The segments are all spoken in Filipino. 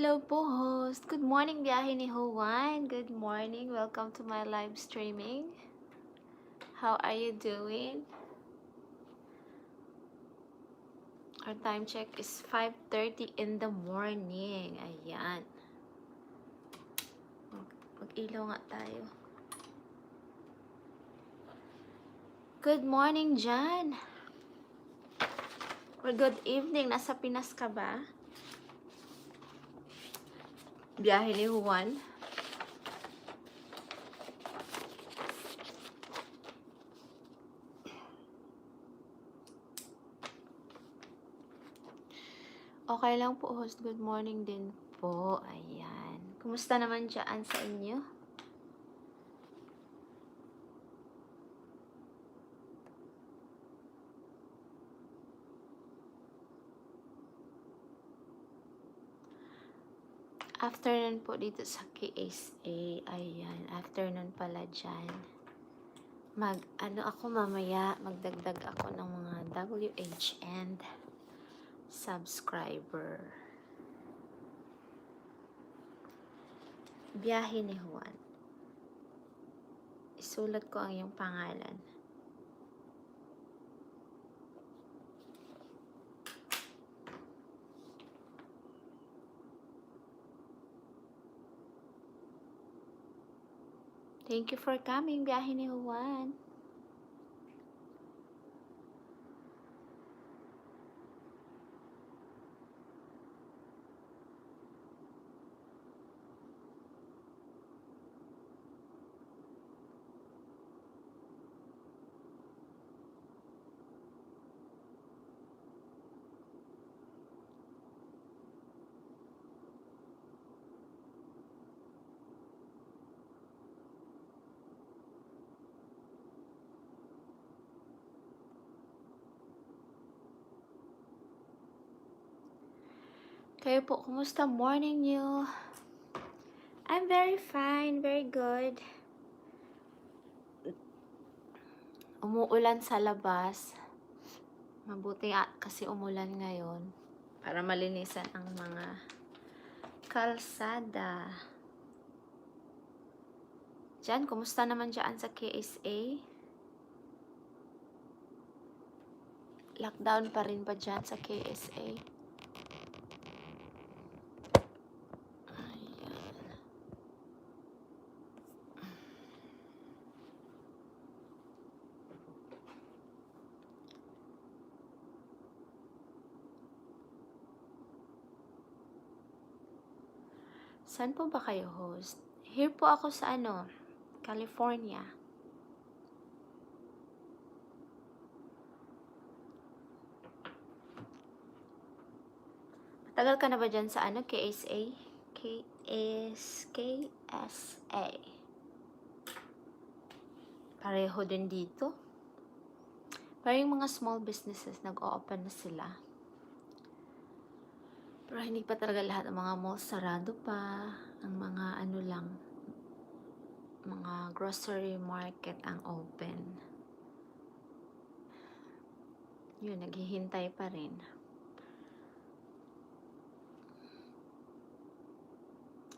Hello po, host. Good morning, biyahe ni Juan. Good morning. Welcome to my live streaming. How are you doing? Our time check is 5:30 in the morning. Ayan. Mag-ilaw nga tayo. Good morning, Jan. Or good evening. Nasa Pinas ka ba? Biyahe ni Juan. Okay lang po, host. Good morning din po. Ayan. Kumusta naman dyan sa inyo? Afternoon po dito sa KSA. Ayan. Afternoon pala dyan. Ako mamaya, magdagdag ako ng mga WH and subscriber. Biyahe ni Juan. Isulat ko ang iyong pangalan. Thank you for coming, biyahe ni Juan. Kayo po, kumusta morning niyo? I'm very fine, very good. Umuulan sa labas. Mabuti kasi umulan ngayon para malinisan ang mga kalsada. Diyan, kumusta naman dyan sa KSA? Lockdown pa rin ba dyan sa KSA? Saan po ba kayo, host? Here po ako sa California. Matagal ka na ba dyan sa KSA? KSA. Pareho din dito. Pero yung mga small businesses, nag-o-open na sila. Pero hindi pa talaga lahat ng mga malls sarado pa. Ang mga mga grocery market ang open. Yun, naghihintay pa rin.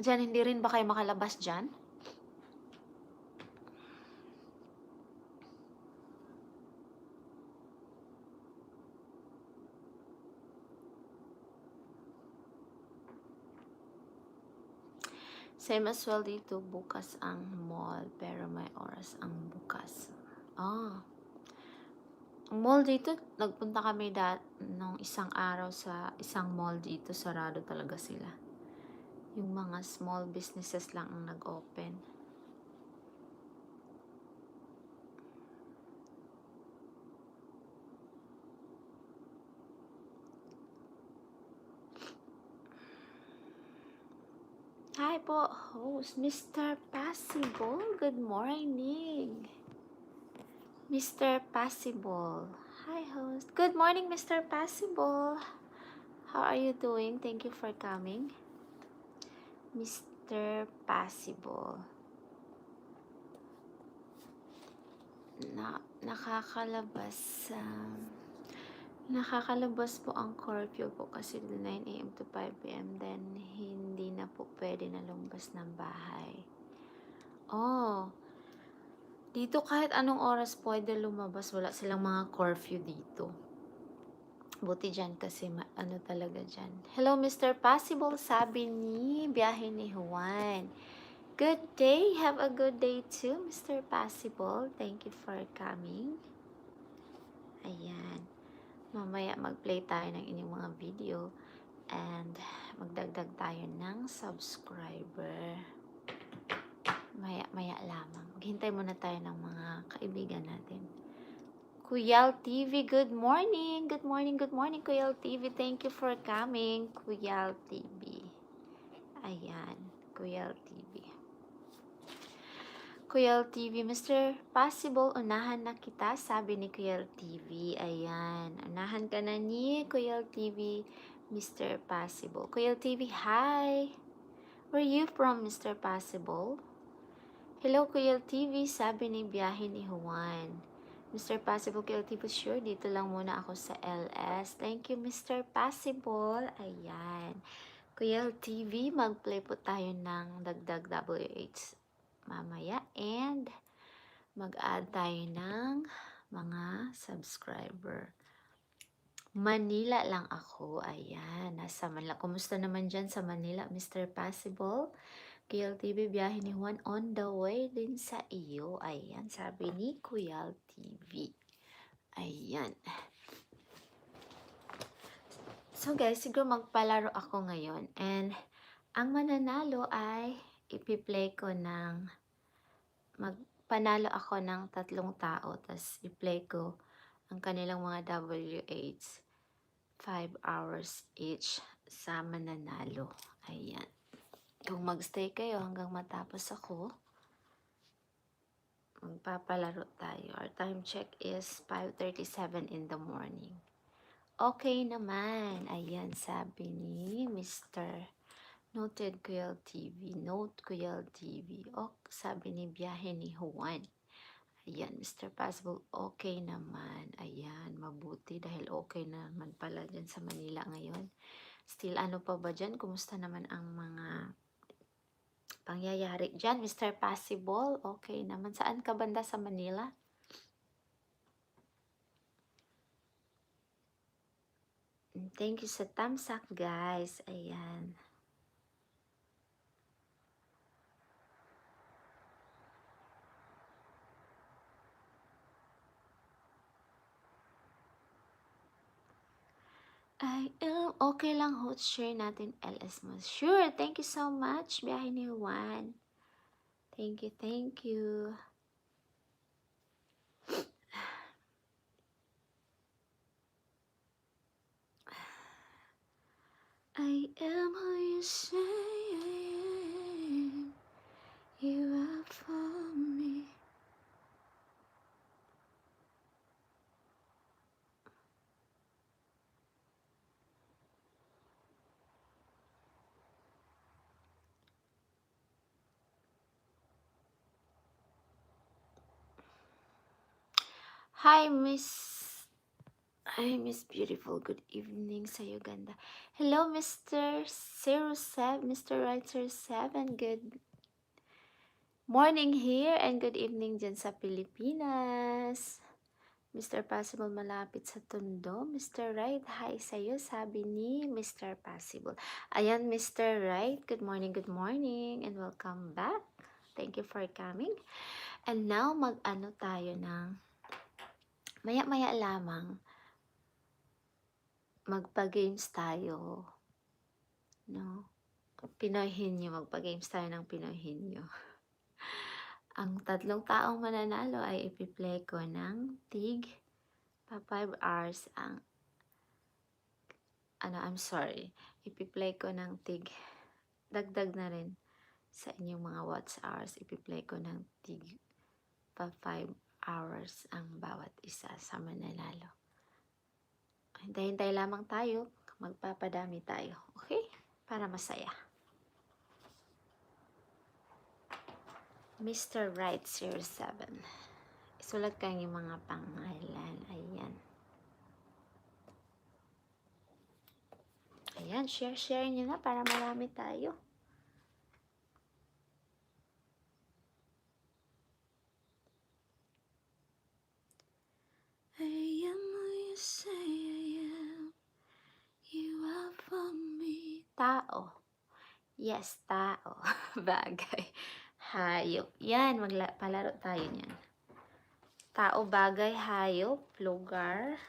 Diyan, hindi rin ba kayo makalabas dyan? Same as well dito, bukas ang mall, pero may oras ang bukas. Ang mall dito, nagpunta kami nung isang araw sa isang mall dito, sarado talaga sila. Yung mga small businesses lang ang nag-open. Hi po, host, Mr. Possible. Good morning. Mr. Possible. Hi, host. Good morning, Mr. Possible. How are you doing? Thank you for coming. Mr. Possible. Nakakalabas. Nakakalabas po ang curfew po kasi 9 AM to 5 PM, then hindi na po pwede na lumabas ng bahay. Oh, dito kahit anong oras pwede lumabas, wala silang mga curfew dito. Buti dyan kasi ano talaga dyan. Hello Mr. Possible, sabi ni biyahe ni Juan. Good day, have a good day too Mr. Possible. Thank you for coming. Ayan. Mamaya mag-play tayo ng inyong mga video and magdagdag tayo ng subscriber. Maya lamang. Maghintay muna tayo ng mga kaibigan natin. Kuyal TV, good morning. Good morning, good morning Kuyal TV. Thank you for coming, Kuyal TV. Ayan, Kuyal TV. Kuyal TV, Mr. Possible, unahan na kita, sabi ni Kuyal TV. Ayan, unahan ka na ni Kuyal TV, Mr. Possible. Kuyal TV, hi! Where you from, Mr. Possible? Hello, Kuyal TV, sabi ni biyahe ni Juan. Mr. Possible, Kuyal TV, sure, dito lang muna ako sa LS. Thank you, Mr. Possible. Ayan. Kuyal TV, mag-play po tayo ng dagdag WH mamaya and mag-add tayo ng mga subscriber. Manila lang ako. Ayan, nasa Manila. Kumusta naman dyan sa Manila, Mr. Possible? Kuyal TV, biyahe ni Juan on the way din sa iyo. Ayan, sabi ni Kuyal TV. Ayan. So guys, siguro magpalaro ako ngayon and ang mananalo ay ipi-play ko ng magpanalo ako ng 3 tao tas i-play ko ang kanilang mga WH 5 hours each sa mananalo. Ayan. Kung magstay kayo hanggang matapos ako, magpapalaro tayo. Our time check is 5:37 in the morning. Okay naman. Ayan, sabi ni Mr. Noted Kuyal TV. Note Kuyal TV. O, sabi ni biyahe ni Juan. Ayan, Mr. Possible, okay naman. Ayan, mabuti dahil okay naman pala dyan sa Manila ngayon. Still, ano pa ba dyan? Kumusta naman ang mga pangyayari dyan, Mr. Possible? Okay naman. Saan ka banda sa Manila? Thank you sa thumbs up, guys. Ayan. I am okay lang host share natin LS mo. Sure, thank you so much. Biyahe ni Juan. Thank you, thank you. I am who you say I am. You are for me. Hi, Miss Beautiful. Good evening sa Uganda. Hello, Mr. 07, Mr. Right 07. Good morning here and good evening dyan sa Pilipinas. Mr. Possible, malapit sa Tondo. Mr. Right, hi sa'yo, sabi ni Mr. Possible. Ayan, Mr. Right, good morning, and welcome back. Thank you for coming. And now, mag-ano tayo ng maya-maya lamang magpa-games tayo, no? Pinoy Hinyo, magpa-games tayo ng Pinoy Hinyo. Ang 3 taong mananalo ay ipi-play ko ng tig pa 5 hours ang ipi-play ko ng tig dagdag na rin sa inyong mga watch hours, ipi-play ko ng tig pa 5 hours ang bawat isa sa mananalo. Hintay-hintay lamang tayo, magpapadami tayo, okay? Para masaya. Mr. Right 07. Isulat kayo yung mga pangalan. Ayan. Ayan, share nyo na para marami tayo. I am who you say I am. You are for me. Tao. Yes, tao. Bagay. Hayop. Yan, palaro tayo niyan. Tao, bagay, hayop, lugar.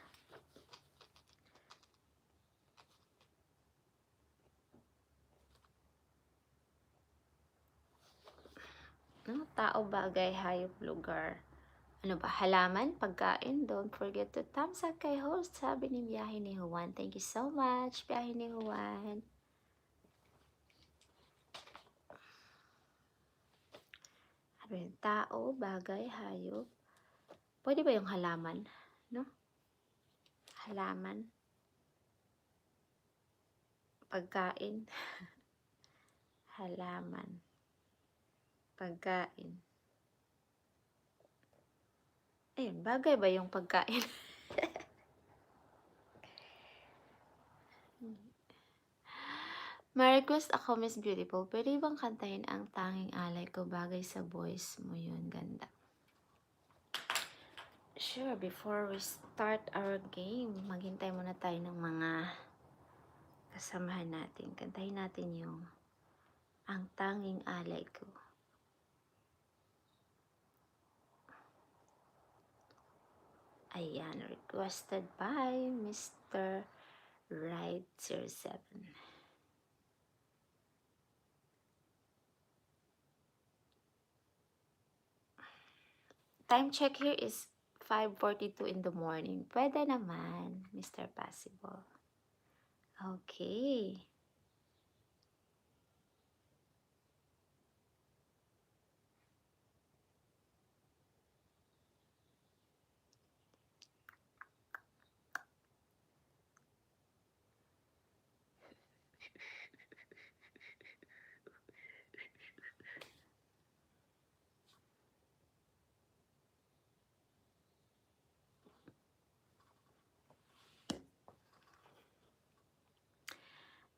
No? Tao, bagay, hayop, lugar. Ano ba? Halaman, pagkain. Don't forget to thumbs up kay host. Sabi ni Biyahe ni Juan. Thank you so much, Biyahe ni Juan. Tao, bagay, hayop. Pwede ba yung halaman? No? Halaman. Pagkain. Halaman. Pagkain. Ayun, bagay ba yung pagkain? Ma-request ako, Miss Beautiful. Pwede bang kantahin ang tanging alay ko? Bagay sa voice mo yun. Ganda. Sure, before we start our game, maghintay muna tayo ng mga kasamahan natin. Kantahin natin yung ang tanging alay ko. Ayan, requested by Mr. Right 07. Time check here is 5:42 in the morning. Pwede naman, Mr. Possible. Okay.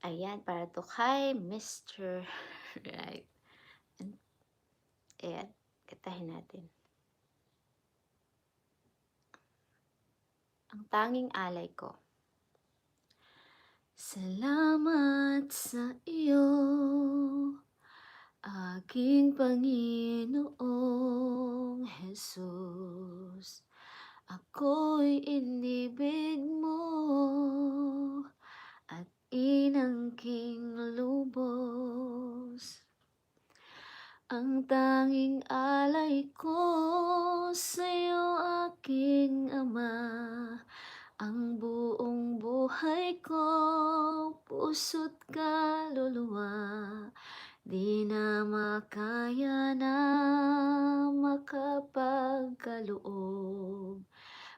Ayan, para to kay Mr. Right. Ayan, katahin natin. Ang tanging alay ko. Salamat sa iyo, aking Panginoong Jesus. Ako'y inibig mo at inangking lubos. Ang tanging alay ko sa'yo, aking Ama, ang buong buhay ko, puso't kaluluwa, di na makaya na makapagkaloob.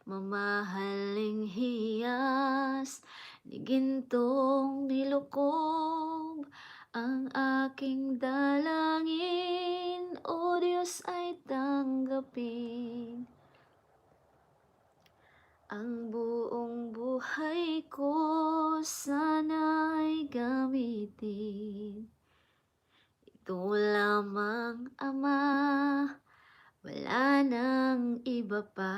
Mamahaling hiyas, ni gintong nilukob, ang aking dalangin, O Diyos, ay tanggapin. Ang buong buhay ko sana'y gamitin. Ito lamang, Ama, wala nang iba pa,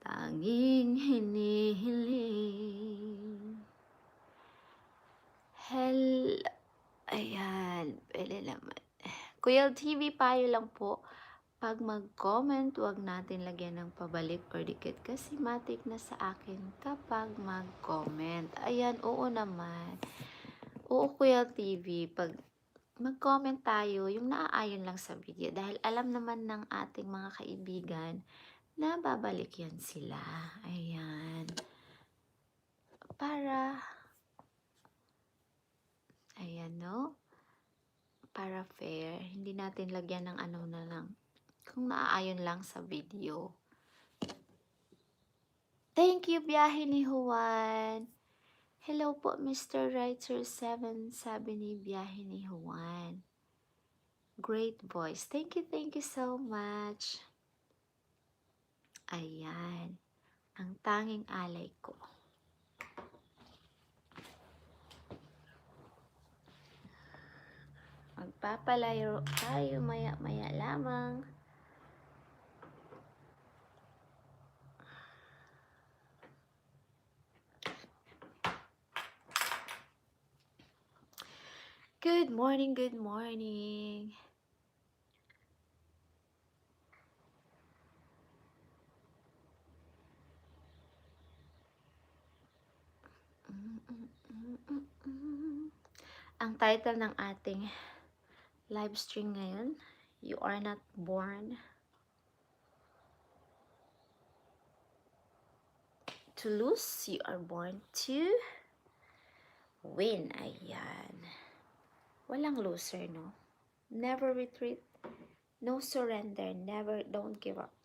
tanging hinihiling. Hello. Ayan, pwede naman. Kuya TV, payo lang po. Pag mag-comment, huwag natin lagyan ng pabalik or dikit kasi matik na sa akin kapag mag-comment. Ayan, oo naman. Oo, Kuya TV, pag mag-comment tayo, yung naaayon lang sa video. Dahil alam naman ng ating mga kaibigan na babalik yan sila. Ayan. Para, ayan, no? Para fair, hindi natin lagyan ng ano na lang. Kung naaayon lang sa video. Thank you, Biyahe ni Juan. Hello po, Mr. Writer 7, sabi ni Biyahe ni Juan. Great voice. Thank you so much. Ayan, ang tanging alay ko. Magpapalayo tayo maya-maya lamang. Good morning, good morning. Ang title ng ating live stream ngayon, You Are Not Born to Lose, You Are Born to Win. Ayan. Walang loser, no? Never retreat, no surrender, never, don't give up.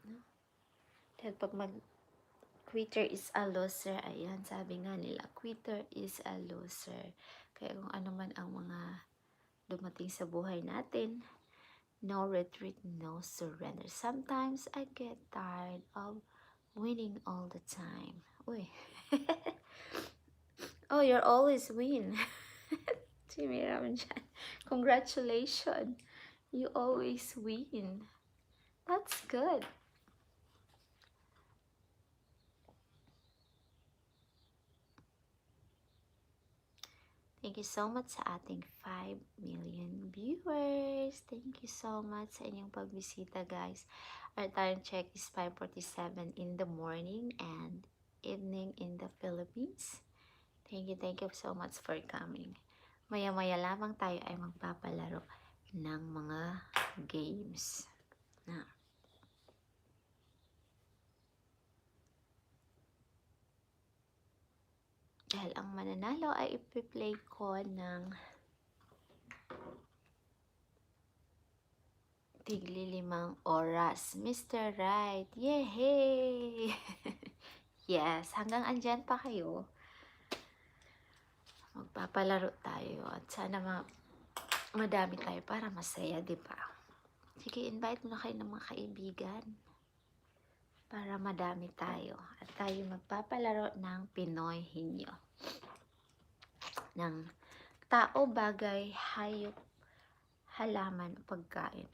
No? Dahil pag quitter is a loser, ayan, sabi nga nila, quitter is a loser. Kaya kung ano man ang mga dumating sa buhay natin, no retreat, no surrender. Sometimes I get tired of winning all the time. Uy. Oh, you're always win. Jimmy Ramjan. Congratulations. You always win. That's good. Thank you so much sa ating 5 million viewers. Thank you so much sa inyong pagbisita, guys. Our time check is 5:47 in the morning and evening in the Philippines. Thank you so much for coming. Maya-maya lamang tayo ay magpapalaro ng mga games. Na. Dahil ang mananalo ay ipi-play ko ng tigli 5 oras. Mr. Right. Yehey! Yes, hanggang andyan pa kayo. Magpapalaro tayo at sana madami tayo para masaya, di ba? Sige, invite mo na kayo ng mga kaibigan para madami tayo at tayo magpapalaro ng Pinoy Hinyo. Ng tao, bagay, hayop, halaman, pagkain.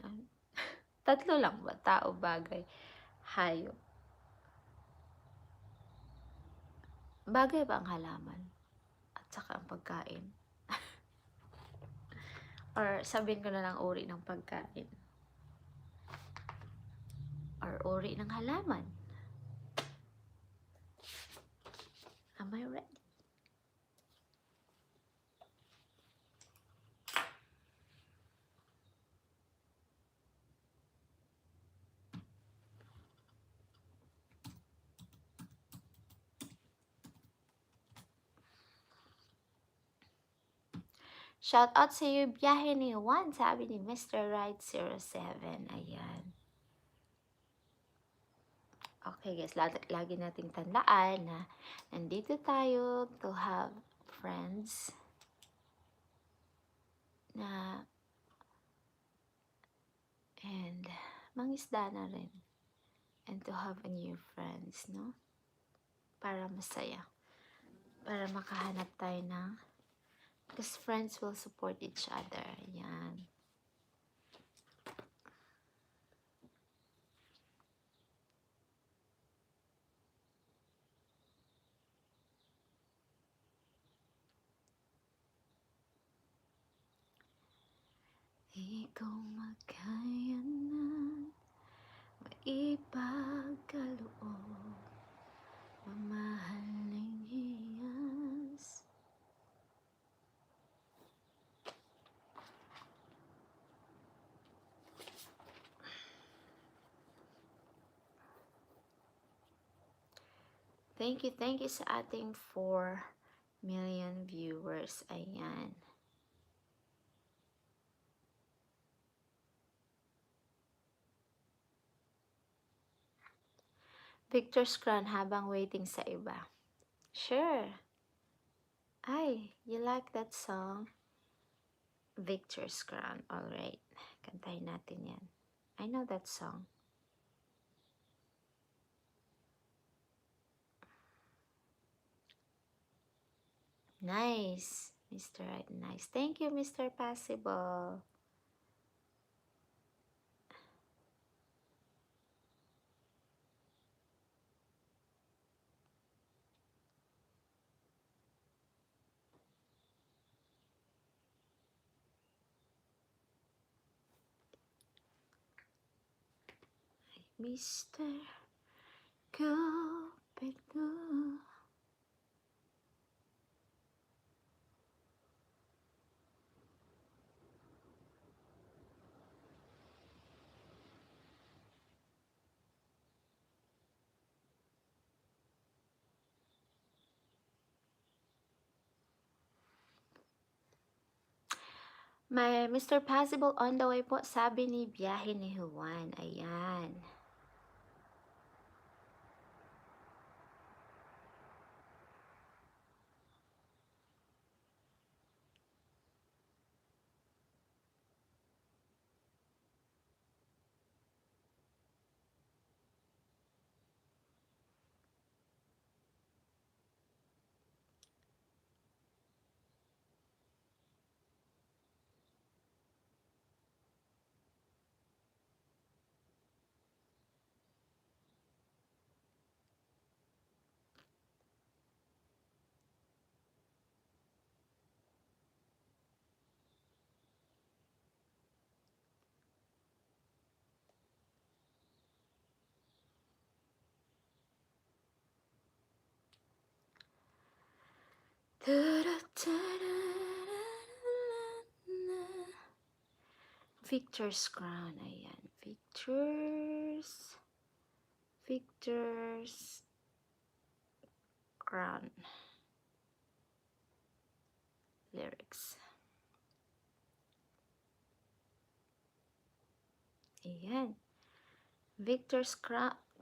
Tatlo lang ba? Tao, bagay, hayop. Bagay ba ang halaman? At saka ang pagkain? Or sabihin ko na lang uri ng pagkain? Or uri ng halaman? Am I ready? Shout out sa iyo, biyahe ni Juan, sabi ni Mr. Right 07. Ayan. Okay guys, lagi nating tandaan na nandito tayo to have friends na and mangisda na rin and to have a new friends, no? Para masaya. Para makahanap tayo ng because friends will support each other. Ayan. Ikaw makaya na maipagkaloob mamahaling hiyas. Thank you sa ating 4 million viewers. Ayan. Victor's Crown habang waiting sa iba. Sure. Ay, you like that song? Victor's Crown. Alright. Kantahin natin yan. I know that song. Nice. Mr. Right Nice. Thank you, Mr. Possible. Mr. Cupido. May Mr. Possible on the way po, sabi ni biyahe ni Juan. Ayan. Victor's Crown. Ayan. Victor's Crown. Lyrics. Ayan. Victor's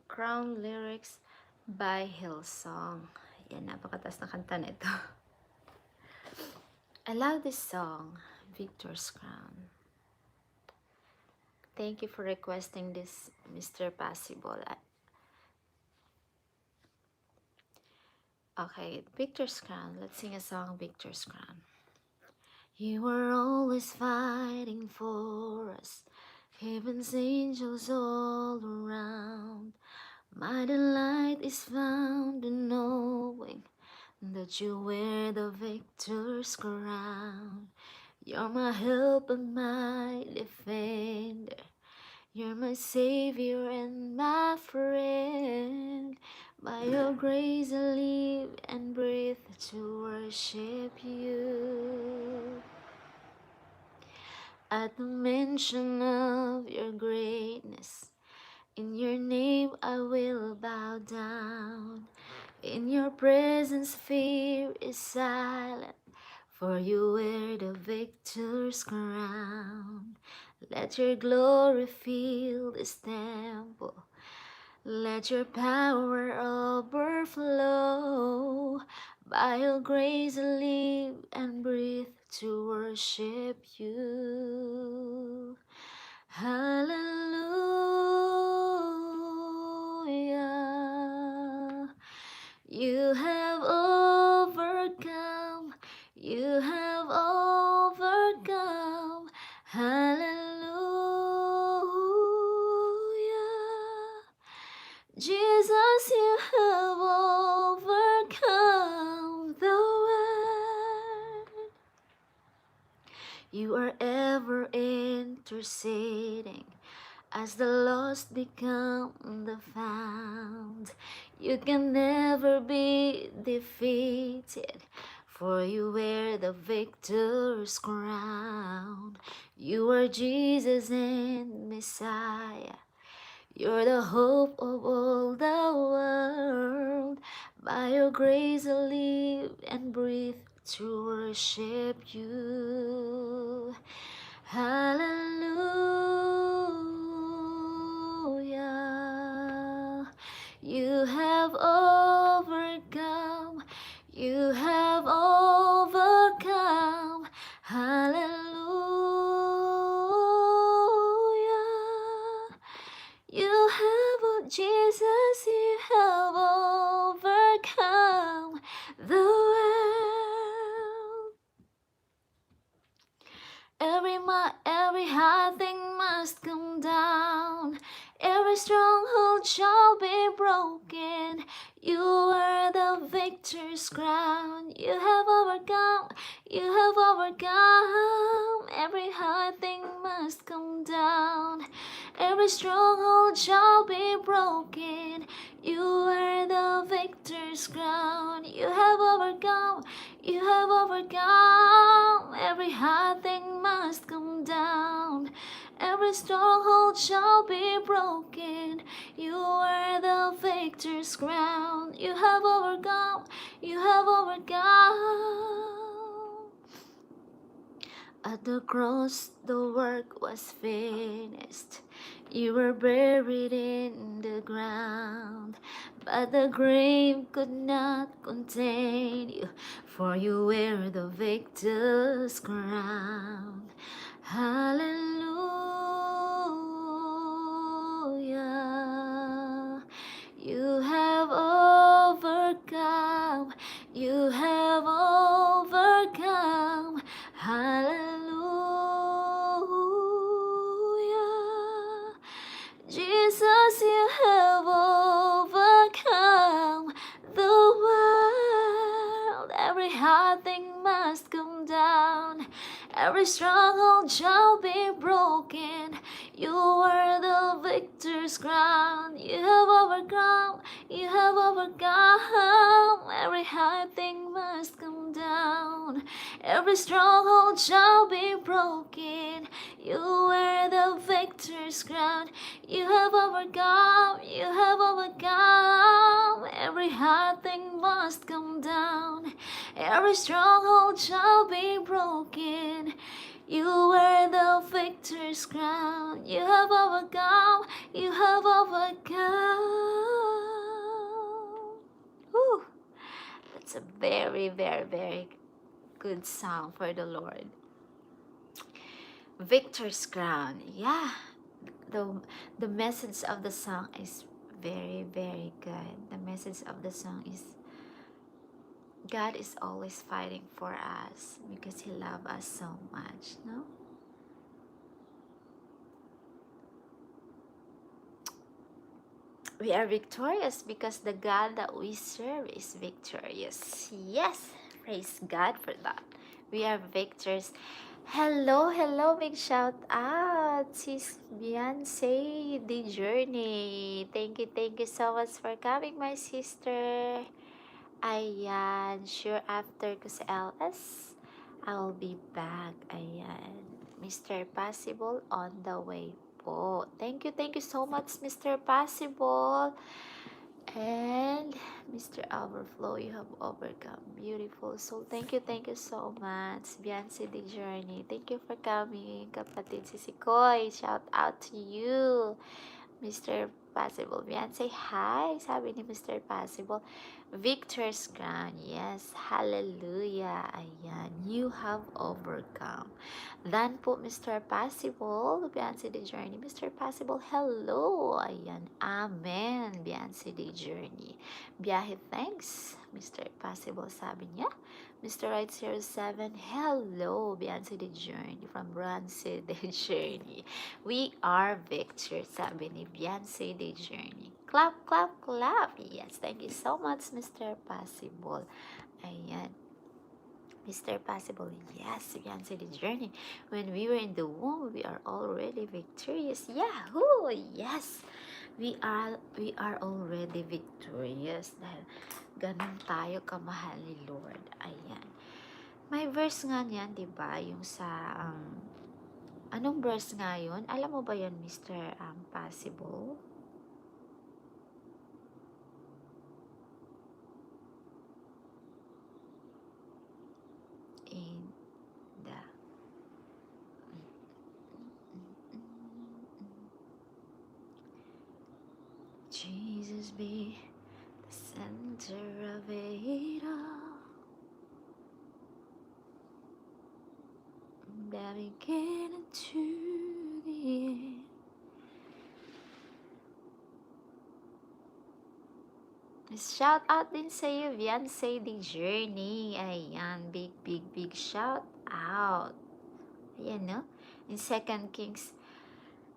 Crown lyrics by Hillsong. Ayan, napakataas na kanta na ito. I love this song, Victor's Crown. Thank you for requesting this, Mr. Possible. Okay, Victor's Crown. Let's sing a song, Victor's Crown. You were always fighting for us, heaven's angels all around. My delight is found in knowing that you wear the victor's crown. You're my help and my defender. You're my savior and my friend. By your grace I live and breathe to worship you. At the mention of your greatness, in your name I will bow down. In your presence fear is silent, for you wear the victor's crown. Let your glory fill this temple. Let your power overflow. By your grace I live and breathe to worship you. Hallelujah. You have overcome. You have overcome. Hallelujah. Jesus, you have overcome the world. You are ever interceding as the lost become the found. You can never be defeated, for you wear the victor's crown. You are Jesus and Messiah. You're the hope of all the world. By your grace I live and breathe to worship you. Hallelujah. You have overcome. You have overcome. Hallelujah. You have, Jesus, you have overcome the world. Every stronghold shall be broken. You are the victor's crown. You have overcome. You have overcome. Every hard thing must come down. Every stronghold shall be broken. You are the victor's crown. You have overcome. You have overcome. Every hard thing must come down. Every stronghold shall be broken. You are the victor's crown. You have overcome. You have overcome. At the cross, the work was finished. You were buried in the ground, but the grave could not contain you, for you wear the victor's crown. Hallelujah. You have overcome. You have overcome. Hallelujah. Jesus, you have overcome the world. Every hard thing must come down. Every stronghold shall be broken. You are the victor's crown. You have overcome. You have overcome. Every hard thing must come down. Every stronghold shall be broken. You wear the victor's crown. You have overcome. You have overcome. Every hard thing must come down. Every stronghold shall be broken. You wear the victor's crown. You have overcome. You have overcome. Whew. That's a very, very, very good song for the Lord. Victor's crown. Yeah. The message of the song is very, very good. The message of the song is God is always fighting for us because He loves us so much, no? We are victorious because the God that we serve is victorious. Yes, praise God for that. We are victors. Hello, hello, big shout out, sis Beyonce, The Journey. Thank you so much for coming, my sister. Ayan, sure after ko sa LS, I'll be back. Ayan, Mr. Possible on the way po. Thank you so much, Mr. Possible. And Mr. Overflow, you have overcome. Beautiful. So, thank you so much. Beyonce The Journey. Thank you for coming. Kapatid si Sikoy, shout out to you. Mr. Possible. Beyonce, hi. Sabi ni Mr. Possible. Victor's crown. Yes. Hallelujah. Ayan. You have overcome. Dan po, Mr. Possible. Beyonce The Journey. Mr. Possible, hello. Ayan. Amen. Beyonce The Journey. Biyahe, thanks. Mr. Possible, sabi niya. Mr. Right 07, hello. Beyonce The Journey from Beyonce The Journey. We are victors, sabi ni Beyonce The Journey. Clap, clap, clap. Yes, thank you so much, Mr. Possible. Ayan. Mr. Possible, yes, Beyonce The Journey. When we were in the womb, we are already victorious. Yahoo! Yes, we are already victorious dahil ganun tayo kamahal ni Lord. Ayan. May verse nga niyan, di ba? Yung sa anong verse nga yun? Alam mo ba yan, Mr. Possible? In the Jesus be the center of it all. That beginning to the end. Shout out din sa iyo, Beyonce The Journey. Ayan, big shout out. Ayan, no? In 2 Kings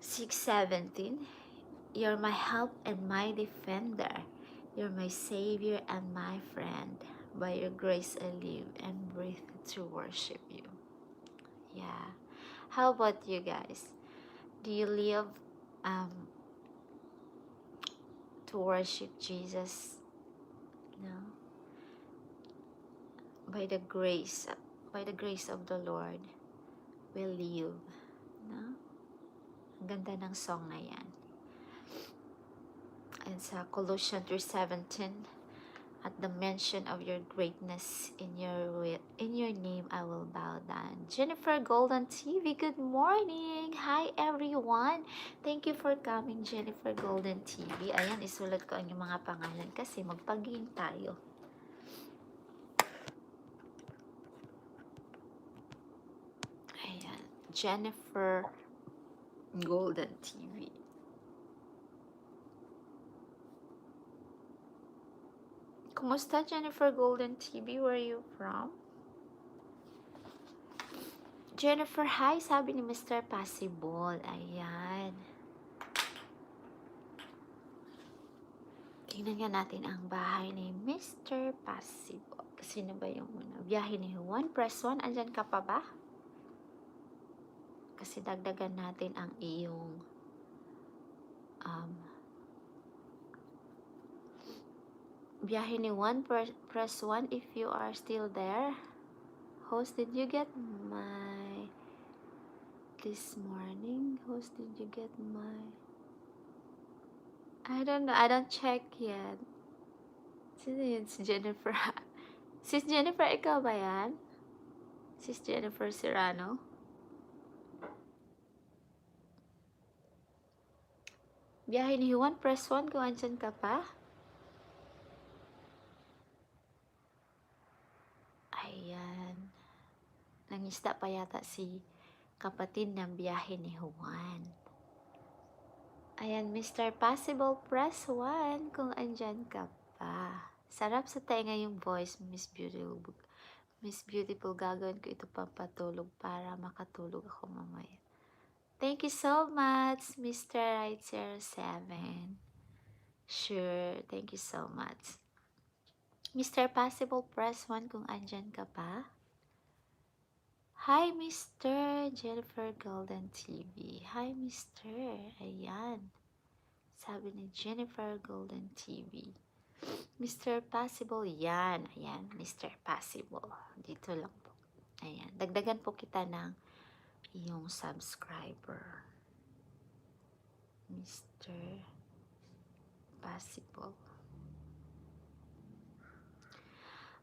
6:17, You're my help and my defender. You're my savior and my friend. By your grace I live and breathe to worship you. Yeah. How about you guys? Do you live um, to worship Jesus? No. By the grace of the Lord, we live. No? Ang ganda ng song na yan. And sa Colossians 3:17, at the mention of your greatness in your name I will bow down. Jennifer Golden TV, good morning. Hi everyone. Thank you for coming, Jennifer Golden TV. Ayan, isulat ko ang inyong mga pangalan kasi magpaging tayo. Ayan, Jennifer Golden TV. Kumusta, Jennifer Golden TV? Where are you from? Jennifer, hi, sabi ni Mr. Possible. Ayan. Tingnan nga natin ang bahay ni Mr. Possible. Sino ba yung una? Biyahe ni Juan. Press 1. Andyan ka pa ba? Kasi dagdagan natin ang iyong biyahe ni Juan. Press 1 if you are still there. Host, did you get my this morning? Host, did you get my I don't know. I don't check yet. Sino yun? Si Jennifer. Sis Jennifer, ikaw ba yan? Sis Jennifer Serrano? Biyahe ni Juan, press 1 kung andyan ka pa. Ayan. Nangisda pa yata si kapatid ng biyahe ni Juan. Ayan, Mr. Possible, press 1 kung andyan ka pa. Sarap sa tenga yung voice, Miss Beautiful. Miss Beautiful, gagawin ko ito pampatulog para makatulog ako mamaya. Thank you so much, Mr. Right07. Sure, thank you so much. Mr. Possible, press 1 kung andyan ka pa. Hi, Mr. Jennifer Golden TV. Hi, Mr. Ayan. Sabi ni Jennifer Golden TV. Mr. Possible, yan. Ayan, Mr. Possible. Dito lang po. Ayan. Dagdagan po kita ng iyong subscriber. Mr. Possible.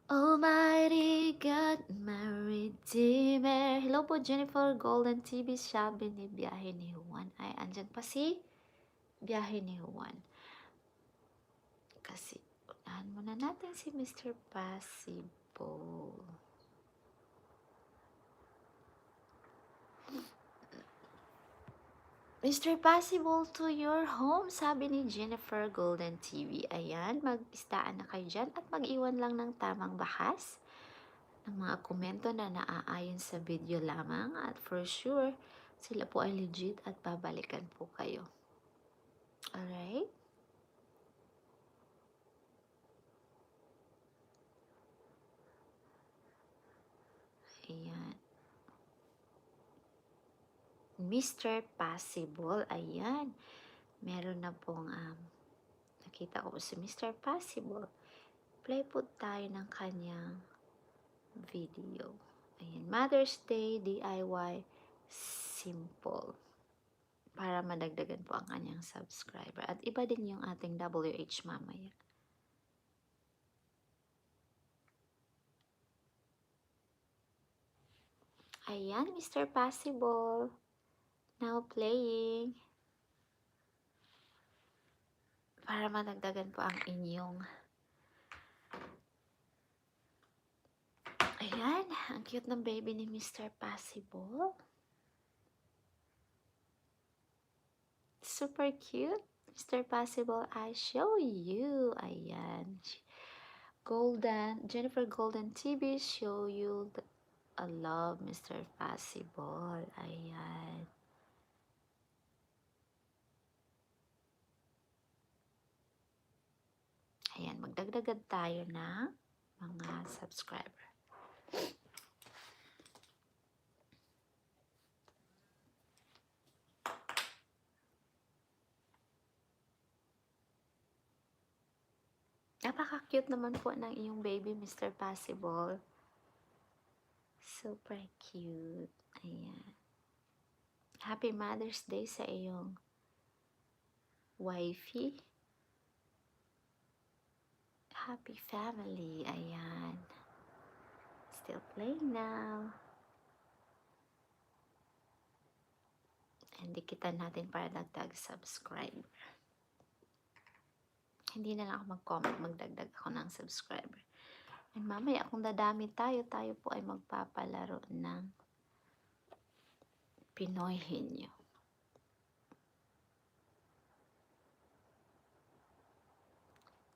Almighty God, my Redeemer. Hello po, Jennifer Golden TV. Sabi ni biyahe ni Juan. Ay, andyan pa si biyahe ni Juan. Kasi, unahan muna natin si Mr. Possible. Mr. Possible to your home, sabi ni Jennifer Golden TV. Ayan, mag-istaan na kayo dyan at mag-iwan lang ng tamang bahas ng mga komento na naaayon sa video lamang at for sure, sila po ay legit at babalikan po kayo. Alright? Ayan. Mr. Possible, ayan. Meron na pong nakita ko si Mr. Possible. Play po tayo ng kanyang video. Ayan, Mother's Day DIY Simple. Para madagdagan po ang kanyang subscriber. At iba din yung ating WH mamaya. Ayan, Mr. Possible. Now playing. Para madagdagan po ang inyong ayan, ang cute ng baby ni Mr. Possible. Super cute. Mr. Possible, I show you. Ayan. Jennifer Golden TV show you a love, Mr. Possible. Ayan. Ayan, magdagdagan tayo ng mga subscriber. Napaka-cute naman po ng iyong baby, Mr. Possible. Super cute. Ayan. Happy Mother's Day sa iyong wifey. Happy family. Ayan. Still playing now. And dikitan natin para dagdag subscriber. Hindi na lang ako mag-comment, magdagdag ako ng subscriber. And mamaya kung dadami tayo po ay magpapalaro ng Pinoy Henyo.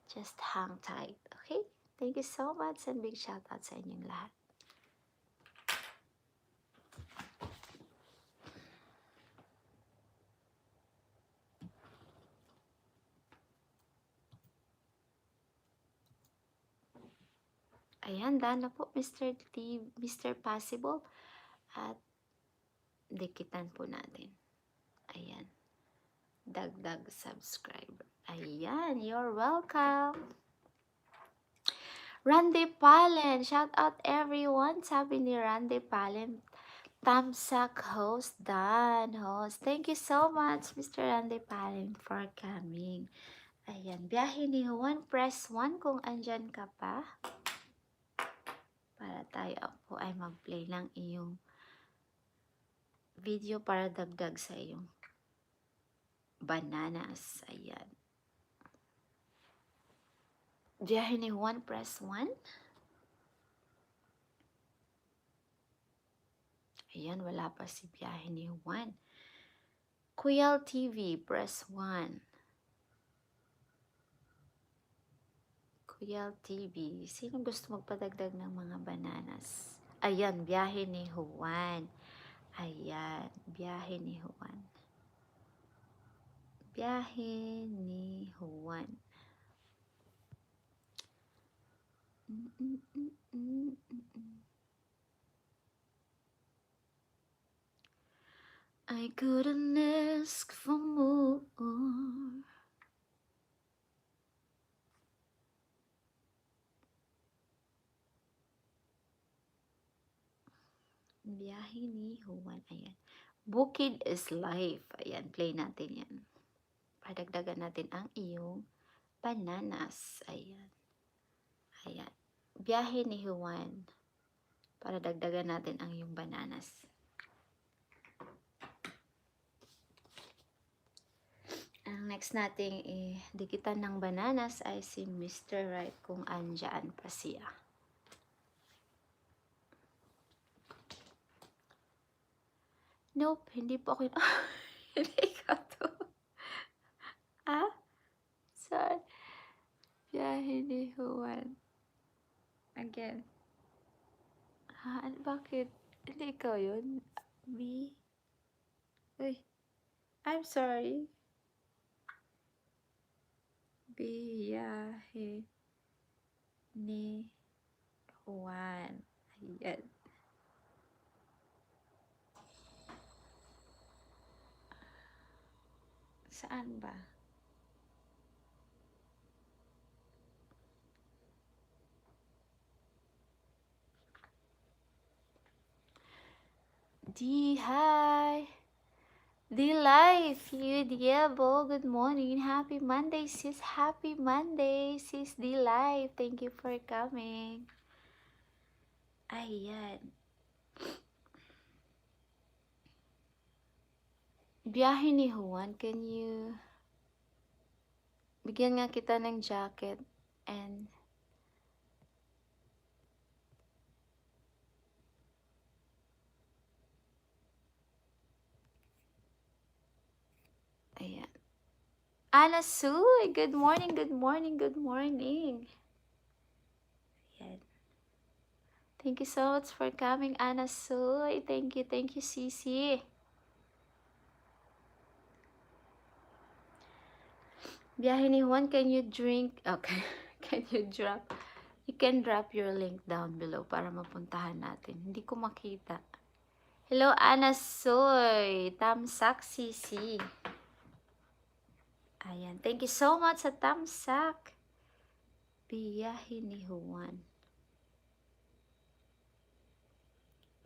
Just hang tight, okay? Thank you so much and big shout out sa inyong lahat. Ayan, daan na po Mr. Possible. At dikitan po natin. Ayan. Dagdag subscriber. Ayan, you're welcome. Randy Palen, shout out everyone. Sabi ni Randy Palen, Tamsak host, Dan host. Thank you so much, Mr. Randy Palen, for coming. Ayan, biyahe ni Juan, press 1 kung andyan ka pa. Para tayo po ay mag-play ng iyong video para dagdag sa iyong bananas. Ayan. Biyahe ni Juan, press 1. Ayan, wala pa si biyahe ni Juan. Kuyal TV, press 1. Kuyal TV. Sino gusto magpadagdag ng mga bananas? Ayan, biyahe ni Juan. Ayan, biyahe ni Juan. Biyahe ni Juan. I couldn't ask for more. Biyahe ni Juan. Ayan. Bukid is life. Ayan, play natin yan. Padagdagan natin ang iyong bananas. Ayan. Ayan. Biyahe ni Juan. Para dagdagan natin ang iyong bananas. Ang next nating dikitan ng bananas ay si Mr. Right kung andyan pa siya. Nope, hindi po ako yun. Hindi ka to. Ah? Sorry. Biyahe ni Juan. Again. Bakit? Hindi ikaw yun? Uy. I'm sorry. Biyahe ni Juan. Ayan. Saan ba? Hi. D-Life, you Diego, good morning. Happy Monday, sis. Happy Monday, sis D-Life. Thank you for coming. Ayan. Biyahe ni Juan, can you bigyan nga kita ng jacket and ayan. Ana Suy, good morning, good morning, good morning. Ayan. Thank you so much for coming, Ana Suy. Thank you, Sisi. Biyahe ni Juan, can you drink? Okay. Can you drop? You can drop your link down below para mapuntahan natin. Hindi ko makita. Hello, Ana Soy. Tamsak CC. Ayan. Thank you so much sa Tamsak. Biyahe ni Juan.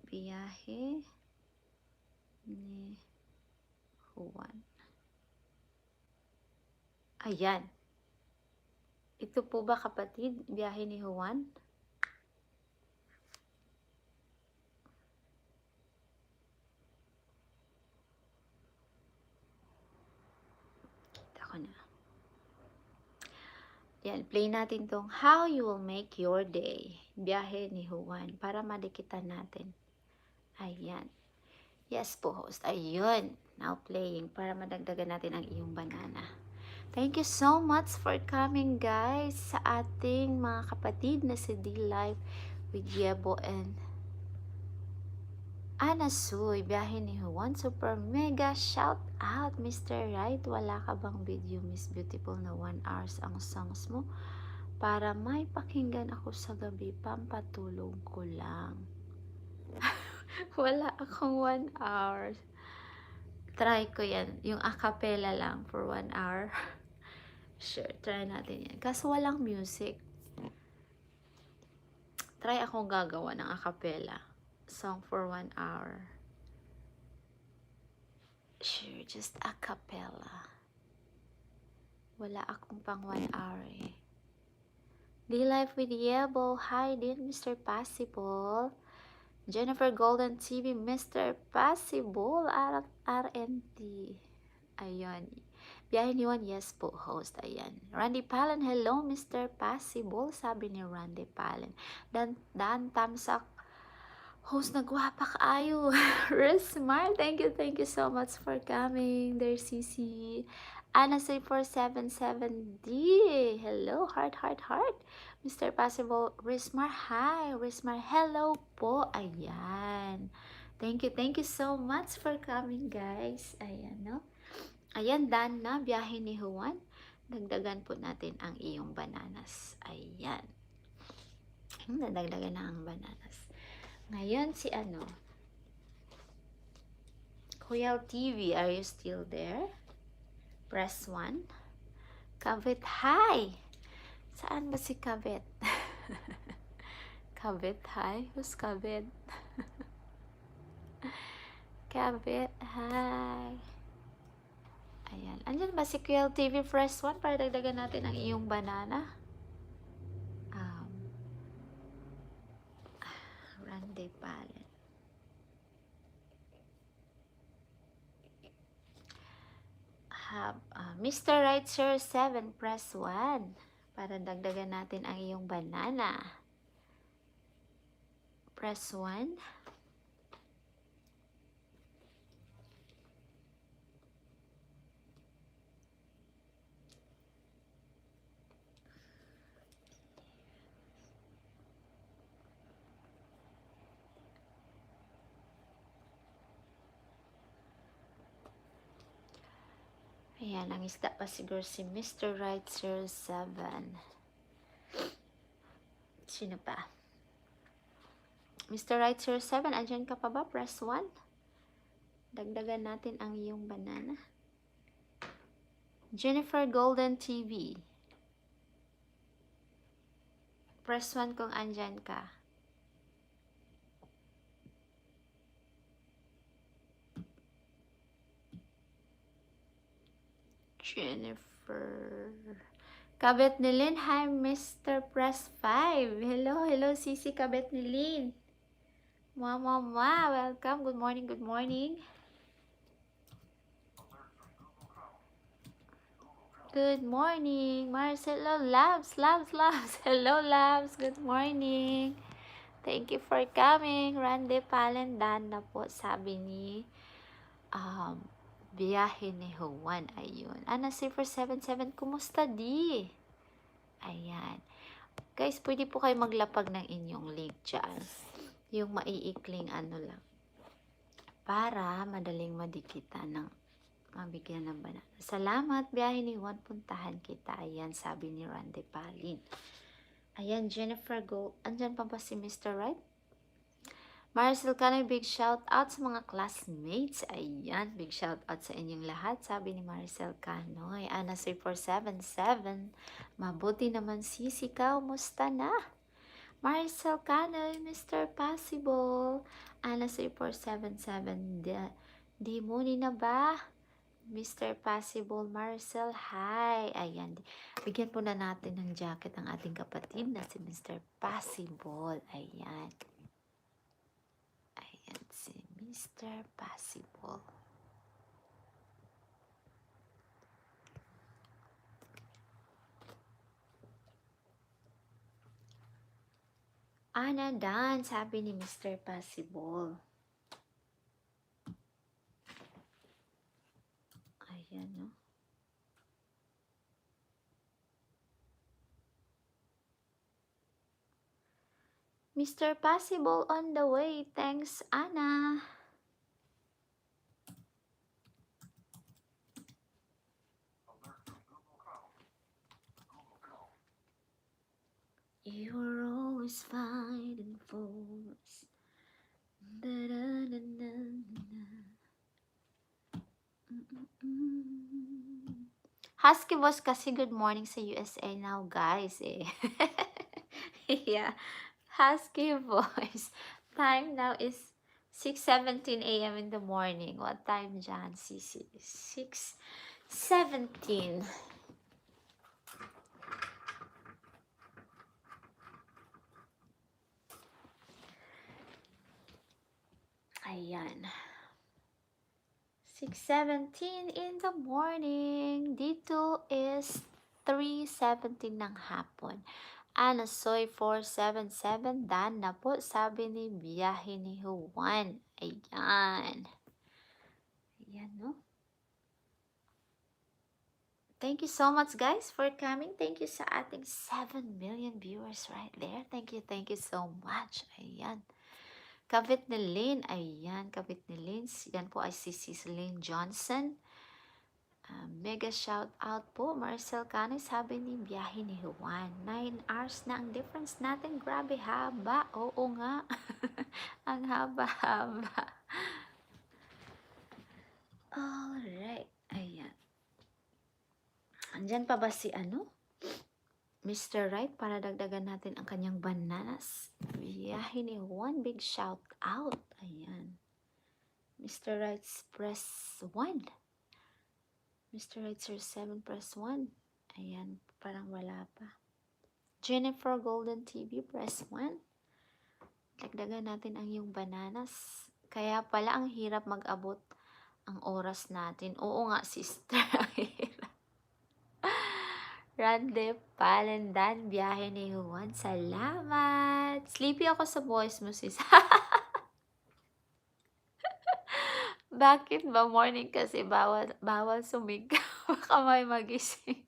Biyahe ni Juan. Ayan. Ito po ba kapatid? Biyahe ni Juan? Kita ko na. Yan, play natin tong How You Will Make Your Day. Biyahe ni Juan. Para madikitan natin. Ayan. Yes po, host. Ayun. Now playing. Para madagdagan natin ang iyong banana. Thank you so much for coming, guys, sa ating mga kapatid na si D-Life with Yebo and Ana Suy. Biyahe ni Juan. Super mega shout out, Mr. Right. Wala ka bang video, Miss Beautiful, na 1 hours ang songs mo? Para may pakinggan ako sa gabi, pampatulog ko lang. Wala akong 1 hour. Try ko yan. Yung acapella lang for 1 hour. Sure, try natin yan. Kaso walang music. Try akong gagawa ng acapella. Song for 1 hour. Sure, just acapella. Wala akong pang 1 hour eh. D-Life with Yebo. Hi din, Mr. Possible. Jennifer Golden TV, Mr. Possible. RNT. Ayun. Biyahe ni Juan, yes po, host. Ayan. Randy Palin, hello, Mr. Possible. Sabi ni Randy Palin. Dan Tamsak, host, nagwapa kaayo. Resmar, thank you so much for coming. There's CC. Anna say 477D. Hello, heart. Mr. Possible, Resmar, hi. Resmar, hello po. Ayan. Thank you so much for coming, guys. Ayan, no? Ayan, done na. Biyahe ni Juan. Dagdagan po natin ang iyong bananas. Ayan. Nadagdagan na ang bananas. Ngayon, si ano? Kuya TV, are you still there? Press 1. Kabit, hi! Saan ba si Kabit? Kabit, hi? Who's Kabit? Kabit, hi! Ayan. Andyan ba si Kuya TV? Press 1 para dagdagan natin ang iyong banana. Randy Palin. Mr. Right Sir 7, press 1 para dagdagan natin ang iyong banana. Press 1. Ayan, ang isda pa siguro si Mr. Right Sir 7. Sino pa? Mr. Right Sir 7, andyan ka pa ba? Press 1. Dagdagan natin ang iyong banana. Jennifer Golden TV. Press 1 kung andyan ka. Jennifer. Kabet ni Lynn. Hi, Mr. Press 5. Hello, Sisi Kabet ni Lynn. Welcome. Good morning. Good morning, Marcelo. Labs. Hello, Labs. Good morning. Thank you for coming. Randy Palin, dan na po, sabi ni biyahe ni Juan. Ayun. Ana 477, kumusta di? Ayan. Guys, pwede po kayo maglapag ng inyong link dyan. Yung maiikling ano lang. Para madaling madikita ng Mabigyan ng banana. Salamat, biyahe ni Juan, puntahan kita. Ayan, sabi ni Randy Palin. Ayan, Jennifer Go. Andyan pa ba si Mr. Right? Maricel Canoy, big shout out sa mga classmates. Ayan, big shout out sa inyong lahat. Sabi ni Maricel Canoy. Ana 3477. Mabuti naman sis, ikaw. Musta na? Maricel Canoy, Mr. Possible. Ana 3477. Di muni na ba? Mr. Possible, Marcel, hi! Ayan, bigyan po na natin ng jacket ang ating kapatid na si Mr. Possible. Ayan. Ayan, si Mr. Possible. Ana Dan, sabi ni Mr. Possible. Ayan, no? Mr. Possible on the way. Thanks, Ana. You're always fighting for us. Husky Boss kasi good morning sa USA now, guys. Eh. Yeah. Husky Voice. Time now is 6:17 a.m. in the morning. What time dyan, Sisi? 6:17. Ayan. 6:17 in the morning. Dito is 3:17 ng hapon. Anasoy 477. Dan na po, sabi ni biyahe ni Juan. Ayan. Ayan, no? Thank you so much, guys, for coming. Thank you sa ating 7 million viewers right there. Thank you so much. Ayan. Kabit ni Lynn. Ayan, kabit ni Lynn. Yan po ay si Lynn Johnson. Mega shout out po. Marcel Cano, sabi ni biyahe ni Juan. 9 hours na ang difference natin. Grabe haba. Oo nga. Ang haba-haba. Alright. Ayan. Andyan pa ba si Mr. Right, para dagdagan natin ang kanyang bananas. Biyahe ni Juan, big shout out. Ayan. Mr. Right, press 1. Mr. Right, Sir 7, press 1. Ayan, parang wala pa. Jennifer Golden TV, press 1. Dagdagan natin ang iyong bananas. Kaya pala ang hirap mag-abot ang oras natin. Oo nga, sister. Ang hirap. Rande Palendan, biyahe ni Juan. Salamat. Sleepy ako sa voice mo, sis. Bakit ba morning kasi bawal sumigaw? Baka may magising.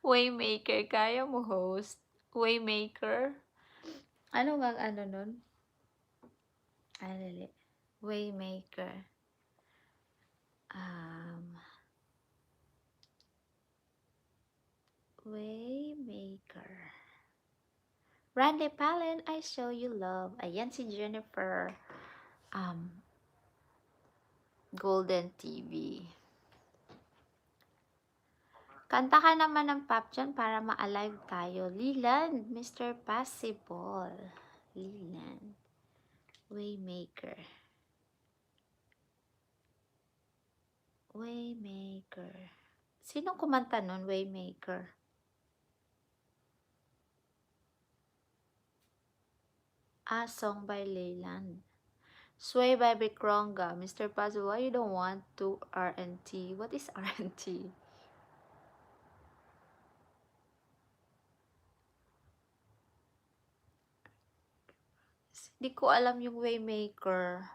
Waymaker, kaya mo host? Waymaker? Ano bang nun? Alali. Waymaker. Waymaker. Randy Palin, I show you love. Ayan si Jennifer. Golden TV. Kanta ka naman ng pop dyan para ma-alive tayo. Leland, Mr. Possible. Leland. Waymaker. Waymaker. Sinong kumanta nun? Waymaker. Song by Leland. Sway by Bikronga. Mr. Possible, why you don't want to RNT? What is RNT? Hindi ko alam yung Waymaker.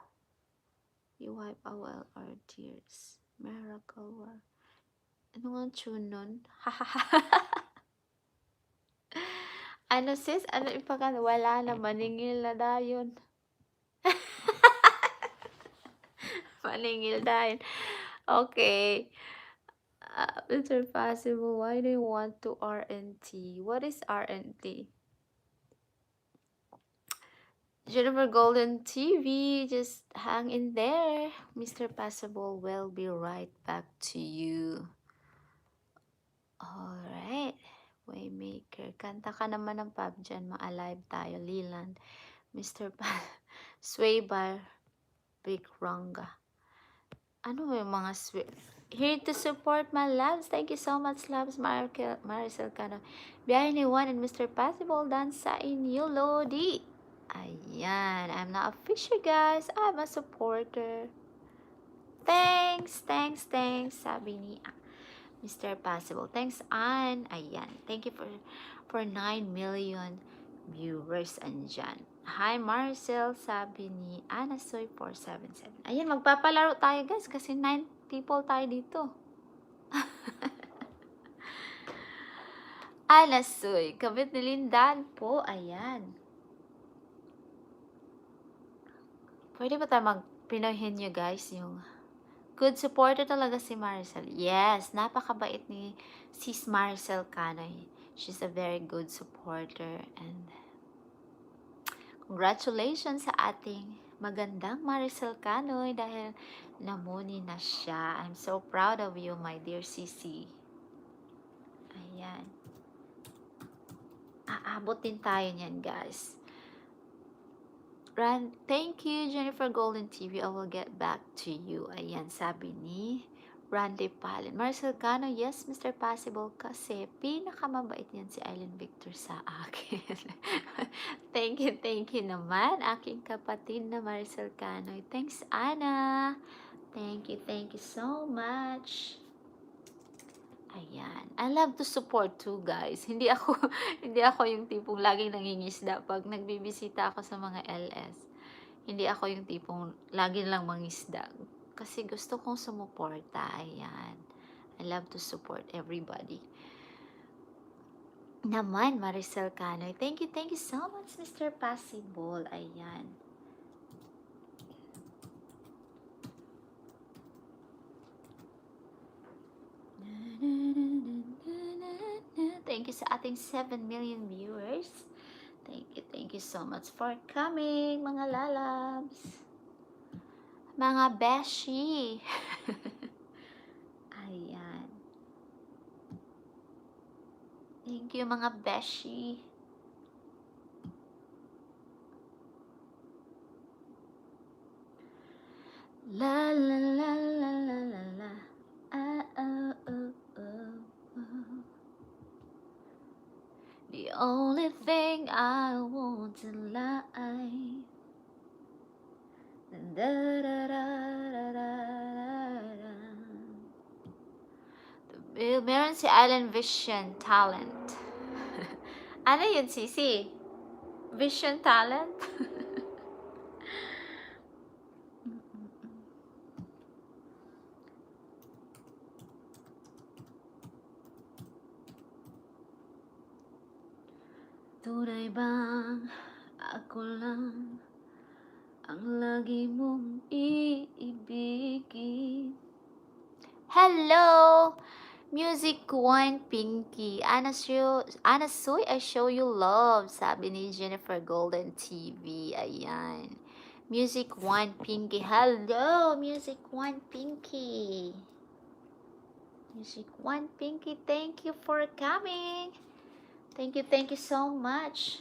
You wipe away our tears. Miracle work. Ano nga tune nun? Ano sis? Ano ipagano? Wala na. Maningil na dayon. Maningil dayon. Okay. Mr. Possible, why do you want to RNT? What is RNT? Jennifer Golden TV, just hang in there. Mr. Possible will be right back to you. Alright. Waymaker. Kanta ka naman ng pub dyan. Ma-alive tayo. Leland. Mr. Sway by Big Ranga. Ano yung mga sway? Here to support my labs. Thank you so much, labs. Maricel Cano. Biyahe ni Juan and Mr. Possible. Dance sa inyo, Lodi. Ayan. I'm not a fisher, guys. I'm a supporter. Thanks. Sabi ni Mr. Possible. Thanks, Ann. Ayan. Thank you for 9 million viewers andyan. Hi, Marcel. Sabi ni Anasoy477. Ayan, magpapalaro tayo, guys. Kasi 9 people tayo dito. Anasoy. Kabit ni Lindan po. Ayan. Pwede ba tayo magpinohin nyo, guys, yung good supporter talaga si Marcel. Yes, napakabait ni Sis Marcel Canoy. She's a very good supporter. And congratulations sa ating magandang Marcel Canoy dahil namuni na siya. I'm so proud of you, my dear Sisi. Ayan. Aabot din tayo niyan, guys. Thank you, Jennifer Golden TV. I will get back to you. Ayan, sabi ni Randy Palin. Marcel Cano, yes, Mr. Possible, kasi pinakamabait yan si Eileen Victor sa akin. Thank you naman, aking kapatid na Marcel Cano. Thanks, Ana. Thank you so much. Ayan. I love to support too, guys. Hindi ako yung tipong laging nangingisda pag nagbibisita ako sa mga LS. Hindi ako yung tipong lagi lang mangisda. Kasi gusto kong sumuporta. Ayan. I love to support everybody. Naman, Maricel Canoy. Thank you so much, Mr. Possible. Ayan. Thank you sa ating 7 million viewers. Thank you so much for coming, mga lalabs. Mga beshi. Ayan. Thank you, mga beshi. La la la la la la la. The only thing I want in life. Da, da, da, da, da, da. Meron si Alan Vision Talent. Ano yun, Sisi? Vision Talent? Tunay bang ako lang ang lagi mong iibigin? Hello! Music One Pinky. Anasoy, I show you love. Sabi ni Jennifer Golden TV. Ayan. Music One Pinky. Hello, Music One Pinky. Music One Pinky, thank you for coming. Thank you so much.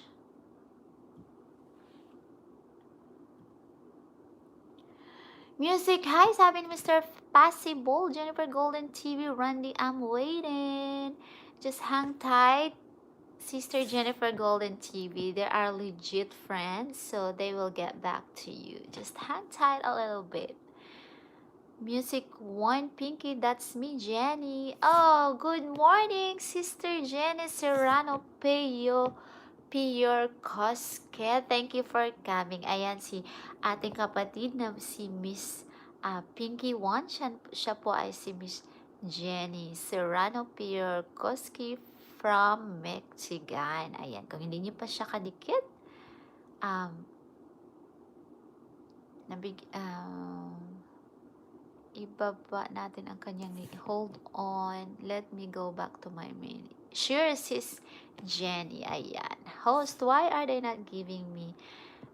Music, hi, sabi ni Mr. Possible, Jennifer Golden TV, Randy, I'm waiting. Just hang tight, Sister Jennifer Golden TV. They are legit friends, so they will get back to you. Just hang tight a little bit. Music One Pinky, that's me, Jenny. Oh, good morning, Sister Jenny Serrano Pior Koske. Thank you for coming. Ayan, si ating kapatid na si Miss Pinky One. Siya po ay si Miss Jenny Serrano Pior Koske from Mexican. Ayan, kung hindi niyo pa siya kadikit, ibaba natin ang kanyang name. Hold on. Let me go back to my main. Sure, sis Jenny. Ayan. Host, why are they not giving me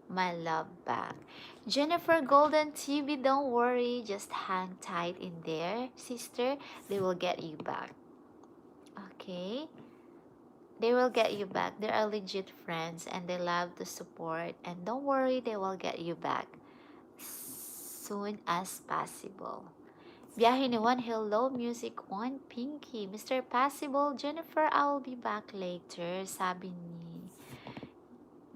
my love back? Jennifer Golden TV, don't worry. Just hang tight in there, sister. They will get you back. Okay? They will get you back. They are legit friends and they love to support. And don't worry, they will get you back soon as possible. Biyahe ni One, hello, Music One, Pinky. Mr. Possible, Jennifer, I will be back later. Sabi ni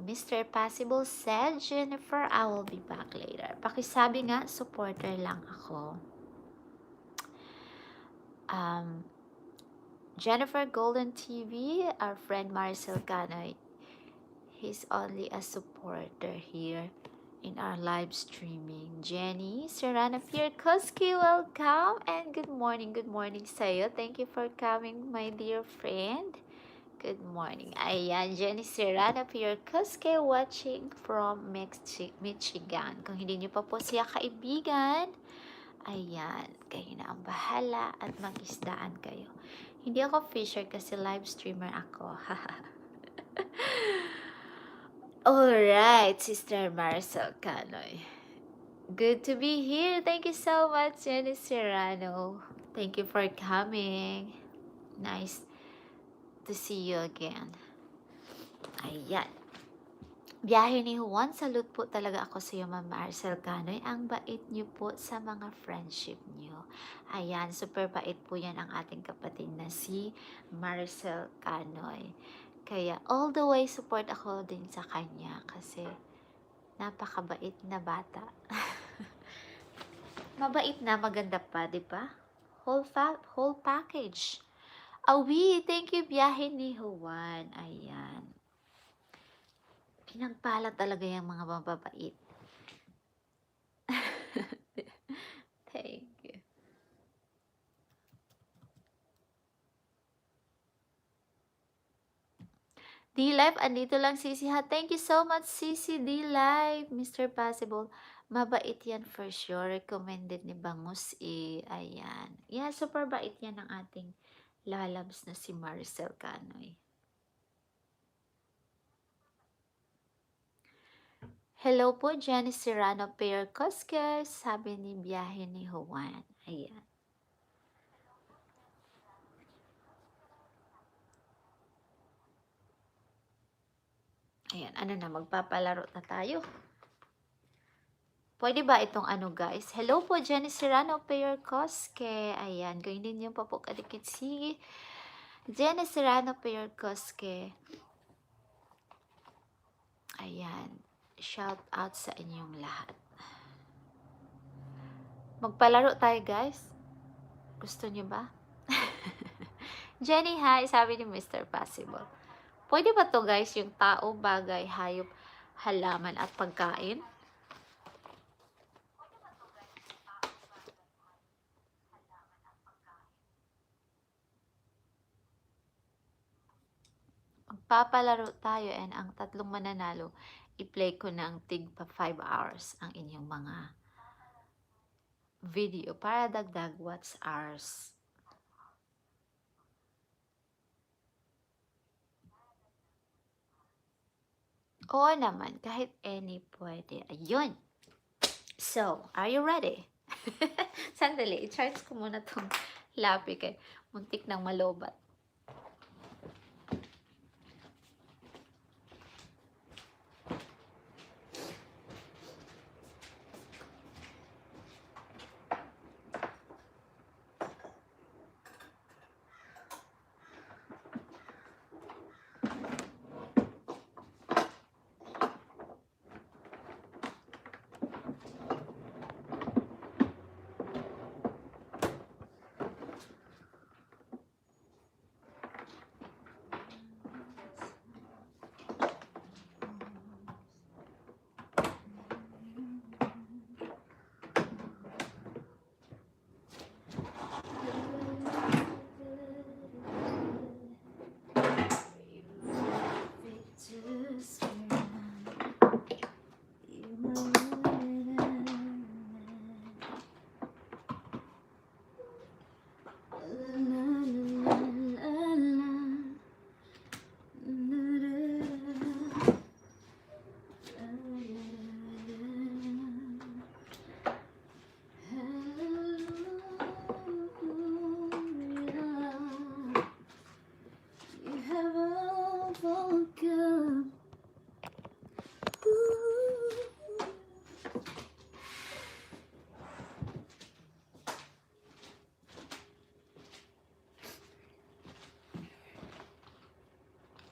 Mr. Possible said, Jennifer, I will be back later. Pakisabi nga, supporter lang ako. Jennifer Golden TV, our friend Marcel Canoy, he's only a supporter here in our live streaming. Jenny Serrano Pierkoski, welcome and good morning sa'yo. Thank you for coming, my dear friend. Good morning. Ayan, Jenny Serrano Pierkoski watching from Michigan. Kung hindi niyo pa po siya kaibigan, ayan, kayo na ang bahala at mag-isdaan kayo. Hindi ako fisher kasi live streamer ako. Alright, Sister Marcel Canoy. Good to be here. Thank you so much, Jenny Serrano. Thank you for coming. Nice to see you again. Ayan. Biyahe ni Juan, salute po talaga ako sa iyo, Ma'am Marcel Canoy. Ang bait niyo po sa mga friendship niyo. Ayan, super bait po yan ang ating kapatid na si Marcel Canoy. Kaya all the way support ako din sa kanya kasi napakabait na bata. Mabait na, maganda pa, di ba? Whole package. Awi, thank you, biyahe ni Juan. Ayan. Pinagpala talaga yung mga mababait. Thank you. D-Live, andito lang Sisi ha. Thank you so much, Sisi D-Live. Mr. Possible, mabait yan for sure. Recommended ni Bangus eh. Ayan. Yeah, super bait yan ng ating lalabs na si Marcel Canoy. Hello po, Jenny Serrano Pierkoskes, sabi ni biyahe ni Juan. Ayan. Ayan, ano na, magpapalaro na tayo. Pwede ba itong ano guys? Hello po, Jenny Serrano Pierkoske. Ayan, kung hindi niyo pa po kadikit si Jenny Serrano Pierkoske. Ayan, shout out sa inyong lahat. Magpalaro tayo guys. Gusto niyo ba? Jenny, hi, sabi ni Mr. Possible. Pwede ba to guys, yung tao, bagay, hayop, halaman at pagkain? Magpapalaro tayo and ang tatlong mananalo, i-play ko ng tig pa 5 hours ang inyong mga video para dagdag watch hours. Oo naman, kahit any pwede. Ayun. So, are you ready? Sandali, i-charge ko muna tong lapi kay muntik ng malobat.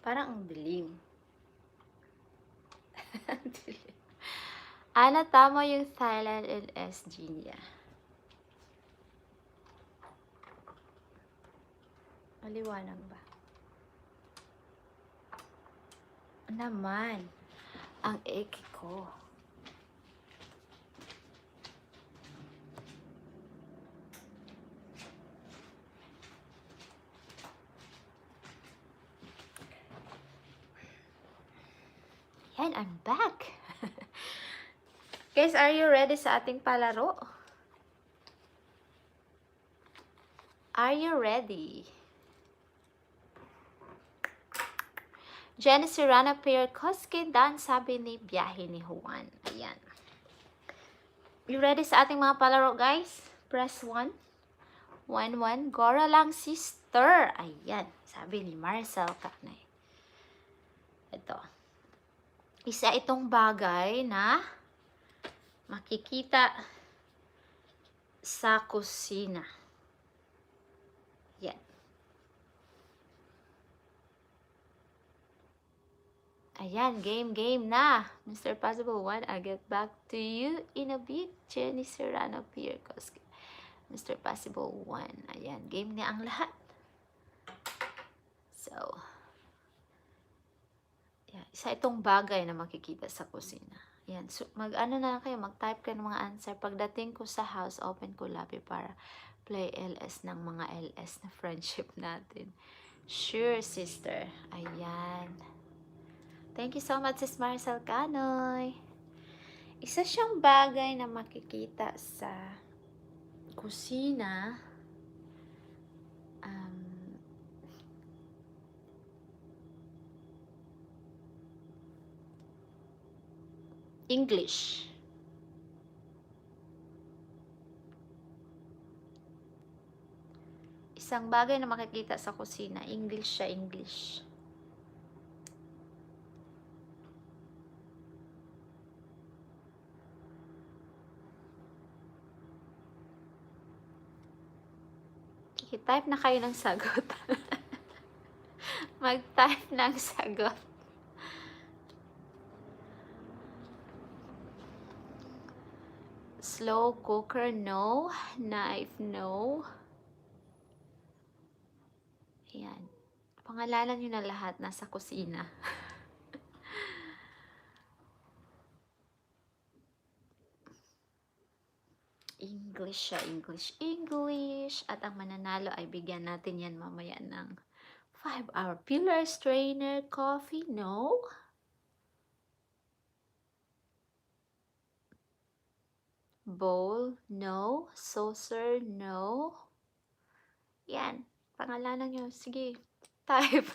Parang ang dilim. Ang dilim. Ana, tama yung Thailand and SG niya. Maliwanag ba? Naman. Ang eki ko. Yan, I'm back. Guys, are you ready sa ating palaro? Are you ready? Jenny Serrano Pierre Koski, Dan sabi ni biyahe ni Juan. Ayan. You ready sa ating mga palaro, guys? Press 1. 1-1. Gora lang, sister. Ayan. Sabi ni Marcel Kanay. Ito. Isa itong bagay na makikita sa kusina. Yan. Ayan, game na. Mr. Possible 1, I'll get back to you in a bit. Jenny Serrano Pierre Koski. Mr. Possible 1. Ayan, game na ang lahat. So, yan. Isa itong bagay na makikita sa kusina. Yan. So, mag-ano na lang kayo, mag-type kayo ng mga answer. Pagdating ko sa house, open ko labi para play LS ng mga LS na friendship natin. Sure, sister. Ayan. Thank you so much, Sis Marcel Canoy. Isa siyang bagay na makikita sa kusina. English. Isang bagay na makikita sa kusina. English siya, English. Type na kayo ng sagot. Mag-type ng sagot. Slow cooker, no. Knife, no. Ayan. Pangalanan nyo na lahat. Nasa kusina. English siya, English, English. At ang mananalo ay bigyan natin yan mamaya ng 5-hour pillar strainer coffee, no. Bowl, no. Saucer, no. Yan. Pangalanan nyo. Sige, type.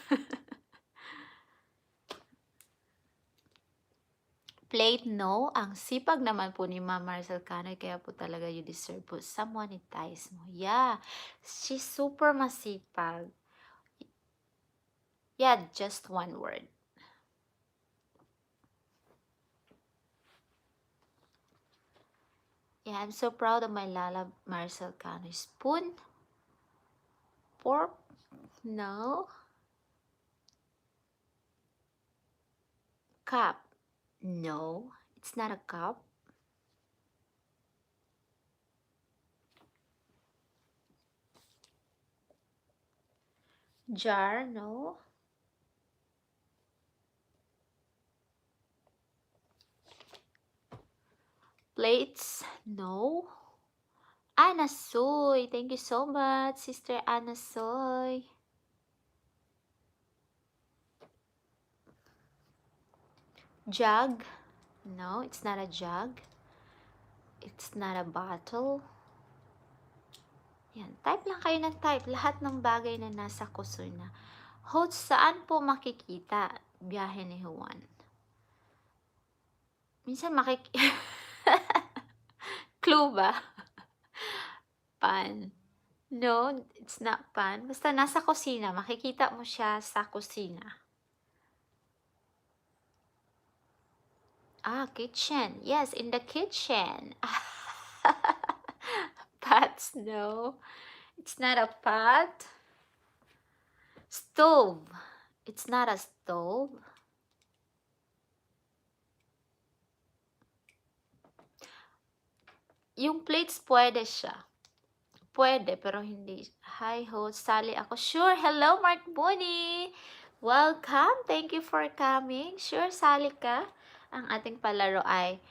Plate, no. Ang sipag naman po ni Ma'am Marcel Canoy, kaya po talaga you deserve po someone entice mo. Yeah, she's super masipag. Yeah, just one word. Yeah, I'm so proud of my Lala Marcel Canoy. Spoon, fork, no. Cup, no. It's not a cup. Jar, no. Plates, no. Anna Soy, thank you so much, Sister Anna Soy. Jug, no, it's not a jug. It's not a bottle. Yan, type lang kayo ng type. Lahat ng bagay na nasa kusina. Host, saan po makikita? Biyahe ni Juan. Minsan Clue ba? Pan. No, it's not pan. Basta nasa kusina. Makikita mo siya sa kusina. Kitchen. Yes, in the kitchen. Pots, no. It's not a pot. Stove. It's not a stove. stove. Yung plates, pwede siya. Pwede, pero hindi. Hi, host. Sally ako. Sure. Hello, Mark Bunny. Welcome. Thank you for coming. Sure, sali ka. Ang ating palaro ay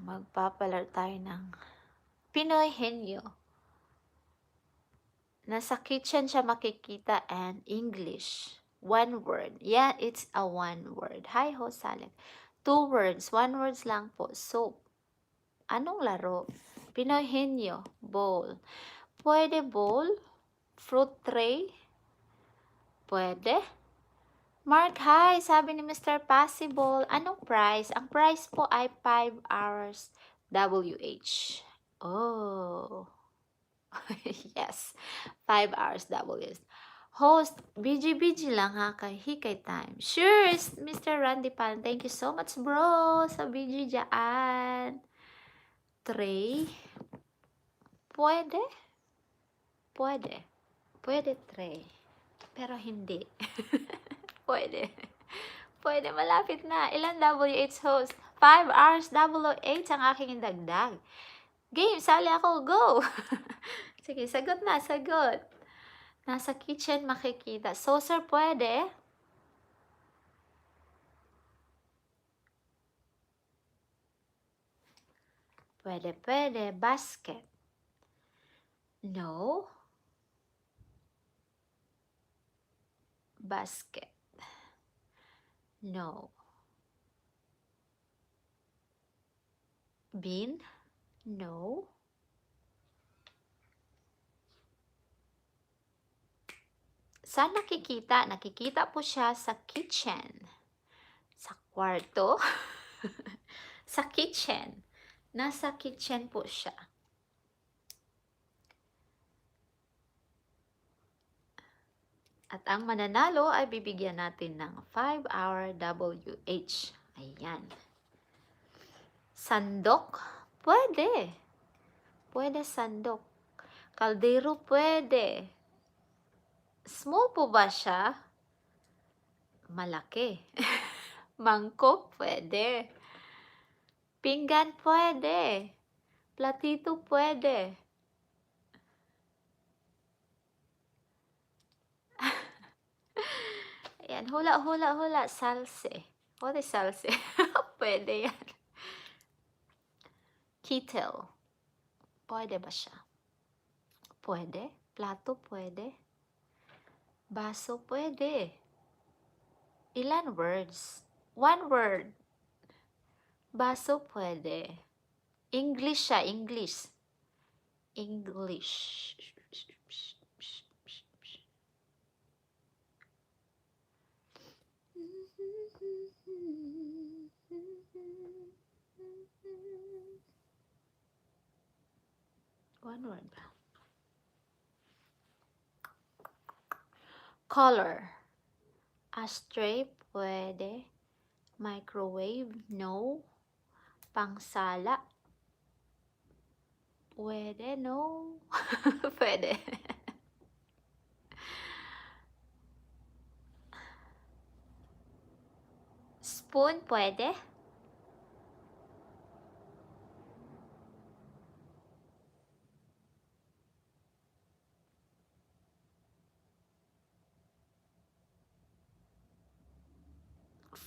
magpapalaro tayo ng Pinoy Henyo. Nasa kitchen siya makikita and English. One word. Yeah, it's a one word. Hi, host Sally. 2 words. 1 words lang po. Soap. Anong laro? Pinoy Henyo. Bowl. Pwede bowl? Fruit tray? Pwede? Mark, hi! Sabi ni Mr. Possible, anong price? Ang price po ay 5 hours WH. Oh. Yes. 5 hours WH. Host, BG lang ha, kay hikay time. Sure, Mr. Randy Pan. Thank you so much, bro, sa BG dyan. Tray? Pwede? Pwede. Pwede tray. Pero hindi. Pwede. Pwede, malapit na. Ilan WH host? 5 hours WH ang aking dagdag. Game, sali ako. Go! Sige, sagot na, sagot. Nasa kitchen makikita. Saucer, pwede? Pwede, pwede. Basket. No. Basket. No. Bean? No. Saan nakikita? Nakikita po siya sa kitchen. Sa kwarto? Sa kitchen. Nasa kitchen po siya. At ang mananalo ay bibigyan natin ng 5-hour WH. Ayan. Sandok? Pwede. Pwede sandok. Kaldero? Pwede. Small po ba siya? Malaki. Mangkok? Pwede. Pinggan? Pwede. Platito? Pwede. Ayan. Hula, hula, hula. Salse. What is salse? Pwede yan. Kettle. Pwede ba siya? Pwede. Plato? Pwede. Baso? Pwede. Ilan words? 1 word. Baso? Pwede. English siya. English. English. One word ba? Color. Ashtray, pwede. Microwave, no. Pangsala, pwede, no. Pwede. Spoon, pwede.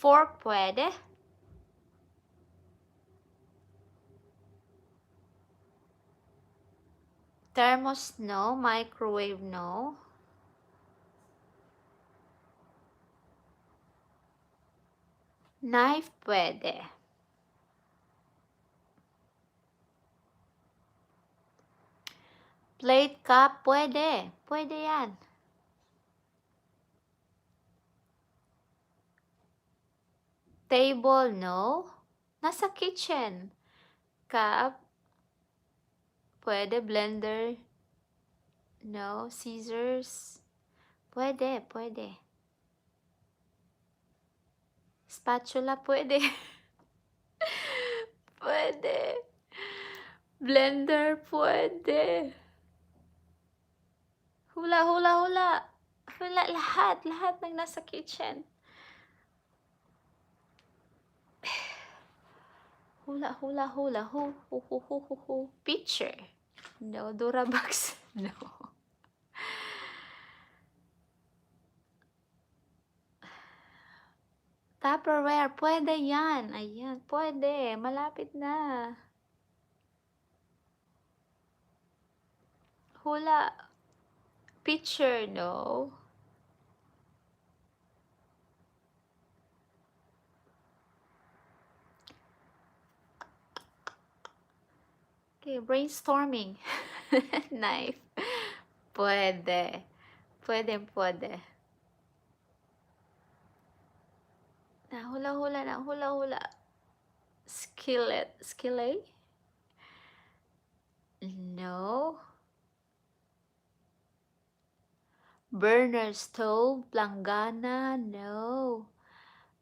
Fork, pwede. Thermos, no. Microwave, no. Knife, pwede. Plate, cup, pwede. Pwede yan. Table, no. Nasa kitchen. Cup, pwede. Blender, no. Scissors, pwede, pwede. Spatula, pwede. Pwede. Blender, pwede. Hula, hula, hula. Wala, lahat ng nasa kitchen. Hula, hula, hula, hu. Pitcher. No. Durabox. No. Tupperware. Pwede yan. Ayan. Pwede. Malapit na. Hula. Pitcher. No. Okay. Brainstorming. Knife. Pwede. Pwede. Hula. Skillet. No. Burner, stove, planggana, no.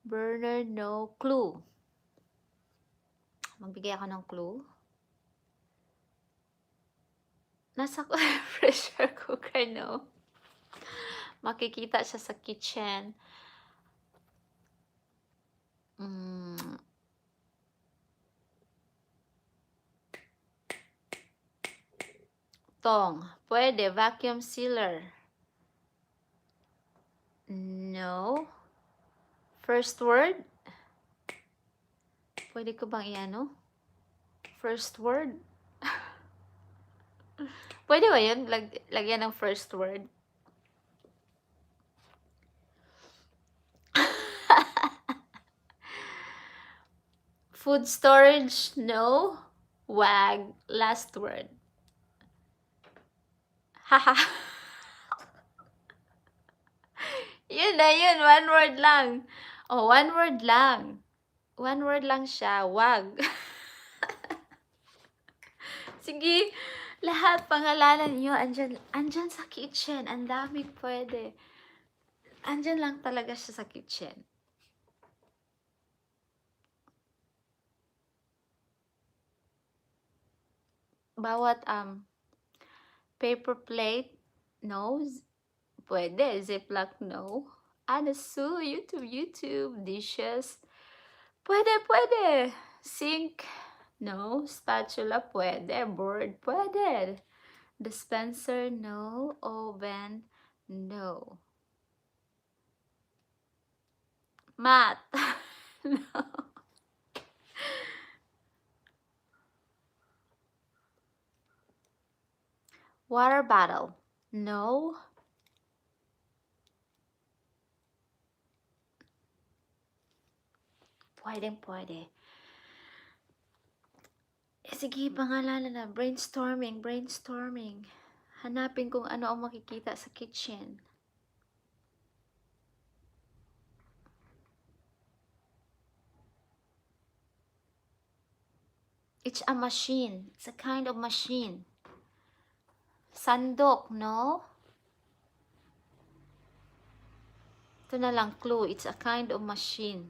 Burner, no. Clue. Magbigay ako ng clue. Nasa pressure cooker, no. Makikita siya sa kitchen. Tong. Pwede. Vacuum sealer. No. First word. Pwede ko bang iano? First word. Pwede ba yun? Lagyan ng first word. Food storage, no. Wag, last word. Haha. Yun na yun, one word lang. Oh, one word lang. One word lang siya, wag. Sige, lahat pangalanan niyo, andyan sa kitchen. Ang dami pwede. Andyan lang talaga siya sa kitchen. Bawat paper plate, no. Pwede. Ziploc, no. Anasu, YouTube. Dishes. Pwede. Sink, no. Spatula, pwede. Board, pwede. Dispenser, no. Oven, no. Mat, no. Water bottle, no. Pwede. Sige, pangalanan na. Brainstorming. Hanapin kung ano ang makikita sa kitchen. It's a machine. It's a kind of machine. Sandok, no? Ito na lang clue. It's a kind of machine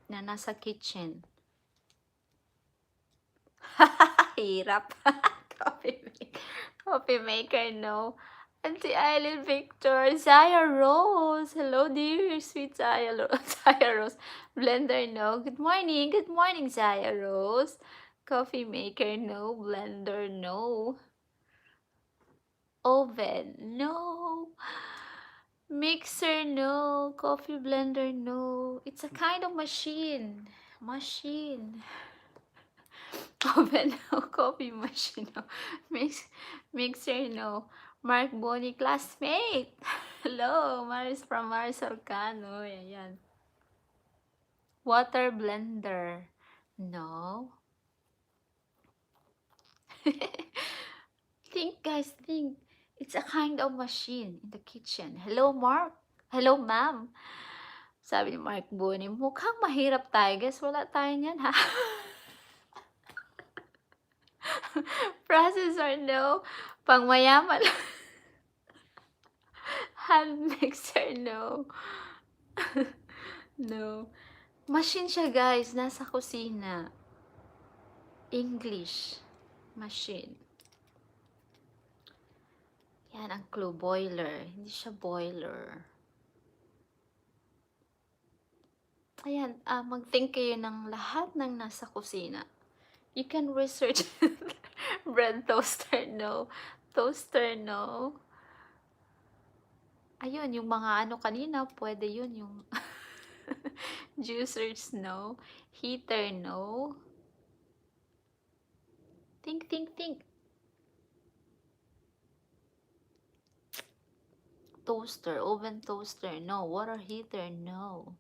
na nasa kitchen. Hirap. Coffee maker, no. Auntie Eileen Victor. Zaya Rose. Hello, dear. Sweet Zaya Rose. Blender, no. Good morning, Zaya Rose. Coffee maker, no. Blender, no. Oven, no. Mixer, no. Coffee blender, no. It's a kind of machine. Oven, no. Coffee machine, no. Mixer, no. Mark Bonnie, classmate. Hello, Maris from Marcelcano. Ayan. Water blender, no. Think, guys, think. It's a kind of machine in the kitchen. Hello, Mark. Hello, ma'am. Sabi ni Mark Bonnie, mukhang mahirap tayo. Guys, wala tayo niyan, ha? Processor, no. Pangmayaman. Hand mixer, no. No. Machine siya, guys. Nasa kusina. English. Machine. Yan ang clue, boiler. Hindi siya boiler. Ayan, mag-think kayo ng lahat ng nasa kusina. You can research bread toaster, no. Toaster, no. Ayun, yung mga ano kanina, pwede yun, yung juicers, no. Heater, no. Think, think, think. Toaster, oven toaster, no. Water heater, no.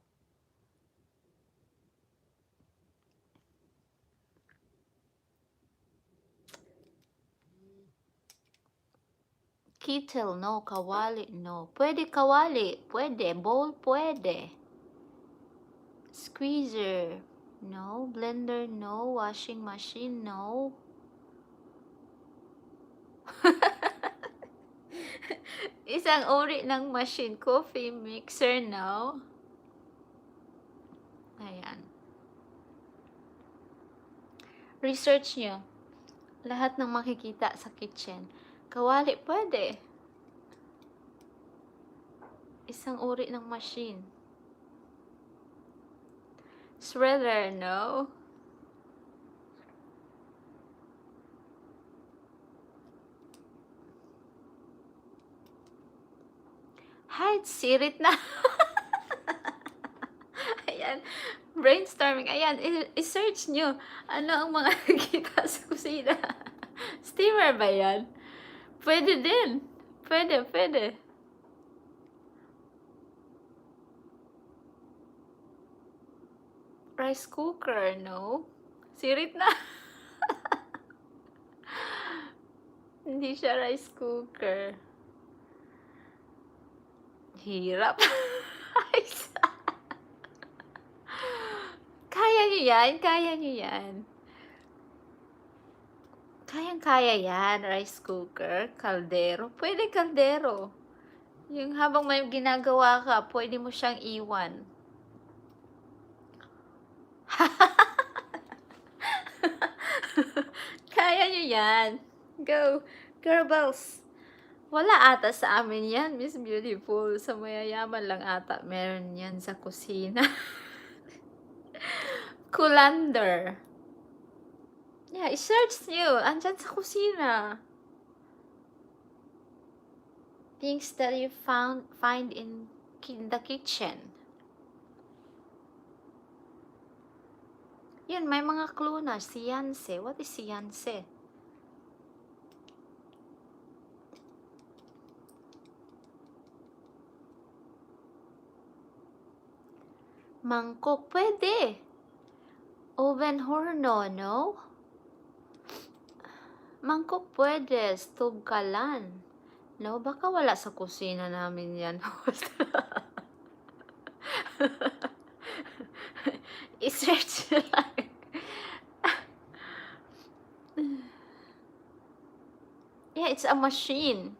Kettle, no. Kawali, no. Pwede kawali, pwede. Bowl, pwede. Squeezer, no. Blender, no. Washing machine, no. Isang uri ng machine. Coffee mixer, no. Ayan. Research nyo. Lahat ng makikita sa kitchen. Kawali, pwede. Isang uri ng machine. Shredder, no. Height, sirit na. Ayan. Brainstorming. Ayan, i-search nyo. Ano ang mga nakikita sa kusina? Steamer ba yan? Pwede din. Pwede, pwede. Rice cooker, no? Sirit na. Hindi siya rice cooker. Hirap. Kaya nyo yan? Kaya nyo yan? Kayang-kaya yan. Rice cooker, kaldero. Pwede kaldero. Yung habang may ginagawa ka, pwede mo siyang iwan. Kaya nyo yan. Go. Girls. Wala ata sa amin yan, Miss Beautiful. Sa mayayaman lang ata meron yan sa kusina. Colander. Yeah, i-search nyo. Andyan sa kusina. Things that you find in the kitchen. Yun, may mga clue na. Siyanse. What is siyanse? Mangkok. Pwede. Oven horno, no? Mangkok pwede. Stove kalan. No, baka wala sa kusina namin yan. I-search lang. Yeah, it's a machine.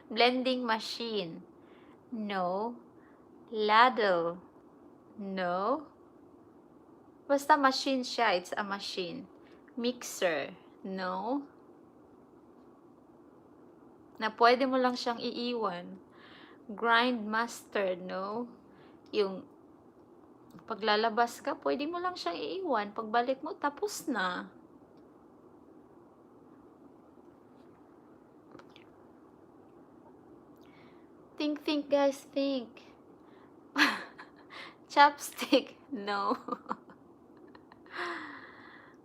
Blending machine. No. Ladle. No. Basta machine siya. It's a machine. Mixer. No. Na pwede mo lang siyang iiwan. Grind master. No. Yung paglalabas ka, pwede mo lang siyang iiwan. Pagbalik mo, tapos na. Think, guys, think. Chopstick. No.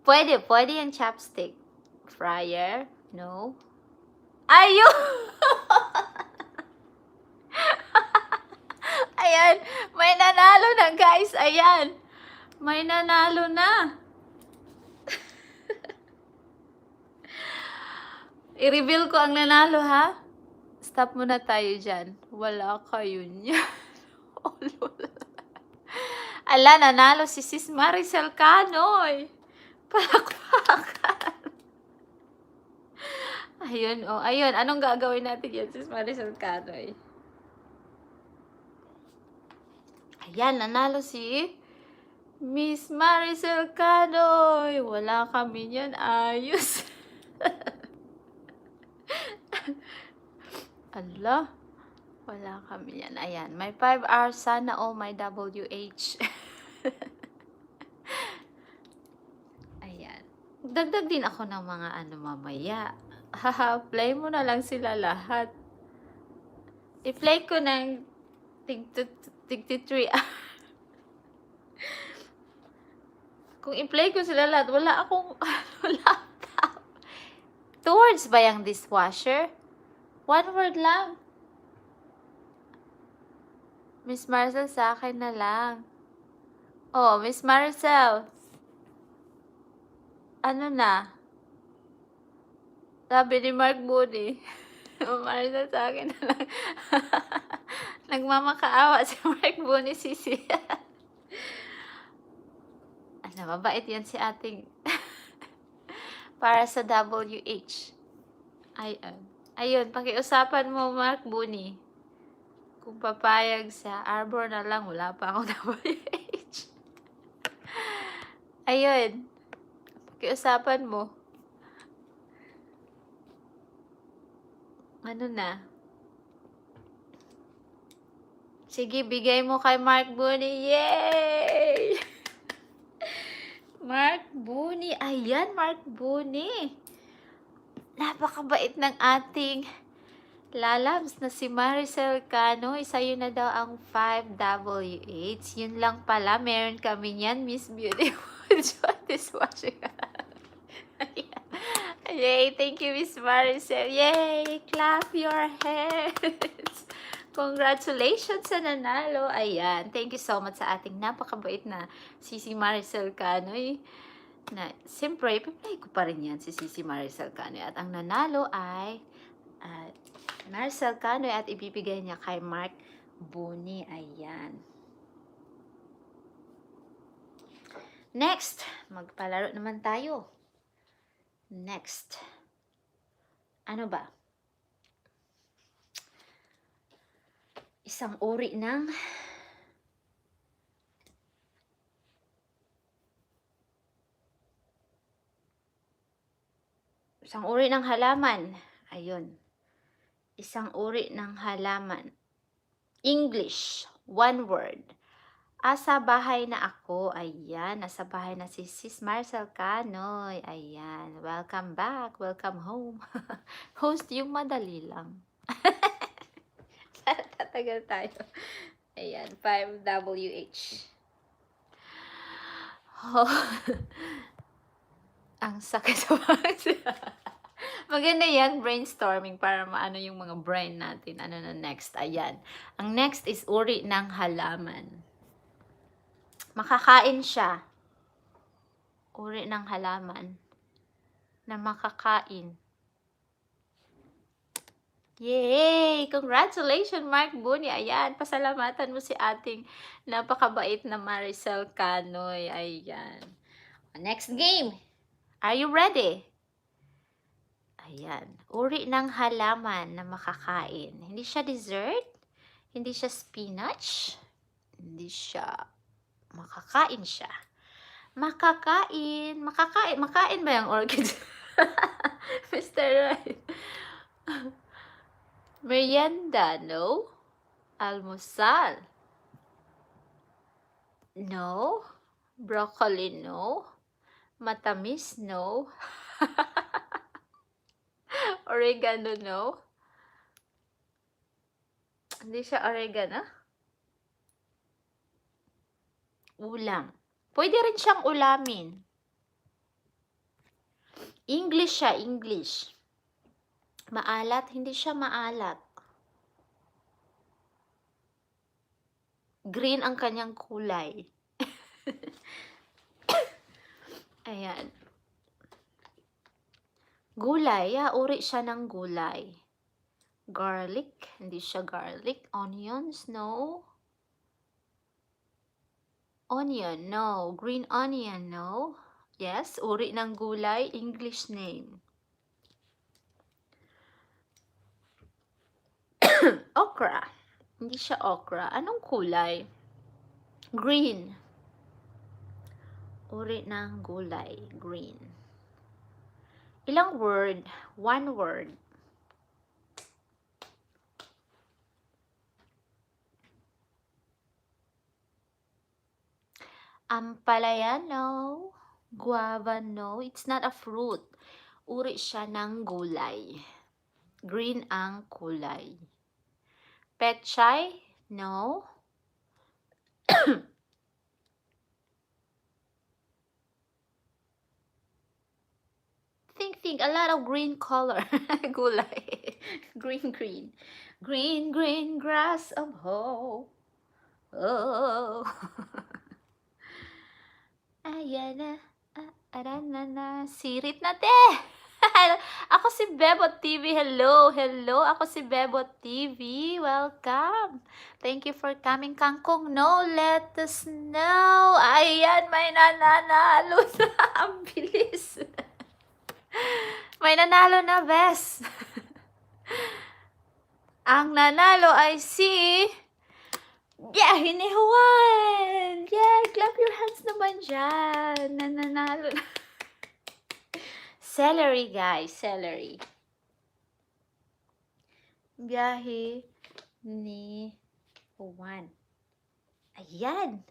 Pwede yung chopstick. Fryer. No. Ayun! Ayan. May nanalo na, guys. Ayan. May nanalo na. I-reveal ko ang nanalo, ha? Stop muna tayo dyan. Wala kayo niyan. Ala, nanalo si Sis Maricel Canoy. Palakpakan. Ayun, oh. Ayun, anong gagawin natin yan, Sis Maricel Canoy? Ayan, nanalo si Miss Maricel Canoy. Wala kami niyan. Ayos. Ala, wala kami yan. Ayan, may 5 hours sana all my WH. Ayan. Dagdag din ako ng mga ano mamaya. Haha, play mo na lang sila lahat. I-play ko ng tig 3 Kung i-play ko sila lahat, wala akong laptop. 2 words ba yung dishwasher? 1 word lang. Miss Marcel, sa akin na lang. Oh, Miss Marcel. Ano na? Sabi ni Mark Moody. Marcel, sa akin na lang. Nagmamakaawa si Mark Moody, sisi. Ano, mabait yan si ating para sa WH. Ayun, pakiusapan mo, Mark Booney. Kung papayag sa Arbor na lang, wala pa akong WH. Ayun, pakiusapan mo. Ano na? Sige, bigay mo kay Mark Booney. Yay! Mark Booney. Ayan, Mark Booney. Napakabait ng ating lalabs na si Maricel Cano. Sa'yo na daw ang 5WH. Yun lang pala. Meron kami yan, Miss Beautiful. Dishwashing. Yay! Thank you, Miss Maricel. Yay! Clap your hands. Congratulations sa nanalo. Ayan. Thank you so much sa ating napakabait na Sisi Maricel Cano. Na, siyempre, ipi-play ko pa rin yan si Sisi Maricel Cano. At ang nanalo ay Maricel Cano at ibibigay niya kay Mark Booney. Ayan. Next, magpalaro naman tayo. Next. Ano ba? Isang uri ng halaman. Ayun. Isang uri ng halaman. English. 1 word. Asa bahay na ako. Ayan. Nasa bahay na si Sis Marcel Canoy. Ayan. Welcome back. Welcome home. Host yung madali lang. Tatagal tayo. Ayan. 5WH. Oh. Ang sakit sa maganda yan, brainstorming para maano yung mga brain natin. Ano na next? Ayan. Ang next is uri ng halaman. Makakain siya. Uri ng halaman na makakain. Yay! Congratulations, Mark Booney. Ayan, pasalamatan mo si ating napakabait na Maricel Canoy. Ayan. Next game. Are you ready? Ayan. Uri ng halaman na makakain. Hindi siya dessert. Hindi siya spinach. Hindi siya. Makakain siya. Makakain. Makain ba yung orchid? Mr. Right. Merienda, no? Almusal. No. Broccoli, no. Matamis, no. Oregano, no. Hindi siya oregano. Ulam. Pwede rin siyang ulamin. English siya, English. Maalat, hindi siya maalat. Green ang kanyang kulay. Ayan. Gulay, uri siya ng gulay. Garlic, hindi siya garlic. Onions, no. Onion, no. Green onion, no. Yes, uri ng gulay, English name. Okra. Hindi siya okra. Anong kulay? Green. Uri ng gulay, green. Ilang word? One word. Ampalaya, no. Guava, no. It's not a fruit. Uri siya ng gulay. Green ang kulay. Pechay, no. Think. A lot of green color. Gulay. Green. Green grass of hope. Oh. Ayan na. Aran na. Sirit na, te. Ako si Bebot TV. Hello. Ako si Bebot TV. Welcome. Thank you for coming. Kangkong, no. Let us know. Ayan, may nananalo na. Ang bilis. May nanalo na, Bes. Ang nanalo ay si... Yeah, hinihuan! Yeah, clap your hands naman dyan. Nananalo na. Celery, guys. Celery. Biyahe ni Juan. Ayan.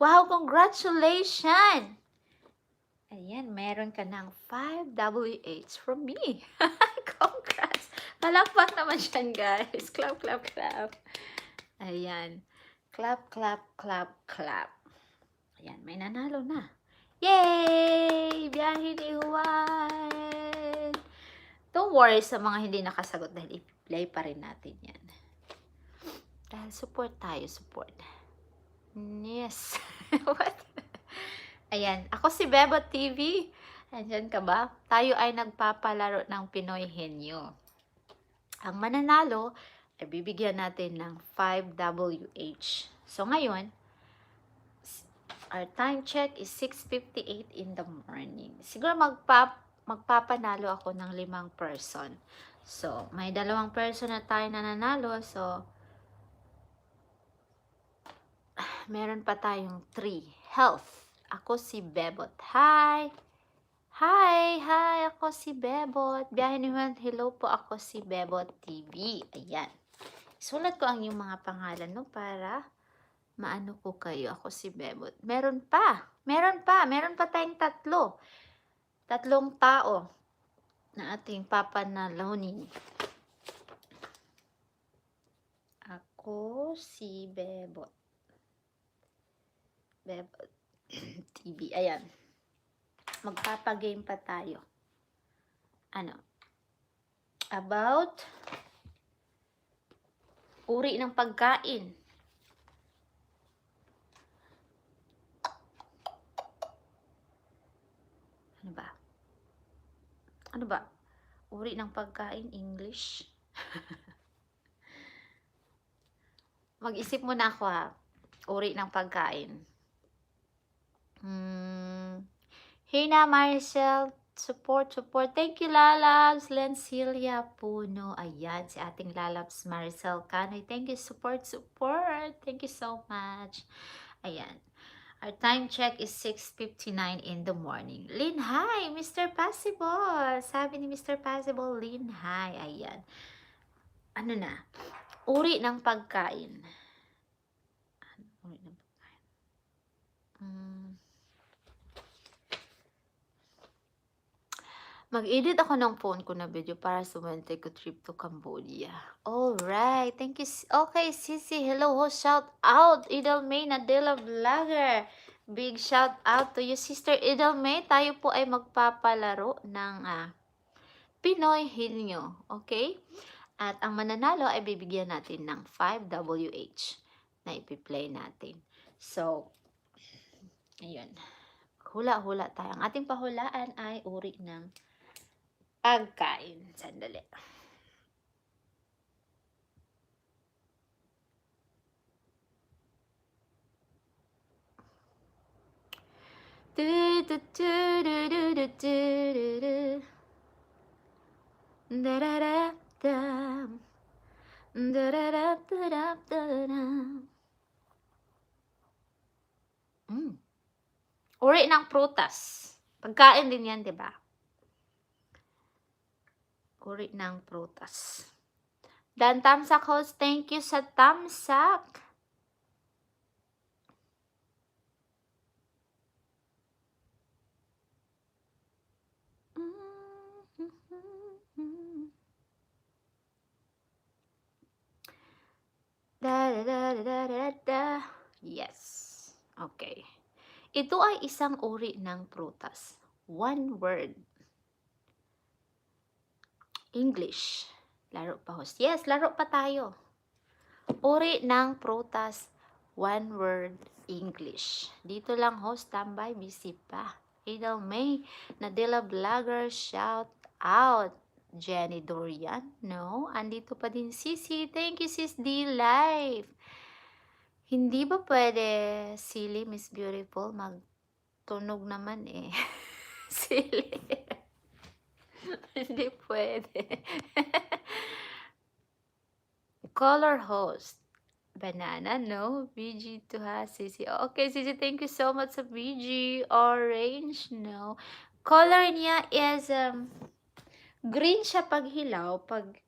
Wow, congratulations! Ayan, meron ka ng 5 WH from me. Congrats! Palakpak naman dyan, guys. Clap. Ayan. Clap. Ayan, may nanalo na. Yay! Biyahe ni Juan! Don't worry sa mga hindi nakasagot dahil i-play pa rin natin yan. Dahil support tayo, support. Yes. What? Ayan, ako si Bebot TV. Andyan ka ba? Tayo ay nagpapalaro ng Pinoy Henyo. Ang mananalo ay bibigyan natin ng 5 WH. So ngayon, our time check is 6:58 in the morning. Siguro magpapanalo ako ng 5 person. So, may 2 person na tayo nananalo. So, meron pa tayong 3. Health. Ako si Bebot. Hi, ako si Bebot. Biyahe ni Juan, hello po, ako si Bebot TV. Ayan. Sulat ko ang yung mga pangalan, no, para maano ko kayo. Ako si Bebot. Meron pa tayong 3 tao na ating papanalonin. Ako si Bebot. Bebot TV. Ayan. Magpapagame pa tayo. About uri ng pagkain. Ano ba? Uri ng pagkain, English. Mag-isip muna ako, ha. Uri ng pagkain. Hina, Maricel, support. Thank you, Lalabs. Lencilia Puno. Ayan, si ating Lalabs, Maricel Canoy. Thank you, support. Thank you so much. Ayan. Our time check is 6:59 in the morning. Lin, hi! Mr. Possible! Sabi ni Mr. Possible, Lin, hi! Ayan. Uri ng pagkain. Mag-edit ako ng phone ko na video para sumante ko trip to Cambodia. Alright, thank you. Okay, Sisi, hello, shout out, Idelmay Nadela Vlogger. Big shout out to you, Sister Idelmay. Tayo po ay magpapalaro ng Pinoy Henyo, okay? At ang mananalo ay bibigyan natin ng 5 WH na ipi-play natin. So, ayun. Hula-hula tayo. Ang ating pahulaan ay uri ng pagkain. Sandali. Uri ng prutas. Pagkain din yan, di ba? Uri ng prutas. Dan Tamsak host, thank you sa Tamsak. Yes. Okay. Ito ay isang uri ng prutas. One word. English. Laro pa, host. Yes, laro pa tayo. Uri ng prutas. One word. English. Dito lang, host. Tambay. Busy pa. Idol May. Nadila Vlogger. Shout out. Jenny Dorian. No. Andito pa din Sisi. Thank you, Sis D. Live. Hindi ba pwede, silly Miss Beautiful, magtunog naman eh. Silly. Hindi pwede. Color host. Banana, no. BG to ha, Sisi. Okay, Sisi, thank you so much sa BG. Orange, no. Color niya is, green siya pag hilaw. Pag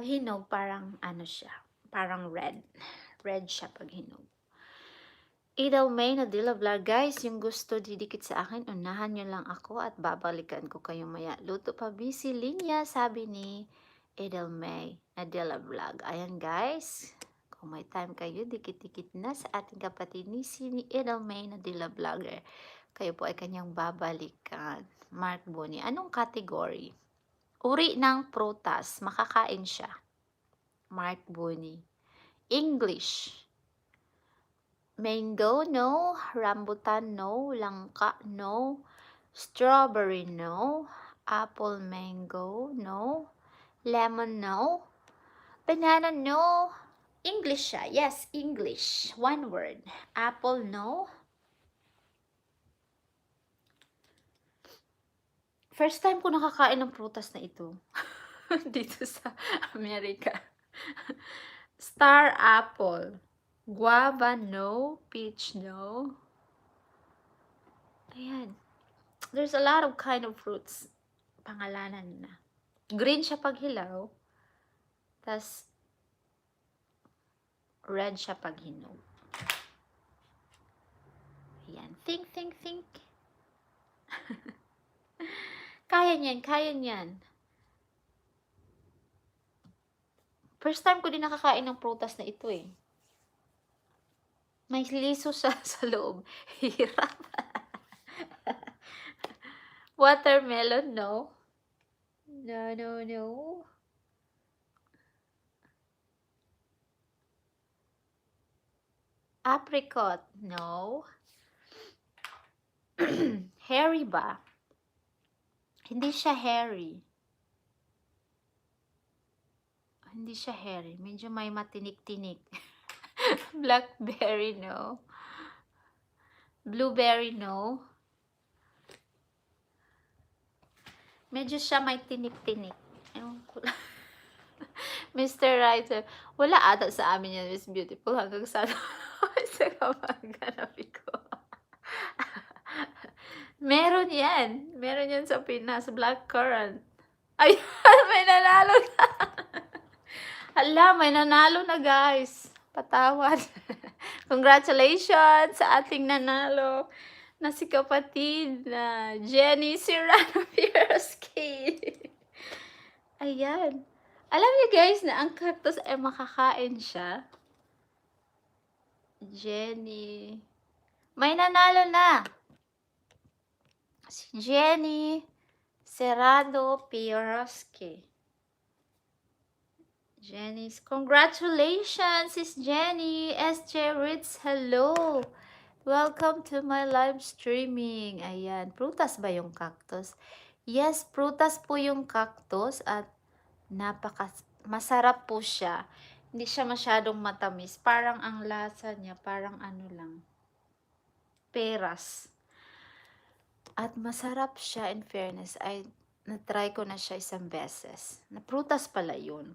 hinog, parang ano siya. Parang red. Red siya pag hinog. Idol May Nadila Vlog. Guys, yung gusto didikit sa akin, unahan nyo lang ako at babalikan ko kayo maya. Luto pa busy linya, sabi ni Idol May Nadila Vlog. Ayan guys, kung may time kayo, dikit-dikit na sa ating kapatid ni Idol May Nadila Vlogger. Kayo po ay kanyang babalikan. Mark Boni. Anong category? Uri ng prutas. Makakain siya. Mark Boni. English. Mango, no. Rambutan, no. Langka, no. Strawberry, no. Apple, mango, no. Lemon, no. Banana, no. English siya. Yes, English. One word. Apple, no. First time ko nakakain ng prutas na ito. Dito sa Amerika. Star apple. Guava, no. Peach, no. Ayan. There's a lot of kind of fruits. Pangalanan na. Green siya pag hilaw. Tas red siya pag hinog. Ayan. Think, think, think. Kaya niyan, kaya niyan. First time ko din nakakain ng prutas na ito eh. May liso siya sa loob. Hirap. Watermelon, no. No, no, no. Apricot, no. Hairy ba? Hindi siya hairy. Hindi siya hairy. Medyo may matinik-tinik. Blackberry, no. Blueberry, no. Medyo siya may tinik-tinik. Ewan ko lang. Mr. Writer, wala ata sa amin yan, Miss Beautiful, hanggang sa kamag-anabi ko. Meron yan. Meron yan sa Pinas, blackcurrant. Ayan, may nanalo na. Hala, may nanalo na guys. Patawad. Congratulations sa ating nanalo na si kapatid na Jenny Serrano Pierski. Ayan. Alam niyo guys na ang cactus ay makakain siya. Jenny. May nanalo na. Si Jenny Serrano Pierski. Jenny's, congratulations, Sis Jenny. SJ Ritz, hello. Welcome to my live streaming. Ayan, prutas ba yung cactus? Yes, prutas po yung cactus at masarap po siya. Hindi siya masyadong matamis. Parang ang lasa niya, parang ano lang, peras. At masarap siya, in fairness. Na-try ko na siya isang beses. Na prutas pala yun.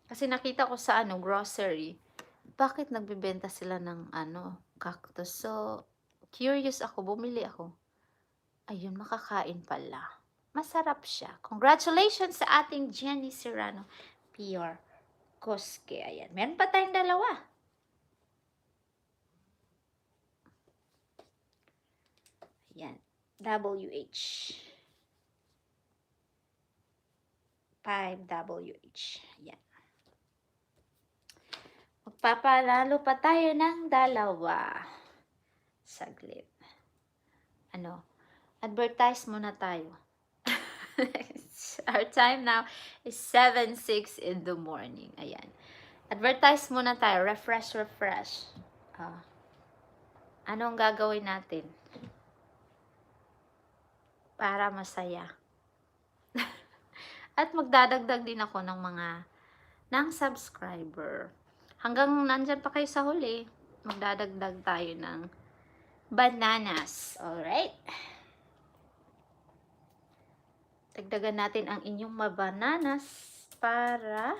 Kasi nakita ko sa grocery, bakit nagbebenta sila ng cactus. So, curious ako, bumili ako. Ayun, makakain pala. masarap siya. Congratulations sa ating Jenny Serrano Pure Koske. Ayan. Meron pa tayong dalawa. Ayan. WH. 5WH. Ayan. Magpapalalo pa tayo ng dalawa. Saglit. Ano? Advertise muna tayo. Our time now is 7:06 in the morning. Ayan. Advertise muna tayo. Refresh. Anong gagawin natin para masaya? At magdadagdag din ako ng subscriber. Hanggang nandyan pa kayo sa huli, magdadagdag tayo ng bananas. Alright? Dagdagan natin ang inyong bananas para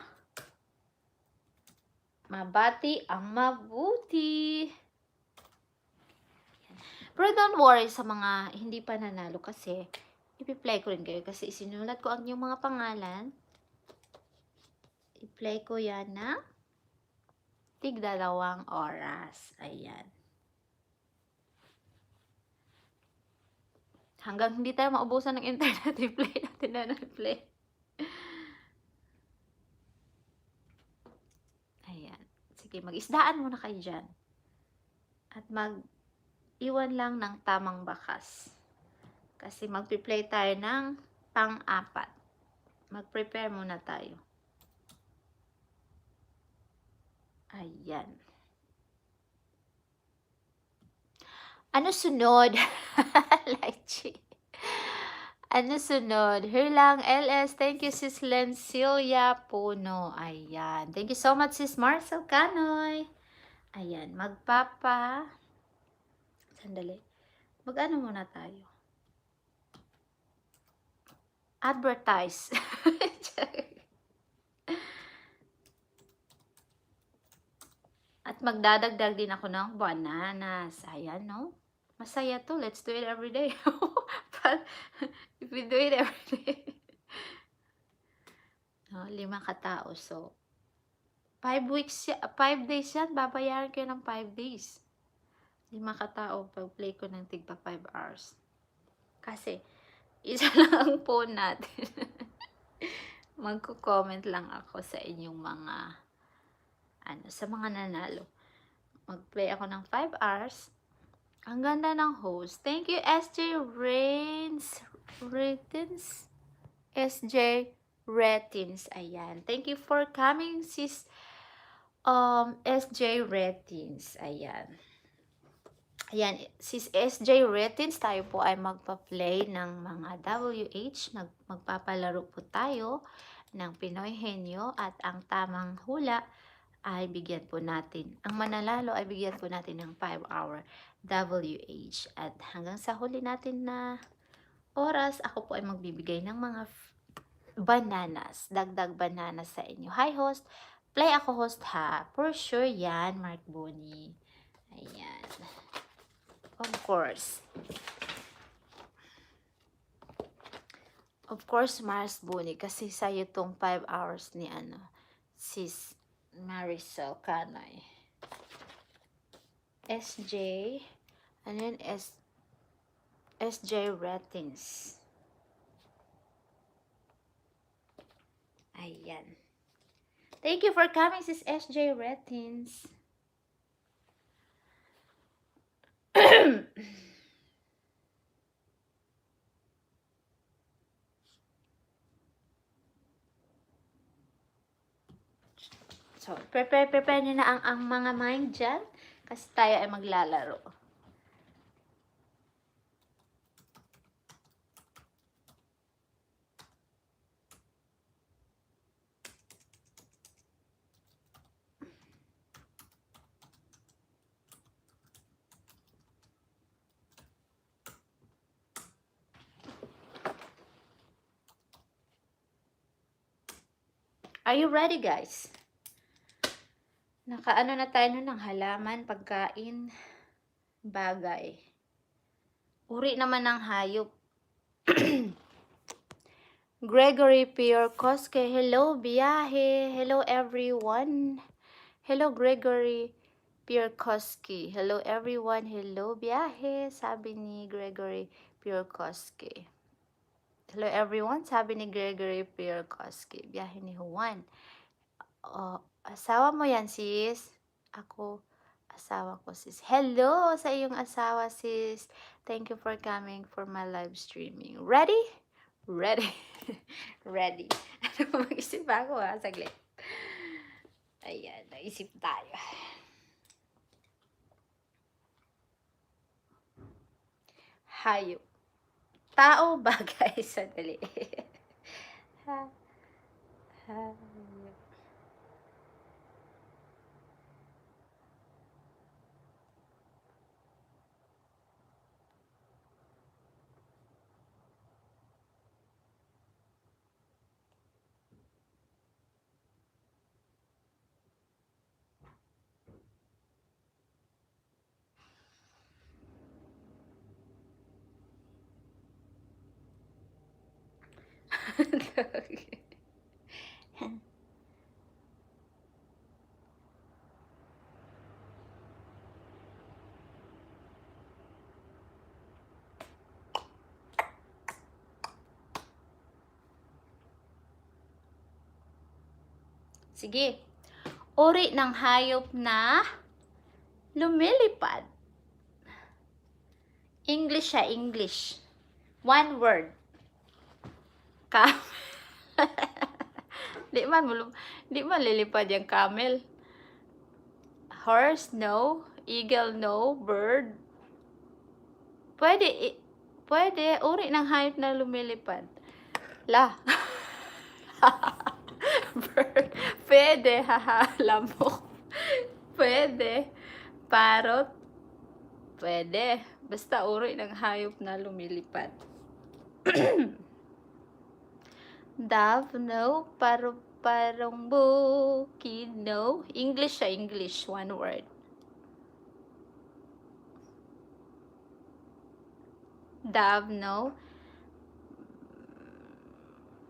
mabati ang mabuti. Pero don't worry sa mga hindi pa nanalo kasi ipi-play ko rin kayo kasi isinulat ko ang inyong mga pangalan. I-play ko yan na tig-2 oras. Ayan. Hanggang hindi tayo maubusan ng internet, i-play natin na play. Ayan. Sige, mag-isdaan muna kayo dyan. At mag-iwan lang ng tamang bakas. Kasi mag-play tayo ng pang-4. Mag-prepare muna tayo. Ayan. Ano sunod? Lychee. Ano sunod? Hirlang LS. Thank you, Sis Lencilia Puno. Ayan. Thank you so much, Sis Marcel Canoy. Ayan. Sandali. Mag-ano muna tayo? Advertise. At magdadagdag din ako ng bananas. Ayan, no? Masaya to. Let's do it every day. But if we do it every day. No, 5 katao. So, 5 days yan. Babayaran kayo ng 5 days. 5 katao. Pag-play ko ng tigpa 5 hours. Kasi, isa lang ang phone natin. Magko-comment lang ako sa inyong mga sa mga nanalo. Mag-play ako ng 5 hours. Ang ganda ng host. Thank you, SJ Retins. SJ Retins. Ayan. Thank you for coming, sis SJ Retins. Ayan. Ayan, sis SJ Retins, tayo po ay magpa-play ng mga WH. Magpapalaro po tayo ng Pinoy Henyo at ang tamang hula ay bigyan po natin. Ang mananalo ay bigyan po natin ng 5-hour WH. At hanggang sa huli natin na oras, ako po ay magbibigay ng mga bananas. Dagdag bananas sa inyo. Hi, host. Play ako, host, ha. For sure yan, Mark Bonnie. Ayan. Of course. Of course, Mars Bonnie. Kasi sa'yo tong 5 hours ni sis Maricel Canoy. SJ, ano yun? SJ Ratings. Ayan. Thank you for coming, sis SJ Ratings. So, prepare nyo na ang mga mind dyan kasi tayo ay maglalaro. Are you ready, guys? Nakaano na tayo ng halaman, pagkain, bagay. Uri naman ng hayop. Gregory Pierre Koske, hello biyahe. Hello everyone. Hello Gregory Pierre Koske. Hello everyone. Hello biyahe. Sabi ni Gregory Pierre Koske. Hello everyone. Sabi ni Gregory Pierre Koske. Biyahe ni Juan. Oh, asawa mo yan sis. Ako, asawa ko sis. Hello sa iyong asawa sis. Thank you for coming for my live streaming. Ready? Ready. Ready. Ano, mag-isip ako ha, saglit. Ayan, naisip tayo. Hayop. Tao, bagay, sandali. Hayop. Sige. Uri ng hayop na lumilipad. English siya, English. One word. Di man lilipad yung camel. Horse, no. Eagle, no. Bird. Pwede. Uri ng hayop na lumilipad. La. Bird. Pwede, haha. Lamok. Pwede. Parrot. Pwede. Basta uri ng hayop na lumilipad. Dove, no. Parong bukid, no. English siya, English. One word. Dove, no.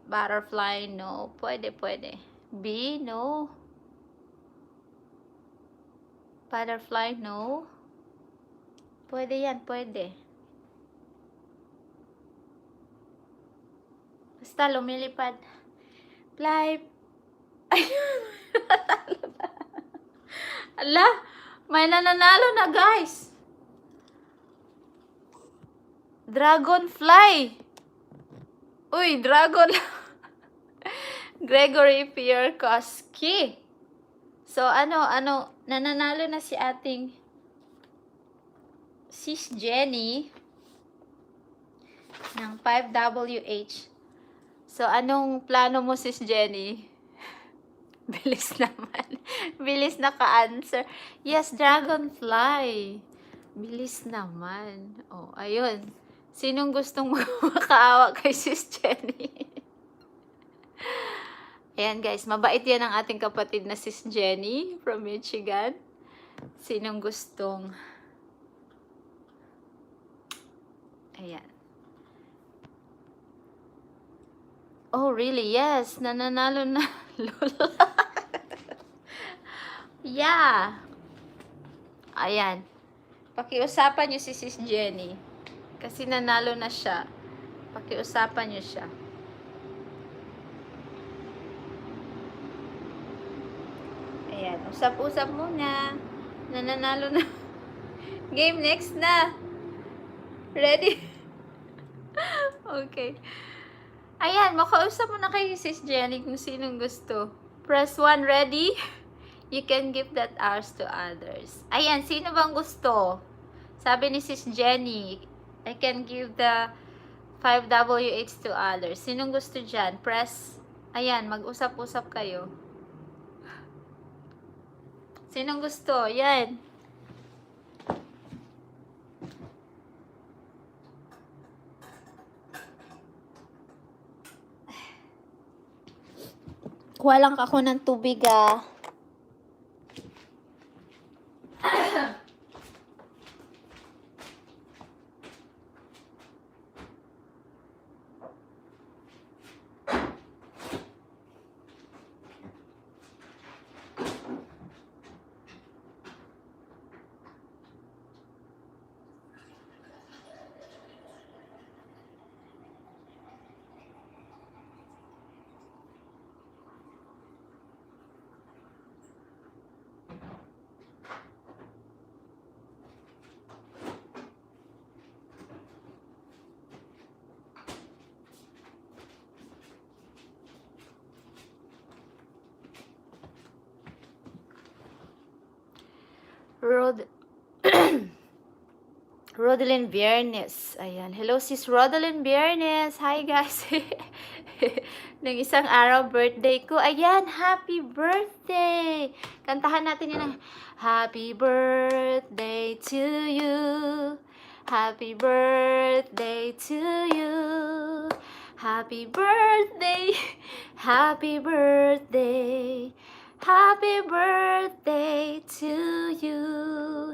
Butterfly, no. Pwede. Bee, no. Butterfly, no. Pwede yan, pwede. Basta lumilipad. Fly. Ayun. Ala, may nananalo na guys. Dragonfly. Uy, dragon. Gregory Pierre Koski. So, nananalo na si ating Sis Jenny ng 5WH. So, anong plano mo, Sis Jenny? Bilis naman. Bilis na ka-answer. Yes, dragonfly. Bilis naman. Oh, ayun. Sinong gustong makaawa kay Sis Jenny? Ayan guys, mabait yan ang ating kapatid na Sis Jenny from Michigan. Sinong gustong... Ayan. Oh, really? Yes. Nananalo na. Lola. Yeah. Ayan. Pakiusapan nyo si Sis Jenny. Kasi nanalo na siya. Pakiusapan nyo siya. Ayan. Usap-usap muna. Nananalo na. Game next na. Ready? Okay. Ayan, makausap mo na kay Sis Jenny kung sinong gusto. Press 1, ready? You can give that ours to others. Ayan, sino bang gusto? Sabi ni Sis Jenny, I can give the 5WH to others. Sinong gusto dyan? Press, ayan, mag-usap-usap kayo. Sinong gusto? Yan. Kuha lang ako ng tubig ah. Rod Rodelyn Viernes. Ayan. Hello, sis Rodelyn Viernes. Hi, guys. Nung isang araw, birthday ko. Ayan, happy birthday! Kantahan natin yun. Happy birthday to you. Happy birthday to you. Happy birthday. Happy birthday. Happy birthday to you.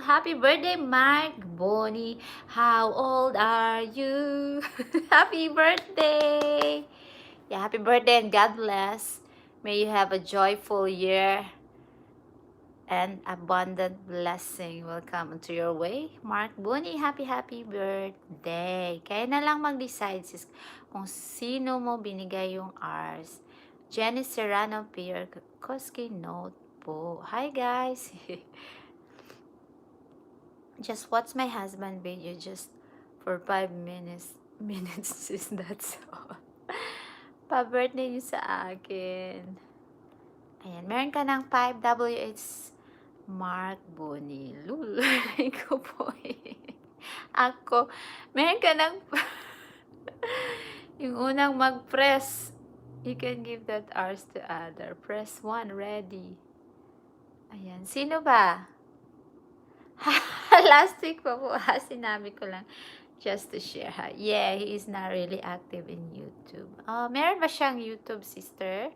Happy birthday, Mark Bonnie. How old are you? Happy birthday. Yeah, happy birthday and God bless. May you have a joyful year and abundant blessing will come into your way. Mark Bonnie, happy birthday. Kaya na lang mag-decide sis kung sino mo binigay yung R's. Jenny Serrano, Pierre Koski, note po. Hi guys! Just watch my husband video just for 5 minutes. Sis, that's all. Pa-birthday niyo sa akin. Ayan, meron ka ng 5WH Mark Bonnie. Lul, ko po eh. Ako, meron ka ng yung unang mag-press. You can give that R's to other. Press 1, ready. Ayan, sino ba? Last week pa po, sinabi ko lang. Just to share ha. Yeah, he is not really active in YouTube. Meron ba siyang YouTube, sister?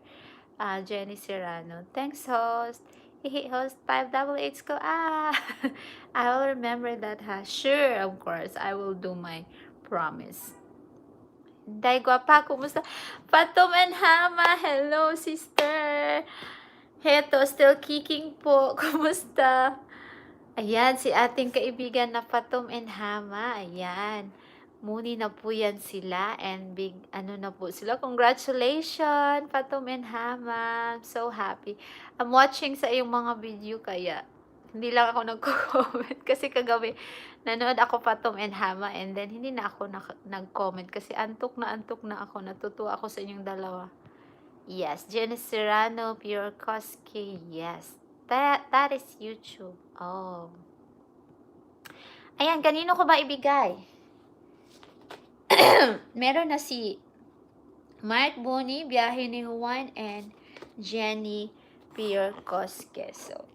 Jenny Serrano. Thanks, host. Host 5WH ko. I will remember that ha. Sure, of course. I will do my promise. Day guwapa, kumusta? Patom and Hama, hello sister. Heto, still kicking po. Kumusta? Ayan, si ating kaibigan na Patom and Hama. Ayan. Muni na po yan sila and big ano na po sila. Congratulations, Patom and Hama. I'm so happy. I'm watching sa iyong mga video kaya hindi lang ako nagko-comment kasi kagabi nanood ako Patom and Hama and then hindi na ako nag-comment kasi antok na ako. Natutuwa ako sa inyong dalawa. Yes, Jenny Serrano, Pure Koski. Yes. That is YouTube. Oh. Ayan, kanino ko ba ibigay? Meron na si Mark Bonnie, Biyahe ni Juan, and Jenny Pure Koski. So,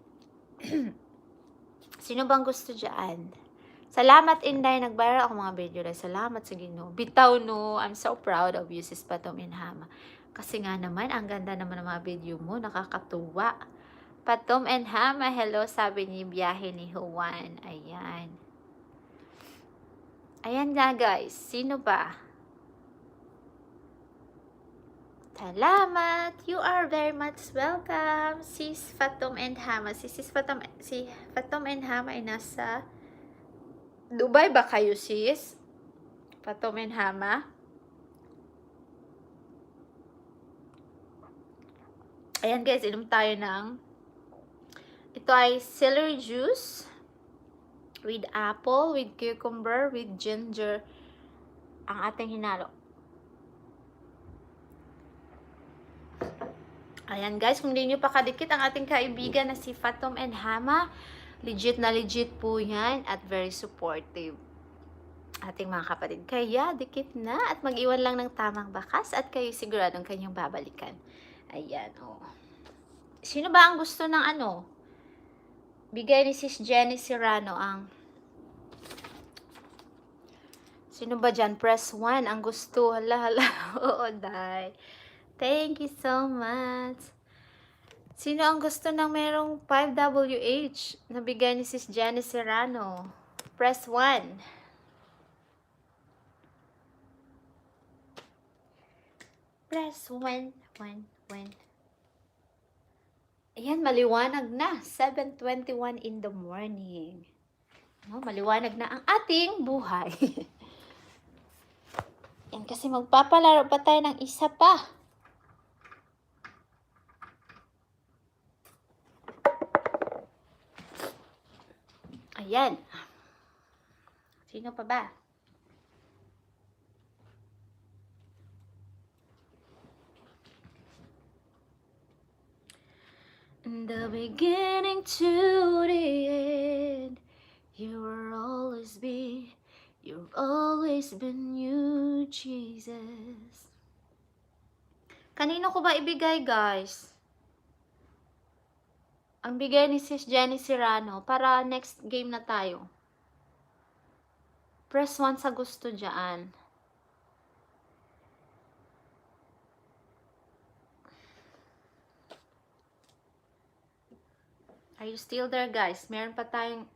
sino bang gusto dyan? Salamat, Inday. Nag-viral ako mga video na. Salamat sa Ginoo. Bitaw, no. I'm so proud of you, sis Patom and Hama. Kasi nga naman, ang ganda naman ng mga video mo. Nakakatuwa. Patom and Hama, hello, sabi ni Biyahe ni Juan. Ayan. Ayan nga, guys. Sino ba? Salamat. You are very much welcome. Sis Patom and Hama. Si Patom and Hama ay nasa Dubai ba kayo, sis? Patom and Hama? Ayan guys, inom tayo ng ito ay celery juice with apple, with cucumber, with ginger ang ating hinalo. Ayan guys, kung hindi nyo pa kadikit ang ating kaibigan na si Patom and Hama, legit na legit po yan at very supportive ating mga kapatid. Kaya dikit na at mag-iwan lang ng tamang bakas at kayo siguradong kanyang babalikan. Ayan, oh. Sino ba ang gusto ng ano? Bigay ni Sis Jenny Serrano ang sino ba dyan? Press 1 ang gusto. Hala. Oo, day. Thank you so much. Sino ang gusto ng merong 5WH na bigay ni Sis Jenny Serrano? Press 1. Press 1. Ayan, maliwanag na. 7:21 in the morning. No, maliwanag na ang ating buhay. Yan, kasi magpapalaro pa tayo ng isa pa. Ayan. Sino pa ba? In the beginning to the end, you will always be, you've always been you, Jesus. Kanino ko ba ibigay, guys? Ang bigay ni Sis Jenny Serrano para next game na tayo. Press 1 sa gusto dyan. Are you still there, guys? Meron pa tayong...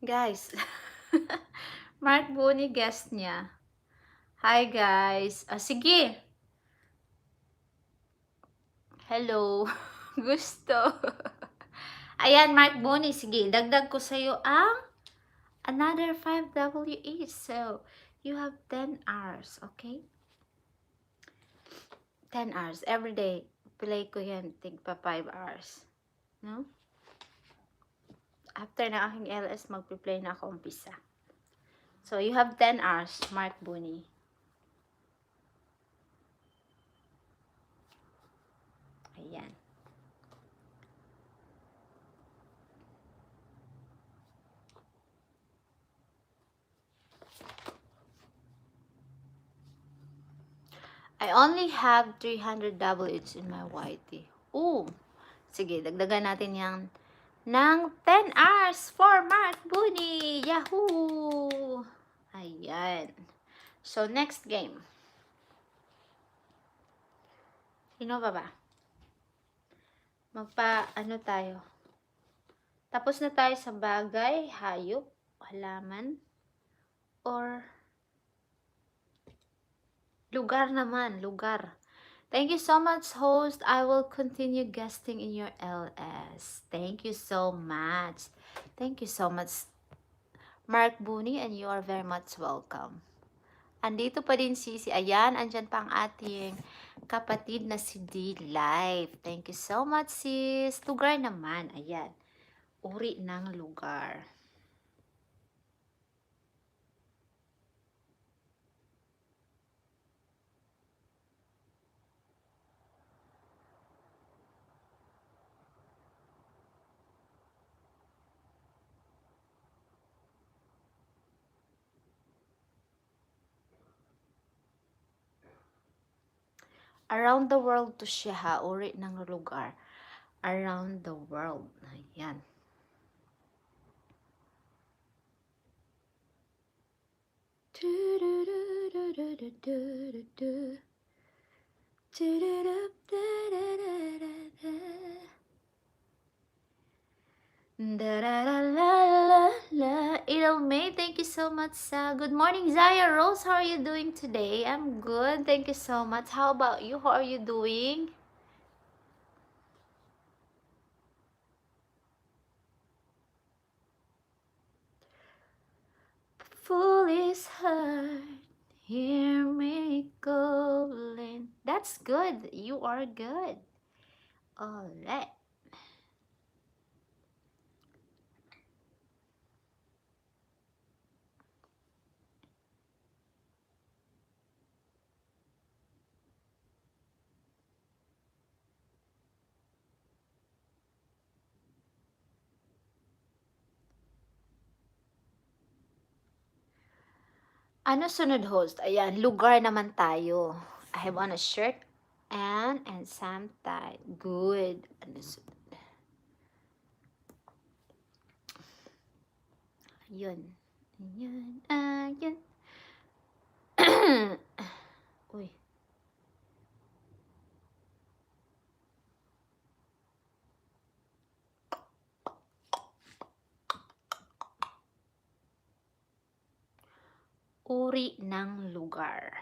Guys, Mark Booney guest niya. Hi, guys. Sige. Hello. Gusto. Ayan, Mark Booney. Sige, dagdag ko sa'yo ang another 5W each. So, you have 10 hours, okay? 10 hours. Every day, play ko yan. Tigpa 5 hours. No? After na aking LS, magpi-play na ako umpisa. So, you have 10 hours, Mark Booney. Ayan. I only have 300 WH in my YT. Ooh. Sige, dagdagan natin yan ng 10 hours for Mark Booney. Yahoo! Ayan. So, next game. Sino ba ba? Ano tayo? Tapos na tayo sa bagay, hayop, halaman, or lugar naman, lugar. Thank you so much, host. I will continue guesting in your LS. Thank you so much. Thank you so much, Mark Booney, and you are very much welcome. Andito pa din si ayan, andyan pa ang ating kapatid na si D-Life. Thank you so much, sis. Lugar naman, ayan. Uri ng lugar. Around the world to siya ha, uri ng lugar. Around the world. Ayan. It'll May, thank you so much. Good morning, Zaya Rose. How are you doing today? I'm good. Thank you so much. How about you? How are you doing? Foolish heart, hear me calling. That's good. You are good. Alright. Ano sunod, host? Ayan, lugar naman tayo. I have on a shirt and some tie. Good. Ano sunod? Ayun. Ayan. Ayan. Uy. Uri ng lugar.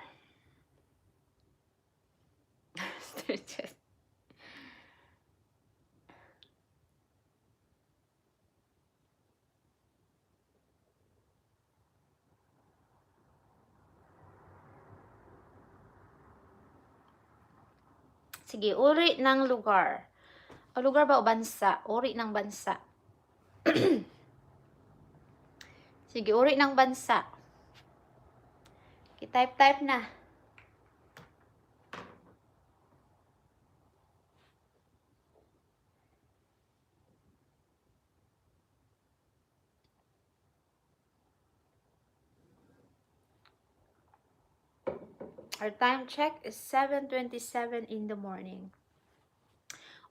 Sige, uri ng lugar. O lugar ba o bansa? Uri ng bansa. Sige, uri ng bansa. I-type na. Our time check is 7:27 in the morning.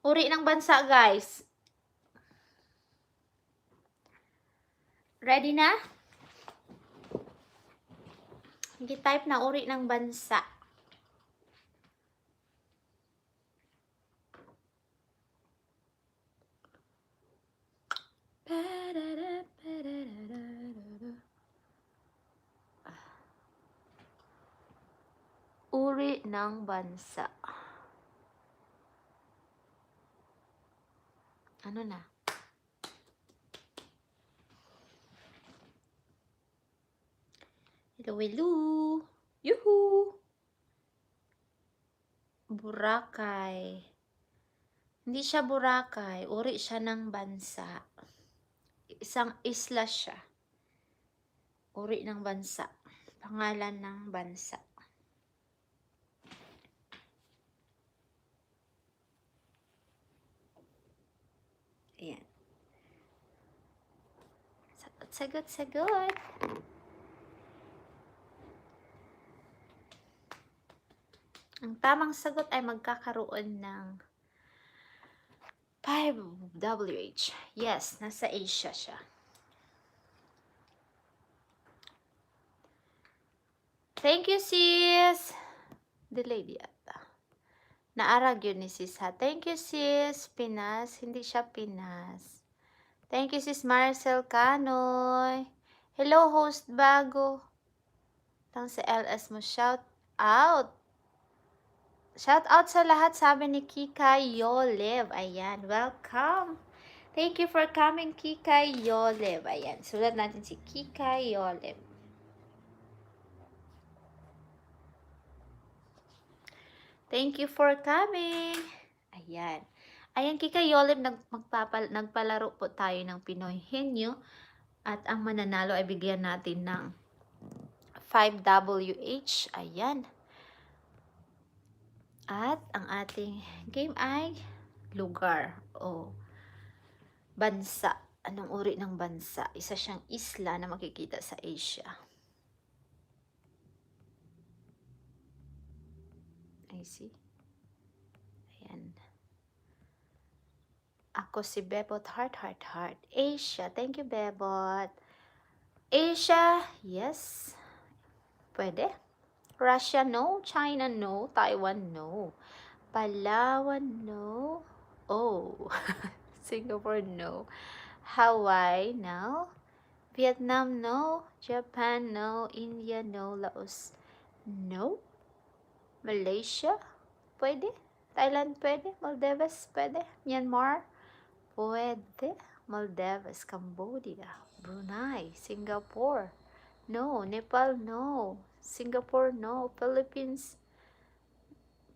Uri ng bansa, guys. Ready na? I-type na uri ng bansa. Uri ng bansa. Ano na? Hello, hello. Yuhu! Boracay. Hindi siya Boracay. Uri siya ng bansa. Isang isla siya. Uri ng bansa. Pangalan ng bansa. Ayan. Sagot, sagot. Ang tamang sagot ay magkakaroon ng 5WH. Yes, nasa Asia siya. Thank you, sis. Delayed yata. Naarag yun ni sis, ha. Thank you, sis. Pinas. Hindi siya Pinas. Thank you, sis Marcel Canoy. Hello, host bago. Tang sa LS mo. Shout out. Shout out sa lahat, sabi ni Kika Yolev. Ayan, welcome. Thank you for coming, Kika Yolev. Ayan, sulat natin si Kika Yolev. Thank you for coming. Ayan. Ayan, Kika Yolev, nagpalaro po tayo ng Pinoy Henyo. At ang mananalo ay bigyan natin ng 5WH. Ayan. At ang ating game ay lugar o bansa. Anong uri ng bansa? Isa siyang isla na makikita sa Asia. I see. Ayan. Ako si Bebot. Heart. Asia. Thank you, Bebot. Asia. Yes. Pwede. Russia, no. China, no. Taiwan, no. Palawan, no. Oh. Singapore, no. Hawaii, no. Vietnam, no. Japan, no. India, no. Laos, no. Malaysia, pwede. Thailand, pwede. Maldives, pwede. Myanmar, pwede. Maldives, Cambodia, Brunei, Singapore, no. Nepal, no. Singapore, no. Philippines,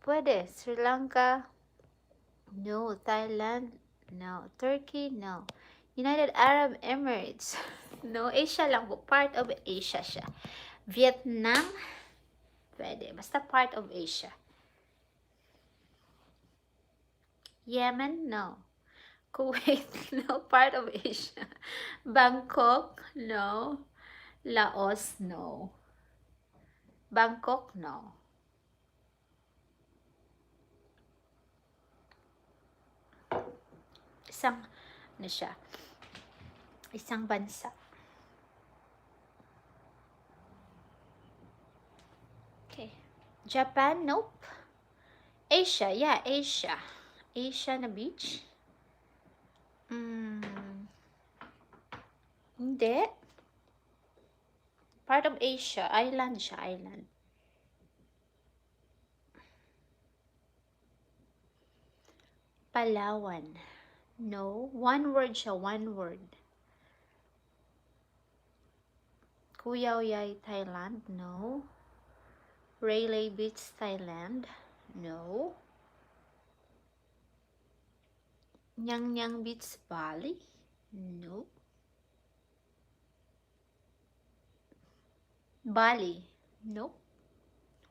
pwede. Sri Lanka, no. Thailand, no. Turkey, no. United Arab Emirates, no. Asia lang po. Part of Asia siya. Vietnam, pwede. Basta part of Asia. Yemen, no. Kuwait, no. Part of Asia. Bangkok, no. Laos, no. Bangkok, no. Isang, ano siya? Isang bansa. Okay. Japan, nope. Asia, yeah, Asia. Asia na beach? Hindi. Part of Asia. Island siya, island. Palawan. No. One word siya, one word. Kuyaoyai, Thailand? No. Railay Beach, Thailand? No. Nyang Nyang Beach, Bali? No. Bali. Nope.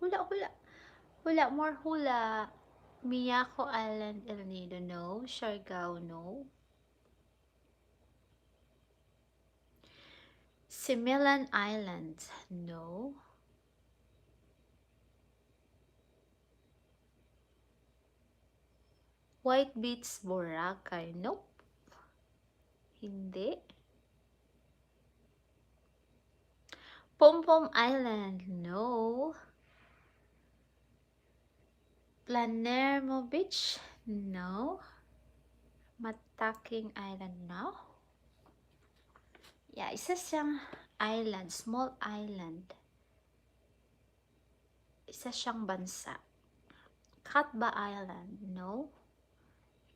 Hula, hula. Hula, more hula. Miyako Island, El Nido, no. Siargao, no. Similan Island, no. White Beach, Boracay, nope. Hindi. Pompom Island, no. Palermo Beach, no. Mataking Island, no. Yeah, isa siyang island, small island. Isa siyang bansa. Katba Island, no.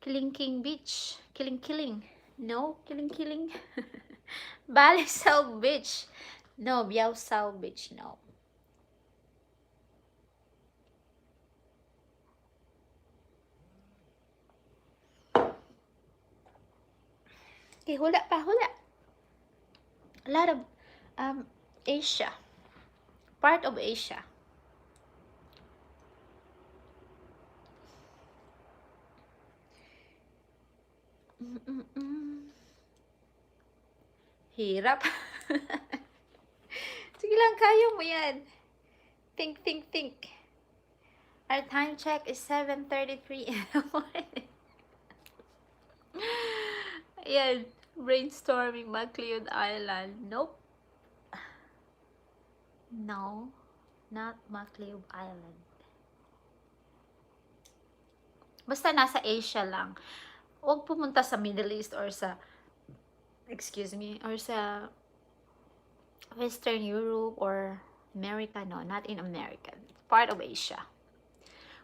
Kilingking Beach, Kiling, no. Kiling. Bali South Beach, no. Biao South Beach, no. Okay, hula pa, hula. A lot of Asia. Part of Asia. Hirap. Sige lang, kaya mo yan. Think. Our time check is 7:33 in the morning. Ayan, brainstorming, Macleod Island. Nope. No, not Macleod Island. Basta nasa Asia lang. Huwag pumunta sa Middle East or sa, or sa Western Europe or America. No, not in America. Part of Asia.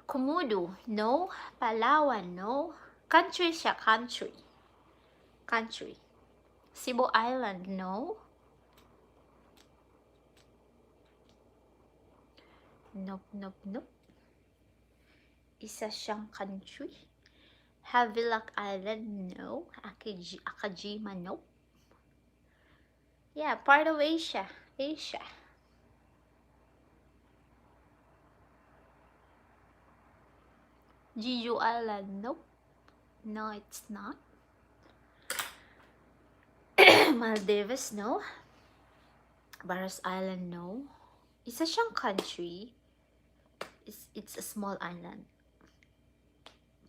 Komodo, no. Palawan, no. Country siya, country. Cebu Island, no. Nope. Isa siyang country. Havelock Island, no. Akajima, nope. Yeah, part of Asia. Jeju Island, nope. No, it's not. Maldives, no. Barros Island, no. Isa siyang country. It's a small island.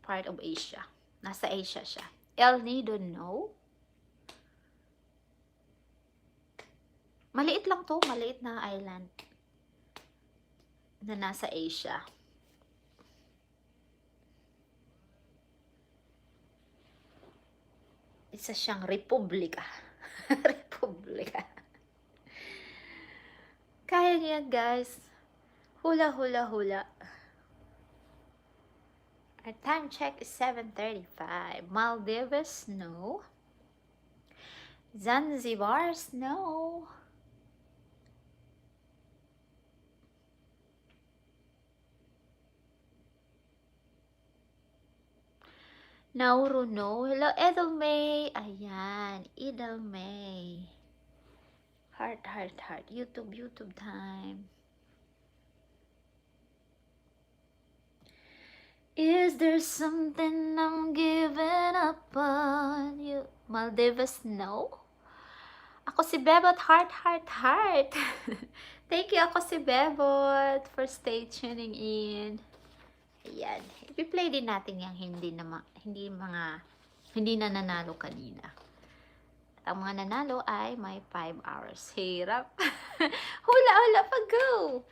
Part of Asia. Nasa Asia siya. El Nido, no. Maliit lang to. Maliit na island. Na nasa Asia. Isa siyang republika. Kaya niya, guys. Hula. Our time check is 7:35. Maldives, no. Zanzibar's, no. Nauru, no. Hello, Edelmay. Ayan, Edelmay. Heart. YouTube time. Is there something I'm giving up on you? Maldives, no. Ako si Bebot, heart. Thank you, ako si Bebot, for stay tuning in. Ayan. I-play din natin yung hindi na nanalo kanina. At ang mga nanalo ay may 5 hours. Hirap. Hula pa, go!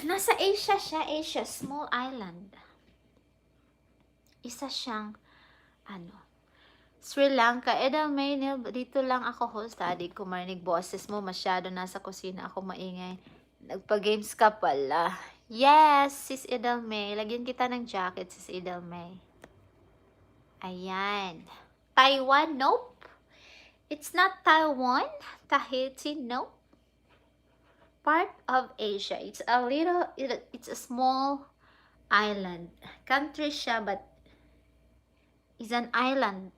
Nasa Asia siya, small island. Isa siyang, Sri Lanka. Edelmay, dito lang ako host. Di ko marinig boses mo. Masyado nasa kusina ako maingay. Nagpa-games ka pala. Yes, Sis Edelmay. Lagyan kita ng jacket, Sis Edelmay. Ayan. Taiwan, nope. It's not Taiwan. Tahiti, nope. Part of Asia. It's a small island. Country siya, but it's an island.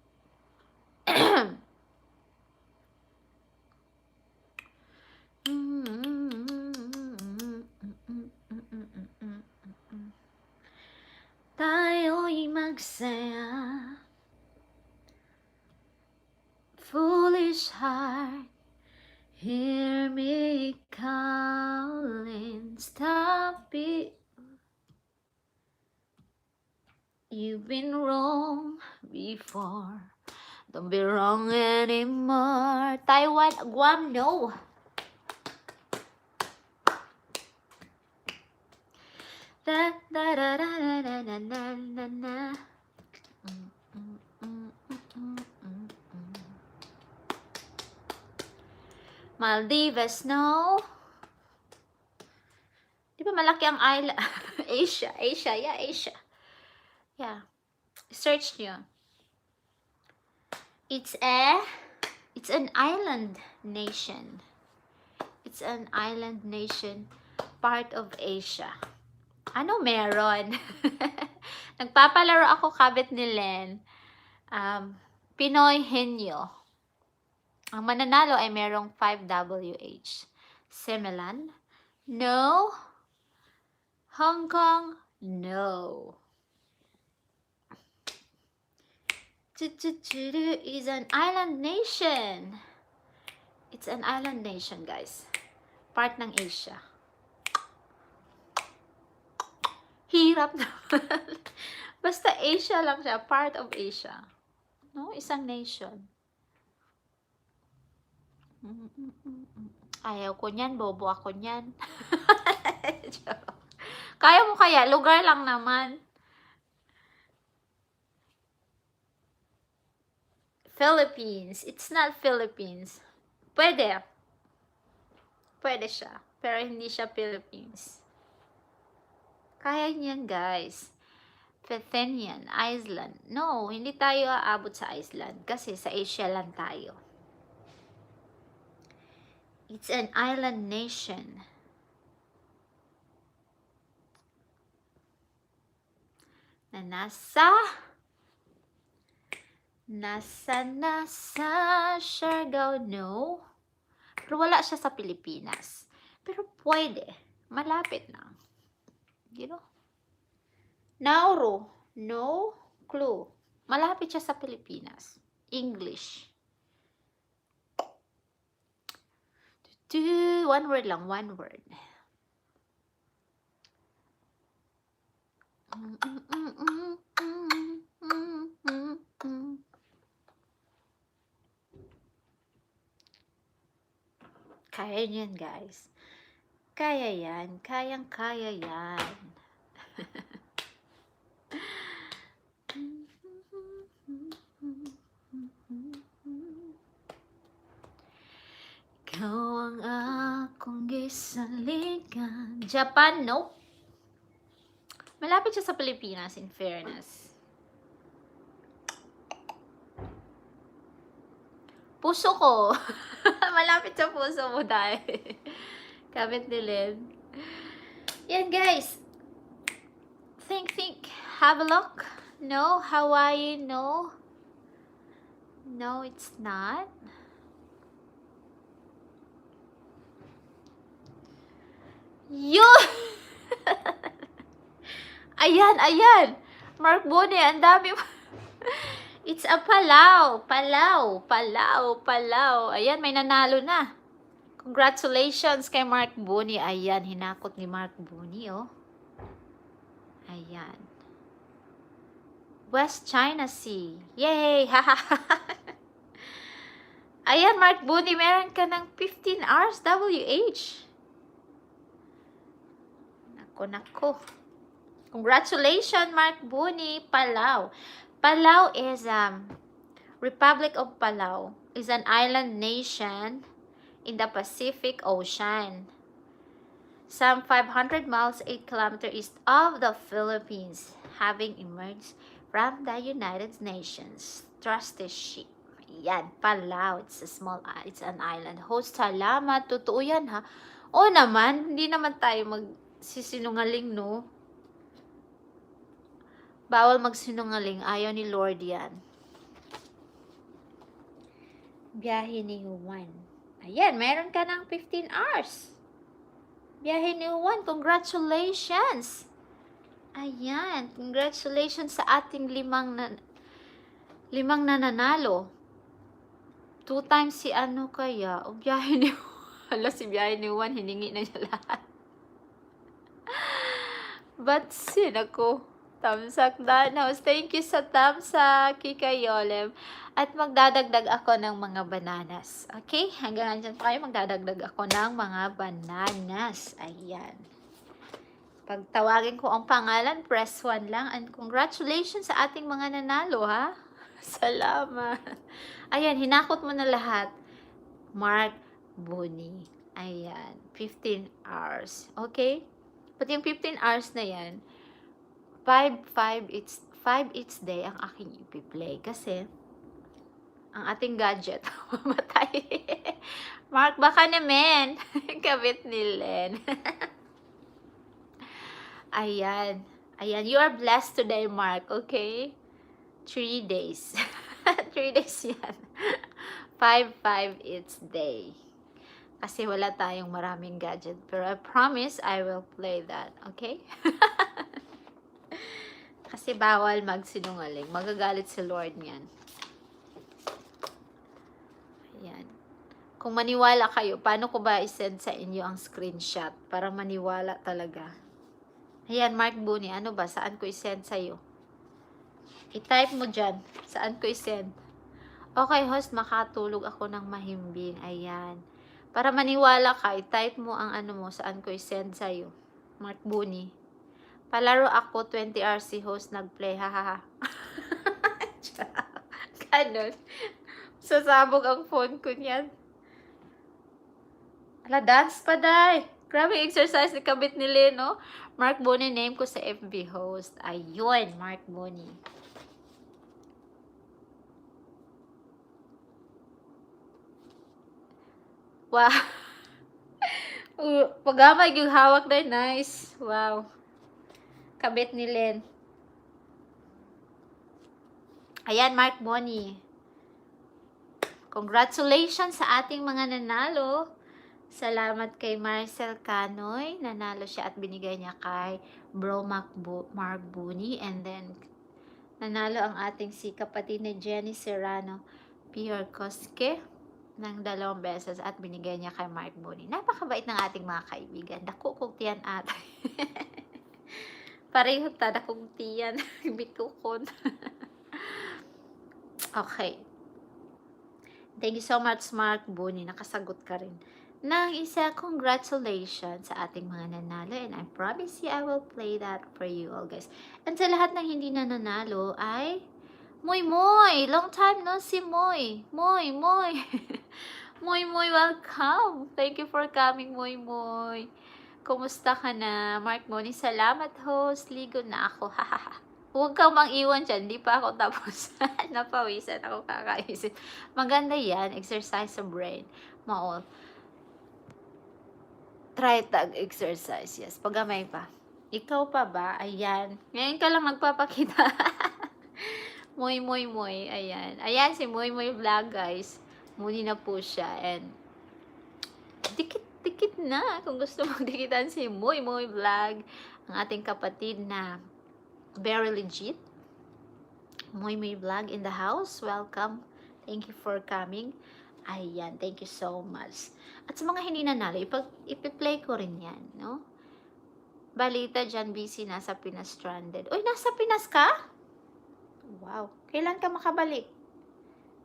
tayo'y magsaya. Foolish heart, hear me calling. Stop it. You've been wrong before. Don't be wrong anymore. Taiwan, Guam, no. Da da da da da da da da da. Maldives, no. Di ba malaki ang island? Asia, yeah, Asia. Yeah. Search nyo. It's an island nation. It's an island nation, part of Asia. Ano meron? Nagpapalaro ako kabit ni Len. Pinoy Henyo. Ang mananalo ay merong 5WH. Semelan? No. Hong Kong? No. Is an island nation. It's an island nation, guys. Part ng Asia. Hirap naman. Basta Asia lang siya. Part of Asia. No? Isang nation. Ayaw ko niyan. Bobo ako niyan. Kaya mo kaya? Lugar lang naman. Philippines. It's not Philippines. Pwede. Pwede siya. Pero hindi siya Philippines. Kaya niyan, guys. Athenian, Iceland. No, hindi tayo aabot sa Iceland. Kasi sa Asia lang tayo. It's an island nation. Na nasa Siargao, no. Pero wala siya sa Pilipinas. Pero pwede. Malapit lang. You know? Nauru, no clue. Malapit siya sa Pilipinas. English. One word lang, one word. Kaya yan, guys. Kaya yan. Kayang-kaya yan. Ikaw ang akong gisaligan. Japan, nope. Malapit siya sa Pilipinas, in fairness. Puso ko. Malapit sa puso mo dahil. Kabit nilin. Yan, guys. Think. Have a look. No. Hawaii, no. No, it's not. Yun! Ayan. Mark Bone, ang dami. It's a Palau. Ayan, may nanalo na. Congratulations kay Mark Bone. Ayan, hinakot ni Mark Bone, oh. Ayan. West China Sea. Yay! Ayan, Mark Bone, meron ka ng 15 hours WH. Nako. Congratulations, Mark Bone. Palau. Palau is Republic of Palau is an island nation in the Pacific Ocean. Some 500 miles, 8 kilometers east of the Philippines, having emerged from the United Nations trusteeship. Yan, Palau. It's an island. Host, salamat. Totoo yan, ha? O naman, hindi naman tayo magsisinungaling, no? Bawal magsinungaling. Ayaw ni Lord yan. Biyahe ni Juan. Ayan, meron ka ng 15 hours. Biyahe ni Juan. Congratulations! Ayan, congratulations sa ating limang nananalo. 2 times si ano kaya, o biyahe ni hala, si biyahe ni Juan, hiningi na niya lahat. But ako, tamsak danos. Thank you sa tamsak, Kika Yolem. At magdadagdag ako ng mga bananas. Okay? Hanggang dyan pa kayo, magdadagdag ako ng mga bananas. Ayan. Pag tawagin ko ang pangalan, press 1 lang. And congratulations sa ating mga nanalo, ha? Salamat. Ayan, hinakot mo na lahat. Mark Boni. Ayan, 15 hours. Okay? But yung 15 hours na yan, 5 each day ang aking ipi-play. Kasi, ang ating gadget, mamatay. Mark, baka naman. Kabit ni Len. Ayan. Ayan, you are blessed today, Mark. Okay? 3 days. 3 days yan. 5 each day. Kasi wala tayong maraming gadget. Pero I promise, I will play that. Okay? Kasi bawal magsinungaling. Magagalit si Lord niyan. Ayan. Kung maniwala kayo, paano ko ba i-send sa inyo ang screenshot? Para maniwala talaga. Ayan, Mark Buni. Ano ba? Saan ko i-send sa'yo? I-type mo dyan. Saan ko i-send? Okay, host, makatulog ako ng mahimbing. Ayan. Para maniwala ka, i-type mo ang ano mo, saan ko i-send sa'yo. Mark Buni. Palaro ako, 20 hours si host nag-play. Hahaha. Ganon. Sasabog ang phone ko niyan. Ala, dance pa, day. Grabe exercise ni kabit ni Leno. Mark Buni, name ko sa FB host. Ayun, Mark Buni. Wow. Pagamay yung hawak na nice. Wow. Kabit ni Len. Ayan, Mark Boni. Congratulations sa ating mga nanalo. Salamat kay Marcel Canoy. Nanalo siya at binigay niya kay Bro Mark Boni. And then, nanalo ang ating si kapatid na Jenny Serrano Pure Koske ng 2 beses at binigay niya kay Mark Boni. Napakabait ng ating mga kaibigan. Dakukugtiyan ata. Pareho ta, dakugtiyan. Bitukon. Okay. Thank you so much, Mark Boni. Nakasagot ka rin. Nang isa, congratulations sa ating mga nanalo. And I promise you, I will play that for you all, guys. And sa lahat ng hindi na nanalo ay Moy Moy! Long time no see, Moy! Moy! Moy, welcome! Thank you for coming, Moy Moy! Kumusta ka na? Mark Boni, salamat host. Ligo na ako. Huwag kang mang-iwan dyan. Hindi pa ako tapos. Napawisan ako kakaisip. Maganda yan. Exercise sa brain. Maol. Try tag-exercise. Yes. Pagamay pa. Ikaw pa ba? Ayan. Ngayon ka lang magpapakita. Moy. Ayan. Ayan si Moy Vlog, guys. Muni na po siya. And dikit na. Kung gusto mong dikitan si Moy Vlog, ang ating kapatid na very legit. Moy Vlog in the house. Welcome. Thank you for coming. Ayan. Thank you so much. At sa mga hindi nanalo, ipi-play ko rin yan, no? Balita dyan, busy, nasa Pinas stranded. Uy, nasa Pinas ka? Wow. Kailan ka makabalik?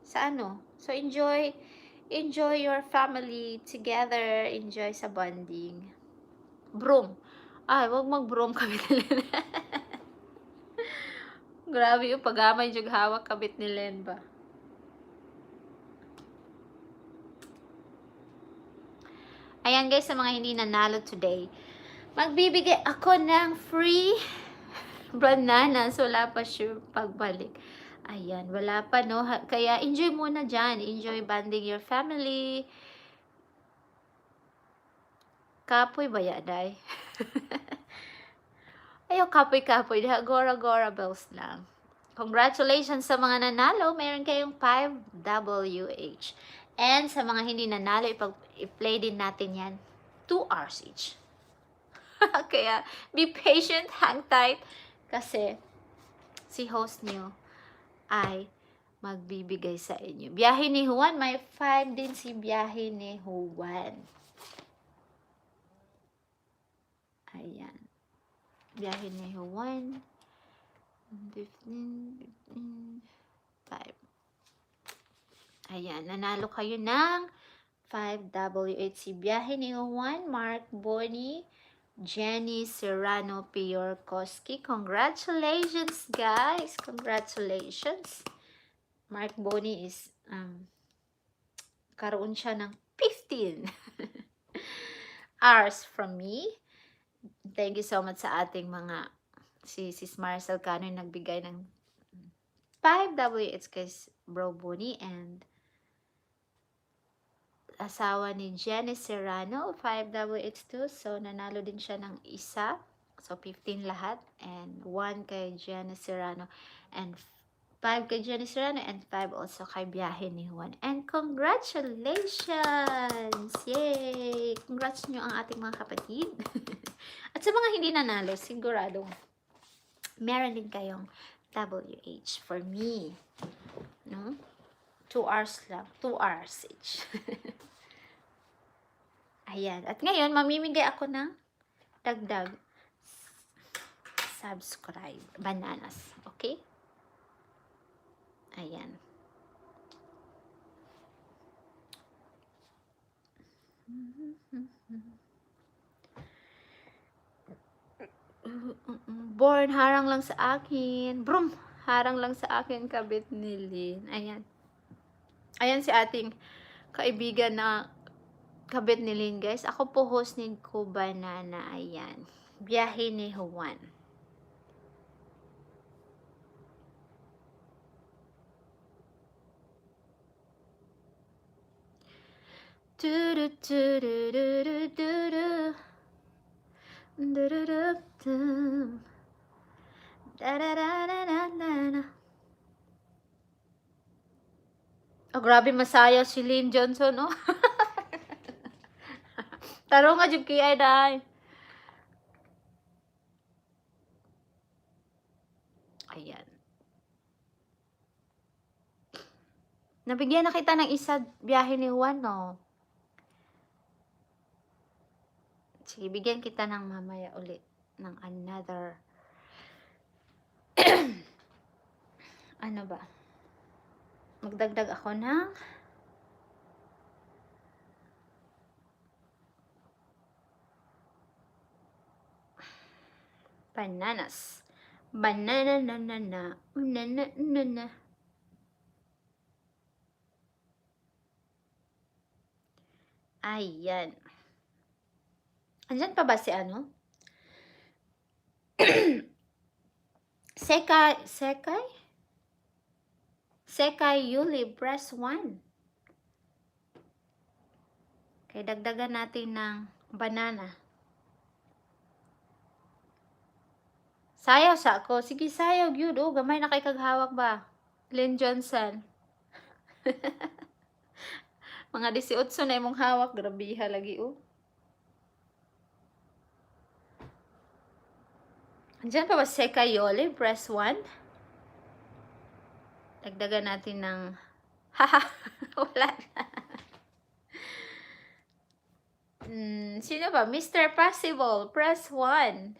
Sa ano? So, enjoy your family together. Enjoy sa bonding. Broom. Ay, wag mag-broom kabit ni Len. Grabe yung pagamay yung hawak kabit ni Len ba? Ayan guys, sa mga hindi nanalo today, magbibigay ako ng free bananas. Wala pa sure pagbalik. Ayan, wala pa, no? Kaya enjoy muna dyan. Enjoy bonding your family. Kapoy ba yaday? Ayaw kapoy-kapoy. Gora bells lang. Congratulations sa mga nanalo. Meron kayong 5 WH. And sa mga hindi nanalo, i-play din natin yan. 2 hours each. Kaya, be patient, hang tight. Kasi, si host niyo ay magbibigay sa inyo. Biyahe ni Juan, may 5 din si biyahe ni Juan. Ayan. Biyahe ni Juan. 15, 5. Ayan, nanalo kayo ng 5W8 si biyahe ni Juan, Mark Boni, Jenny Serrano Piorkoski. Congratulations, guys! Congratulations! Mark Boni is, karoon siya ng 15 hours from me. Thank you so much sa ating mga, si Sis Marcel Cano yung nagbigay ng 5W8 kay Bro Boni, and asawa ni Jenny Serrano, 5W8 So, nanalo din siya ng isa. So, 15 lahat. And 1 kay Jenny Serrano. And 5 kay Jenny Serrano. And 5 also kay biyahe ni Juan. And congratulations! Yay! Congrats nyo ang ating mga kapatid. At sa mga hindi nanalo, sigurado meron din kayong WH for me. No? 2 hours lang. 2 hours each. Ayan. At ngayon, mamimigay ako ng dagdag subscribe. Bananas. Okay? Ayan. Born, harang lang sa akin. Brum! Harang lang sa akin, kabit ni Lynn. Ayan. Ayan si ating kaibigan na kabit ni Lynn, guys. Ako po host ni ko Banana. Ayan. Biyahe ni Juan. Oh, grabe masaya si Lynn Johnson, oh. Taro nga jud kay ay day. Ayan. Nabigyan na kita ng isa biyahe ni Juan, no? Sige, bigyan kita ng mamaya ulit ng another ano ba? Magdagdag ako ng bananas. Banana na na na. Na na na na. Ayan. Andyan pa ba si ano? Sekay Yuli, press 1. Kaya dagdagan natin ng banana. Sayaw sa ako. Sige, sayaw, yun. Oh, gamay na kay kaghawak ba? Lynn Johnson. Mga 18 na imong hawak. Grabiha lagi, oh. Andiyan pa ba Sekay Yuli, press 1. Dagdagan natin ng haha, wala na. Sino ba? Mr. Possible, press 1.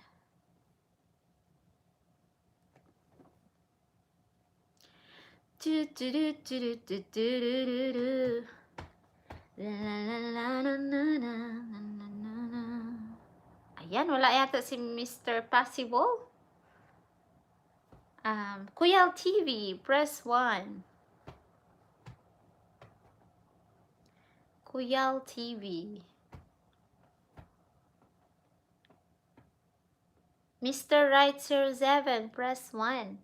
Ayan, wala yata si Mr. Possible. Kuyal TV, press 1. Kuyal TV. Mr. Right 07, press 1.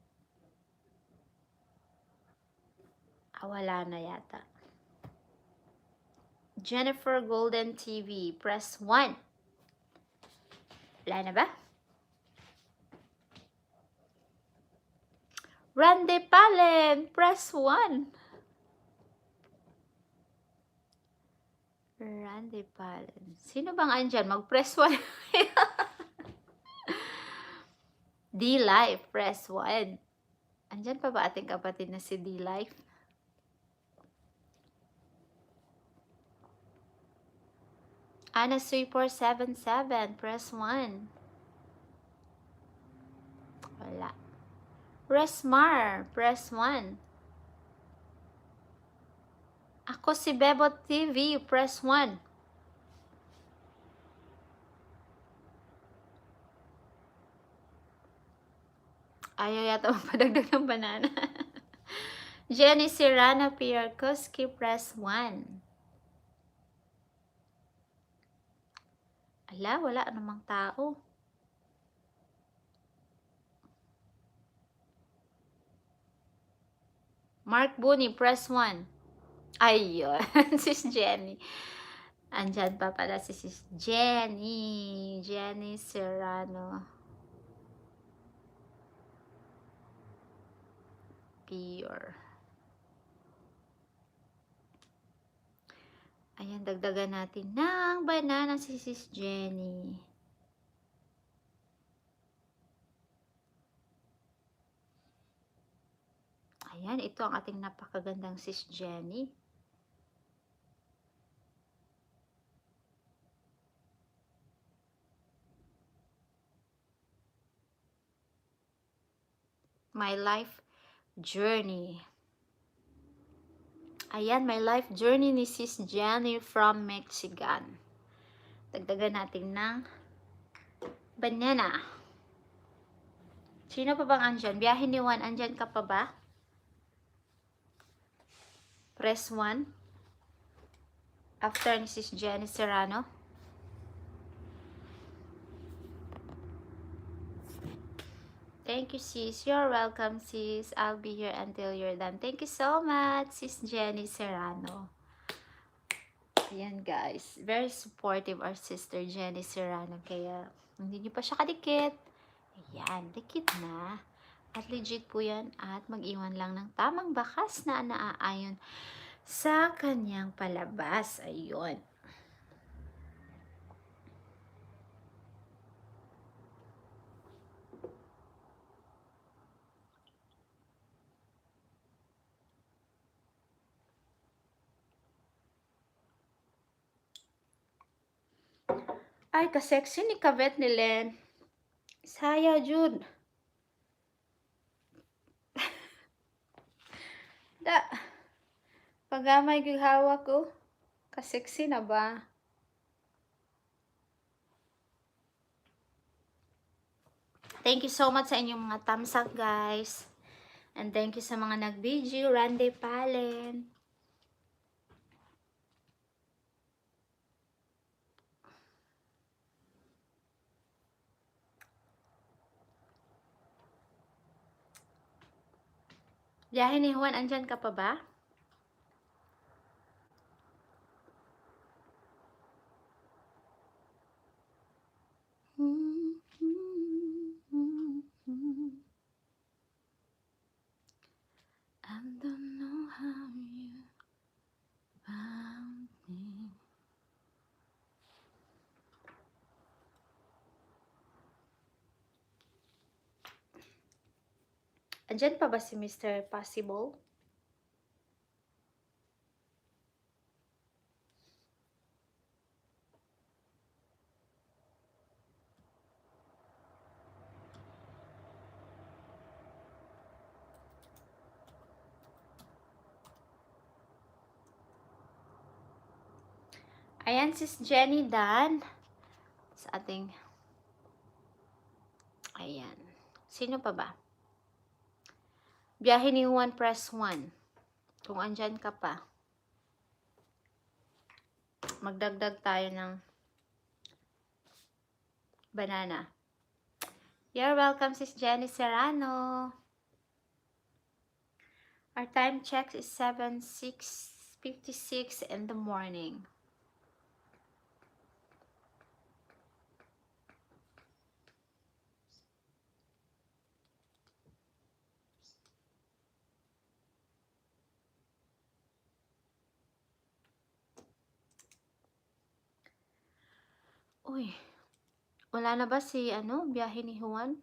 Wala na yata. Jennifer Golden TV, press 1. Wala na ba? Randy Palen, press 1. Randy Palen. Sino bang andyan? Mag-press 1. D-Life, press 1. Andyan pa ba ating kapatid na si D-Life? Anasuy 477, press 1. Wala. Resmar, press 1. Ako si Bebot TV, press 1. Ayaw yata magpadagdag ng banana. Jenny Serrano Pierkuski, press 1. Ala, wala namang tao. Mark Booney, press 1. Ayun, sis Jenny. Andyan pa pala si sis Jenny. Jenny Serrano. Pure. Ayan, dagdagan natin ng banana si sis Jenny. Ayan, ito ang ating napakagandang sis Jenny. My life journey. Ayan, my life journey ni sis Jenny from Mexican. Dagdagan natin ng banana. Sino pa bang andyan? Biyahe ni Juan, andyan ka pa ba? Press 1. After ni sis Jenny Serrano. Thank you, sis. You're welcome, sis. I'll be here until you're done. Thank you so much, sis Jenny Serrano. Ayan, guys. Very supportive our sister Jenny Serrano. Kaya, hindi nyo pa siya kadikit. Ayan, dikit na. At legit po yan. At mag-iwan lang ng tamang bakas na naaayon sa kanyang palabas. Ayun. Ay, ka-sexy ni Kavet ni Len. Saya, Jude. Da. Pagamay gihawak ko. Ka-sexy na ba? Thank you so much sa inyong mga thumbs up, guys. And thank you sa mga nag-video. Randy Palen. Biyahe ni Juan, andyan ka pa ba? I don't know how you found me. Andyan pa ba si Mr. Possible? Ayan, sis Jenny Dan. Sa ating... Ayan. Sino pa ba? Biyahe ni Juan, press 1. Kung andyan ka pa. Magdagdag tayo ng banana. You're welcome, sis Jenny Serrano. Our time check is 7:56 in the morning. Uy, wala na ba si biyahe ni Juan?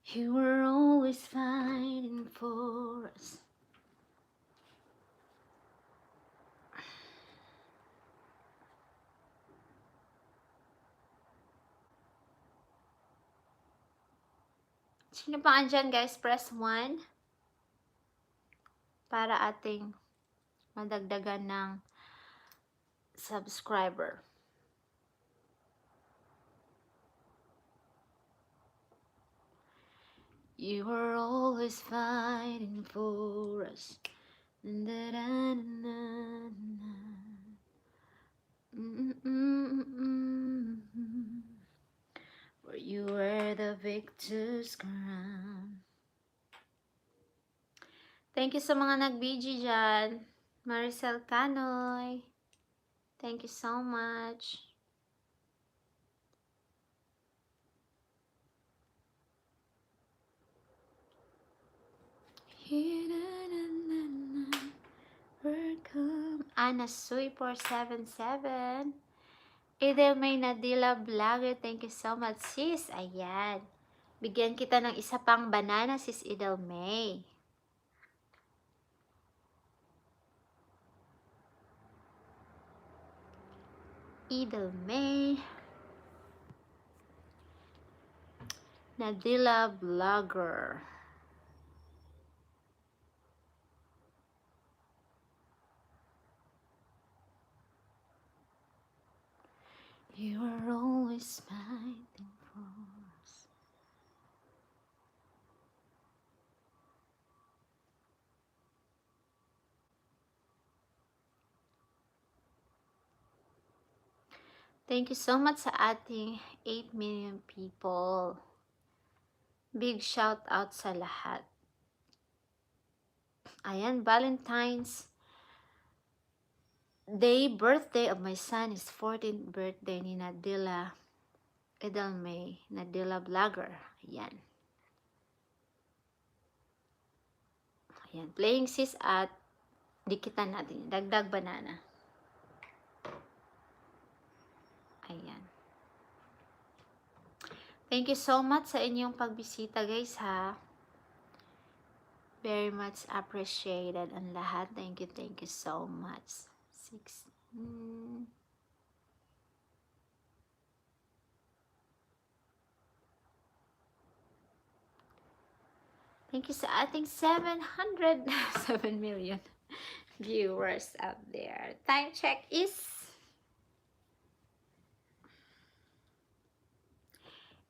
You were always fighting for us. Sino pa andyan guys? Press 1 para ating madagdagan ng subscriber. You were always fighting for us. For you were the victor's crown. Thank you sa mga nag-BG dyan. Maricel Canoy. Thank you so much. Welcome. Ana Sui 477. Idel May Nadila Vlogger. Thank you so much, sis. Ayan. Bigyan kita ng isa pang banana, sis Idel May. Idel May. Nadila Vlogger. You are always fighting for us. Thank you so much sa ating 8 million people. Big shout out sa lahat. Ayan, Valentine's Day birthday of my son is 14th birthday ni Nadila Edelmay, Nadila Vlogger. Ayan. Ayan, playing sis at dikitan natin. Dagdag banana. Ayan. Thank you so much sa inyong pagbisita guys ha. Very much appreciated ang lahat. Thank you so much. 6. Thank you sa ating 7 million viewers out there. Time check is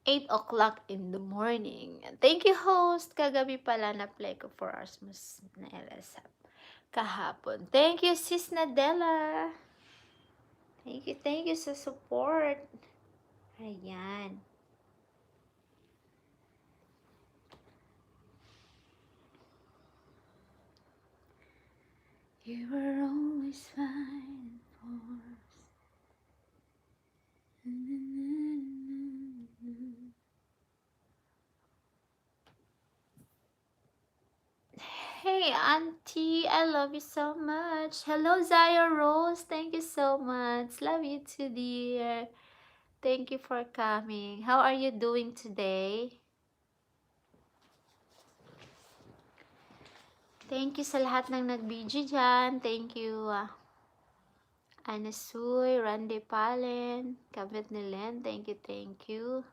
8 o'clock in the morning. Thank you, host. Kagabi pala na-play ko 4 hours mas na LSF. Kahapon. Thank you, sis Nadella. Thank you sa support. Ayan. You were always fighting for us. Hey, Auntie, I love you so much. Hello, Zaya Rose. Thank you so much. Love you too, dear. Thank you for coming. How are you doing today? Thank you sa lahat ng nag-BG dyan. Thank you, Anasuy, Randy Palen, Kabit Nilen. Thank you.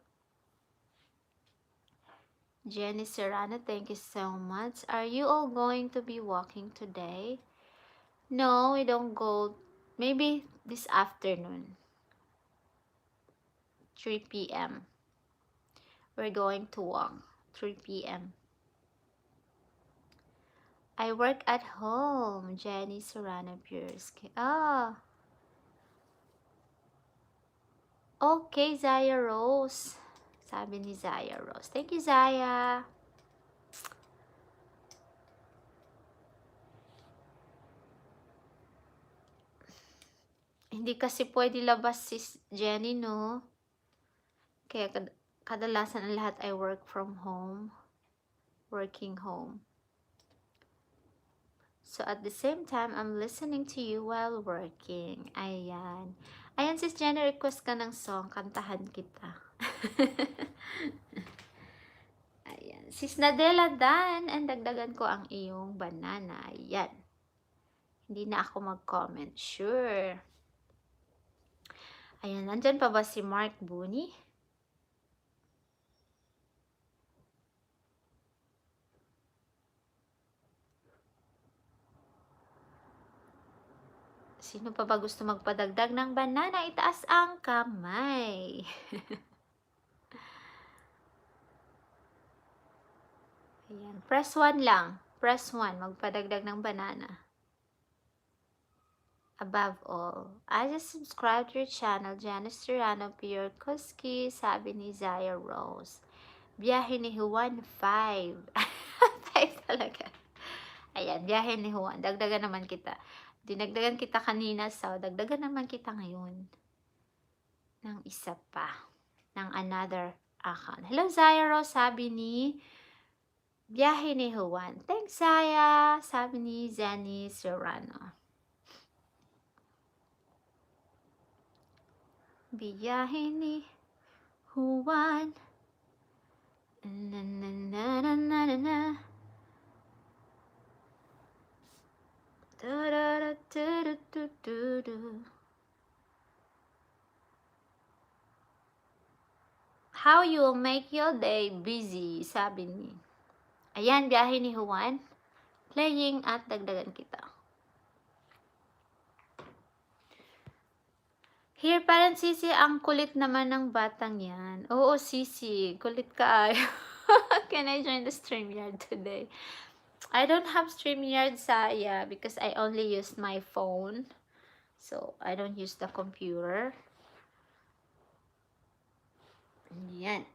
Jenny Serrano, thank you so much. Are you all going to be walking today? No, we don't go. Maybe this afternoon. 3 p.m. We're going to walk. 3 p.m. I work at home. Jenny Serrano Pierce. Ah. Okay, Zaya Rose. Sabi ni Zaya Rose. Thank you, Zaya. Hindi kasi pwede labas si Jenny, no? Kaya kadalasan ang lahat ay work from home. Working home. So at the same time, I'm listening to you while working. Ayan. Ayan, sis Jenny, request ka ng song. Kantahan kita. Ayan. Sis Nadela Dan, and dagdagan ko ang iyong banana. Ayan. Hindi na ako mag-comment. Sure. Ayan. Nandyan pa ba si Mark Booney? Sino pa ba gusto magpadagdag ng banana? Itaas ang kamay. Ayan. Press 1 lang. Press 1. Magpadagdag ng banana. Above all, I just subscribe to your channel, Janice Tirano, Pure Kuski, sabi ni Zaya Rose. Biyahe ni Juan, 5. 5 talaga. Ayan, biyahe ni Juan. Dagdagan naman kita. Dinagdagan kita kanina, so dagdagan naman kita ngayon ng isa pa. Ng another account. Hello, Zaya Rose, sabi ni biyahe ni Juan. Thanks, Zaya, sabi ni Zani Serrano. Biyahe ni Juan. Na na na na na na na. How you'll make your day busy, sabi ni. Ayan, biyahe ni Juan. Playing at dagdagan kita. Here, parang Sisi, ang kulit naman ng batang yan. Oo, Sisi, kulit ka ay. Can I join the StreamYard today? I don't have StreamYard, Saya, because I only use my phone. So, I don't use the computer. Yan.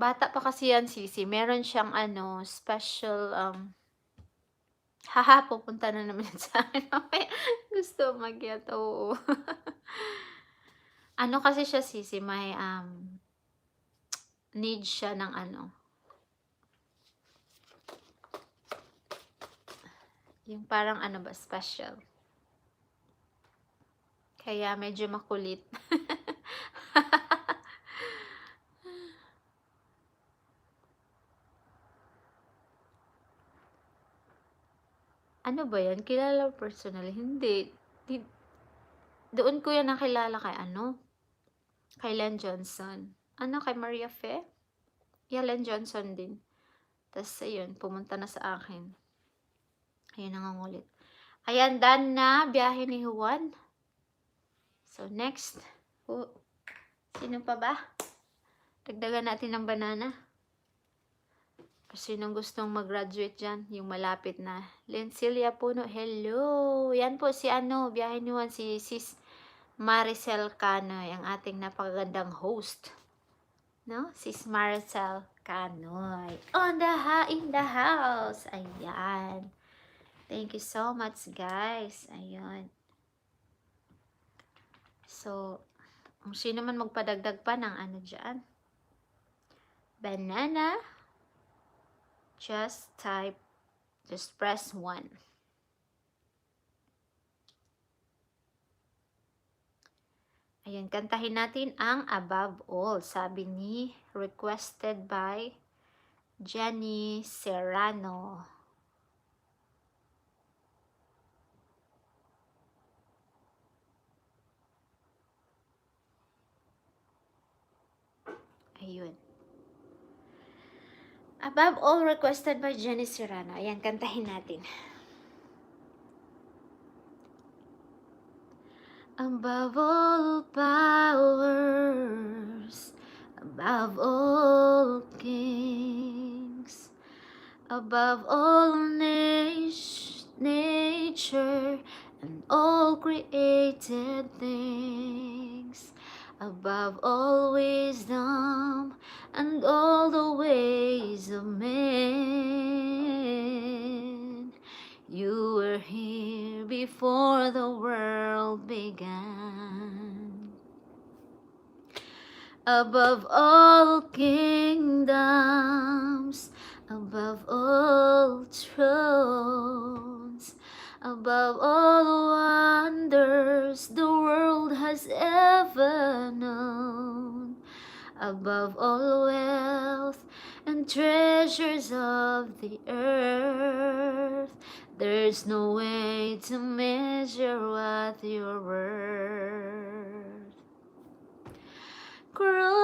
Bata pa kasi yan, Sisi. Meron siyang special, haha, pupunta na naman sa akin. Gusto magyat, oo. Ano kasi siya, Sisi, may, need siya ng yung parang ba, special. Kaya medyo makulit. Ano ba yan? Kilala personally? Hindi. Doon ko yan nakilala kay kay Len Johnson. Kay Maria Fe? Yeah, Len Johnson din. Tapos, ayun, pumunta na sa akin. Ayun, nangangulit. Ayan, done na. Biyahe ni Juan. So, next. Sino pa ba? Dagdagan natin ng banana. Sinong gustong mag-graduate dyan? Yung malapit na. Lencilia Puno, hello! Yan po si biyahe ni Juan, si Sis Maricel Canoy, ang ating napakagandang host. No? Sis Maricel Canoy. In the house. Ayan. Thank you so much, guys. Ayun. So, kung sino man magpadagdag pa ng dyan. Banana. Just press 1. Ayan, kantahin natin ang Above All. Sabi ni, requested by Jenny Serrano. Ayun. Above All, requested by Jenny Serrano. Ayan, kantahin natin. Above all powers, above all kings, above all nature and all created things, above all wisdom and all the ways of men. You were here before the world began. Above all kingdoms, above all thrones, above all wonders the world has ever known, above all wealth and treasures of the earth. There's no way to measure what you're worth. Crucified,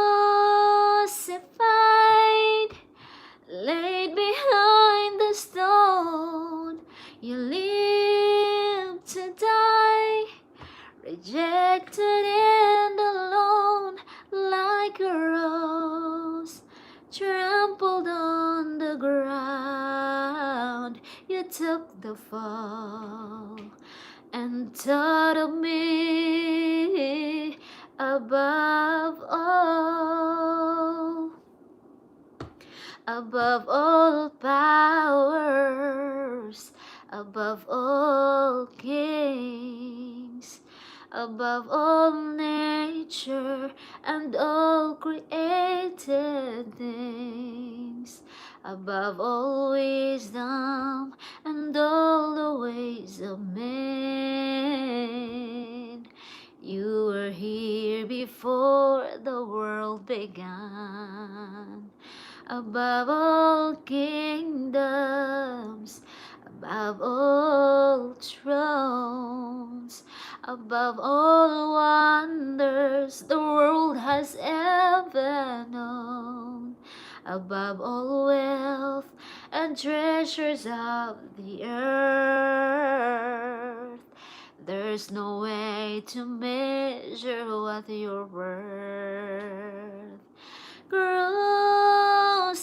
laid behind the stone, you live to die, rejected and alone, like a rose trampled on the ground. You took the fall and thought of me above all. Above all powers, above all kings, above all nature and all created things, above all wisdom and all the ways of men. You were here before the world began. Above all kingdoms, above all thrones, above all wonders the world has ever known, above all wealth and treasures of the earth. There's no way to measure what you're worth. Crucified,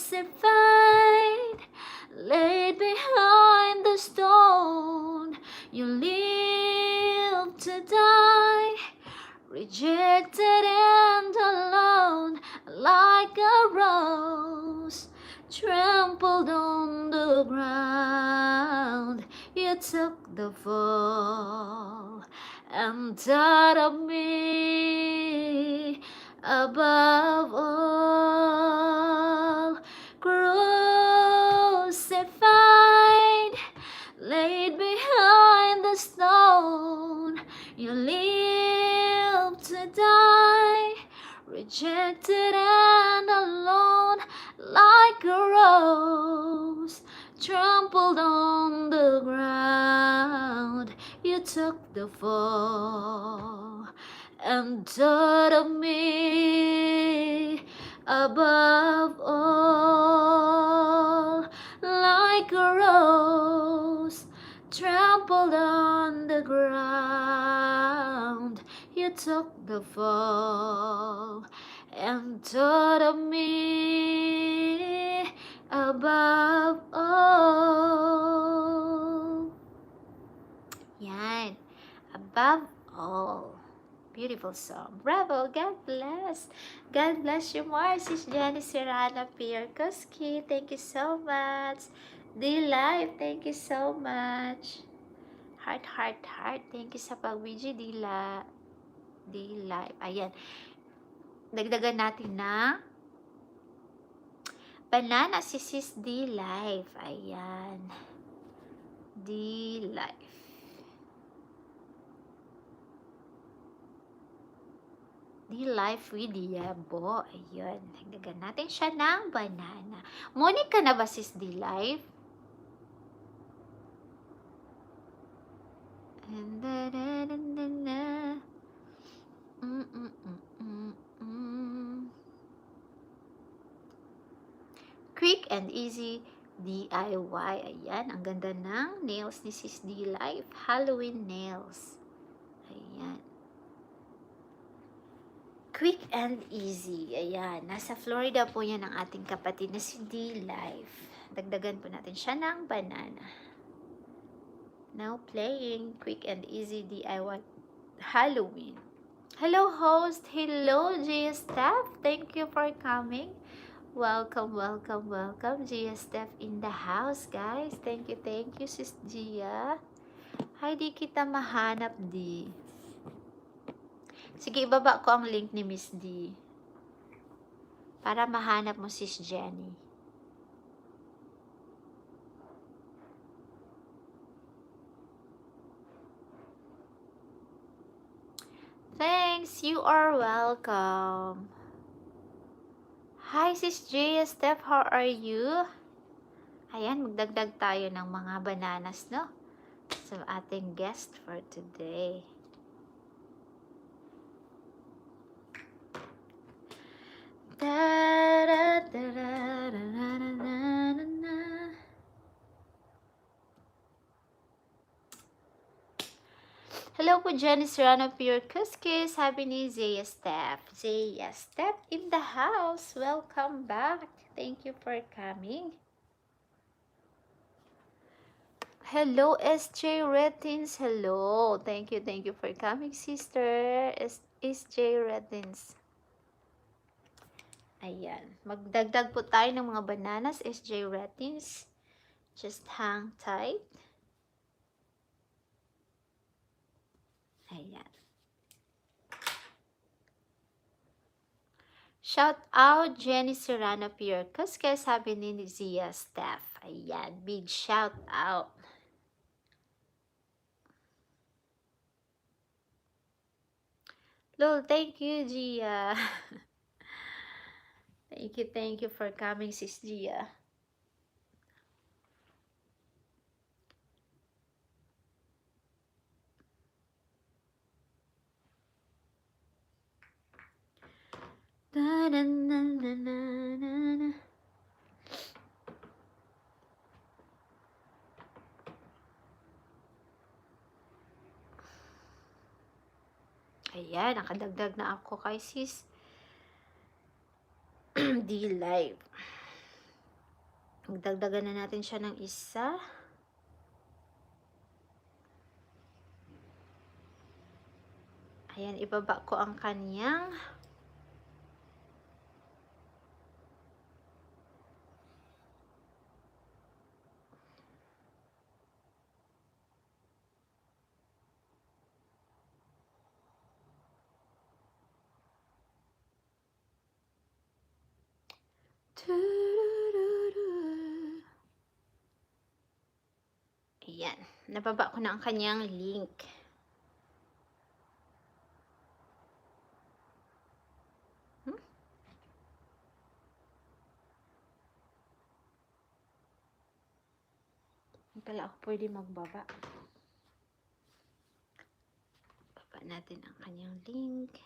laid behind the stone, you live to die, rejected and alone, like a rose trampled on the ground. You took the fall and thought of me above all. Crucified, laid behind the stone, you live to die, rejected and alone, like a rose trampled on the ground. You took the fall and thought of me above all, like a rose trampled on the ground. You took the fall and thought of me above all. Yan, above all. Beautiful song. Bravo! God bless. God bless you more, Sis Jenny Serrana Pierkoski. Thank you so much. D-Live, thank you so much. Heart, heart, heart. Thank you sa pag-video, D-Live. Ayan. Dagdagan natin na banana si Sis D-Live. Ayan. D-Live. D-Life with Yabo. Ayun. Nagdagan natin siya ng banana. Morning ka na ba, Sis D-Life? Quick and easy DIY. Ayan. Ang ganda ng nails ni Sis D-Life. Halloween nails. Ayan. Quick and easy. Ayan. Nasa Florida po yan ang ating kapatid na si D-Life. Dagdagan po natin siya ng banana. Now playing quick and easy DIY Halloween. Hello host. Hello Gia Steph. Thank you for coming. Welcome, welcome, welcome. Gia Steph in the house, guys. Thank you, Sis Gia. Hi, di kita mahanap, di. Sige, ibaba ko ang link ni Miss D. Para mahanap mo Sis Jenny. Thanks, you are welcome. Hi, Sis Jaya Steph, how are you? Ayan, magdagdag tayo ng mga bananas, no? So, ating guest for today. Hello po, Jenny Serrano, Pure Kiss. Happy ni Zaya Steph. Zaya Steph in the house. Welcome back. Thank you for coming. Hello, SJ Retins. Hello. Thank you for coming, sister. SJ Retins. Ayan. Magdagdag po tayo ng mga bananas, SJ Retins. Just hang tight. Ayan. Shout out Jenny Serrano Pure kaya sabi ni Zia Steph. Ayan. Big shout out. Lol, thank you, Gia. Thank you for coming, Sis Gia. Ayan, nakadagdag na ako kay Sis D-Live. Magdagdagan na natin siya ng isa. Ayan, ibaba ko ang kanyang ayan, nababa ko na ang kanyang link. Hindi pala ako pwede magbaba. Baba natin ang kanyang link.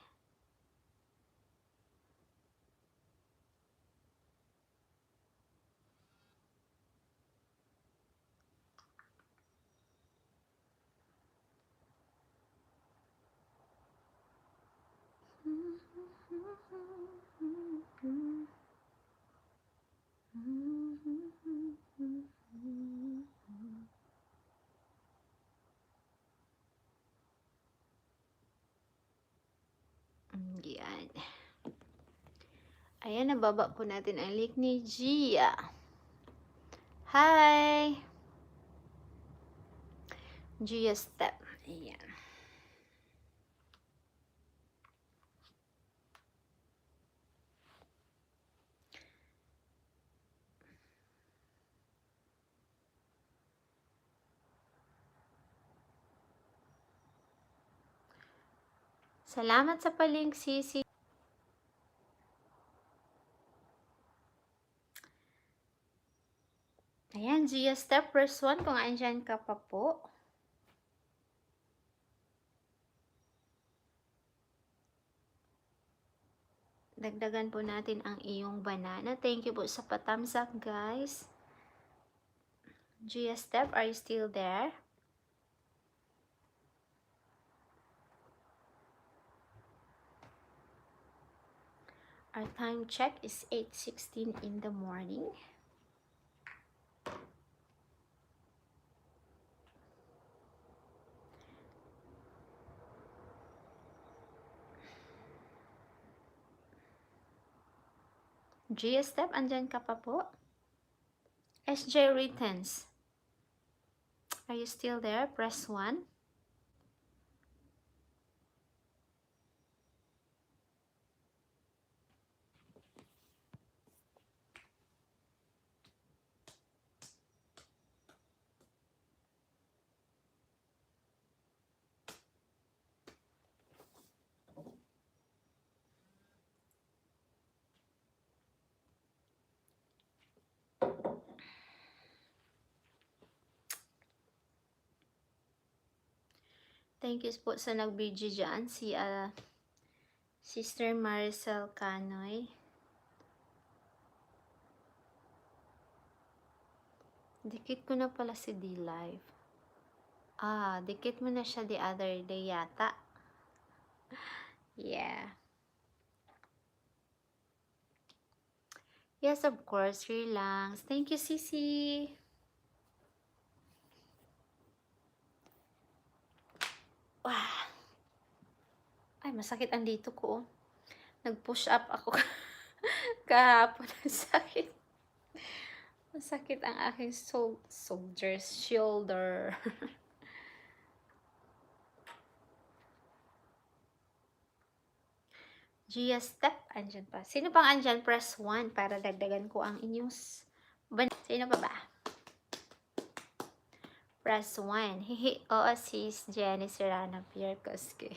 Yan. Ayan, nababa po natin ang link ni Gia. Hi! Gia Step. Ayan. Salamat sa palink, Sisi. Ayan, Gia Step, first one, kung andyan ka pa po. Dagdagan po natin ang iyong banana. Thank you po sa pa-thumbs up, guys. Gia Step, are you still there? Our time check is 8:16 in the morning. Gia Step, andyan ka pa po? SJ Returns, are you still there? Press 1. Thank you po sa nag-video dyan. Si Sister Maricel Canoy. Dikit ko na pala si D-Live. Dikit mo na siya the other day yata. Yeah. Yes, of course. Relax. Thank you, Sisi. Ay, masakit ang dito ko. Nag-push up ako kahapon. Masakit. Masakit ang aking soldier's shoulder. Gia Step, andyan pa. Sino pang andyan? Press 1 para dagdagan ko ang inyong sino pa ba? Press 1. Hihi, oo, sis Jenny Serrano Pierre Cosque.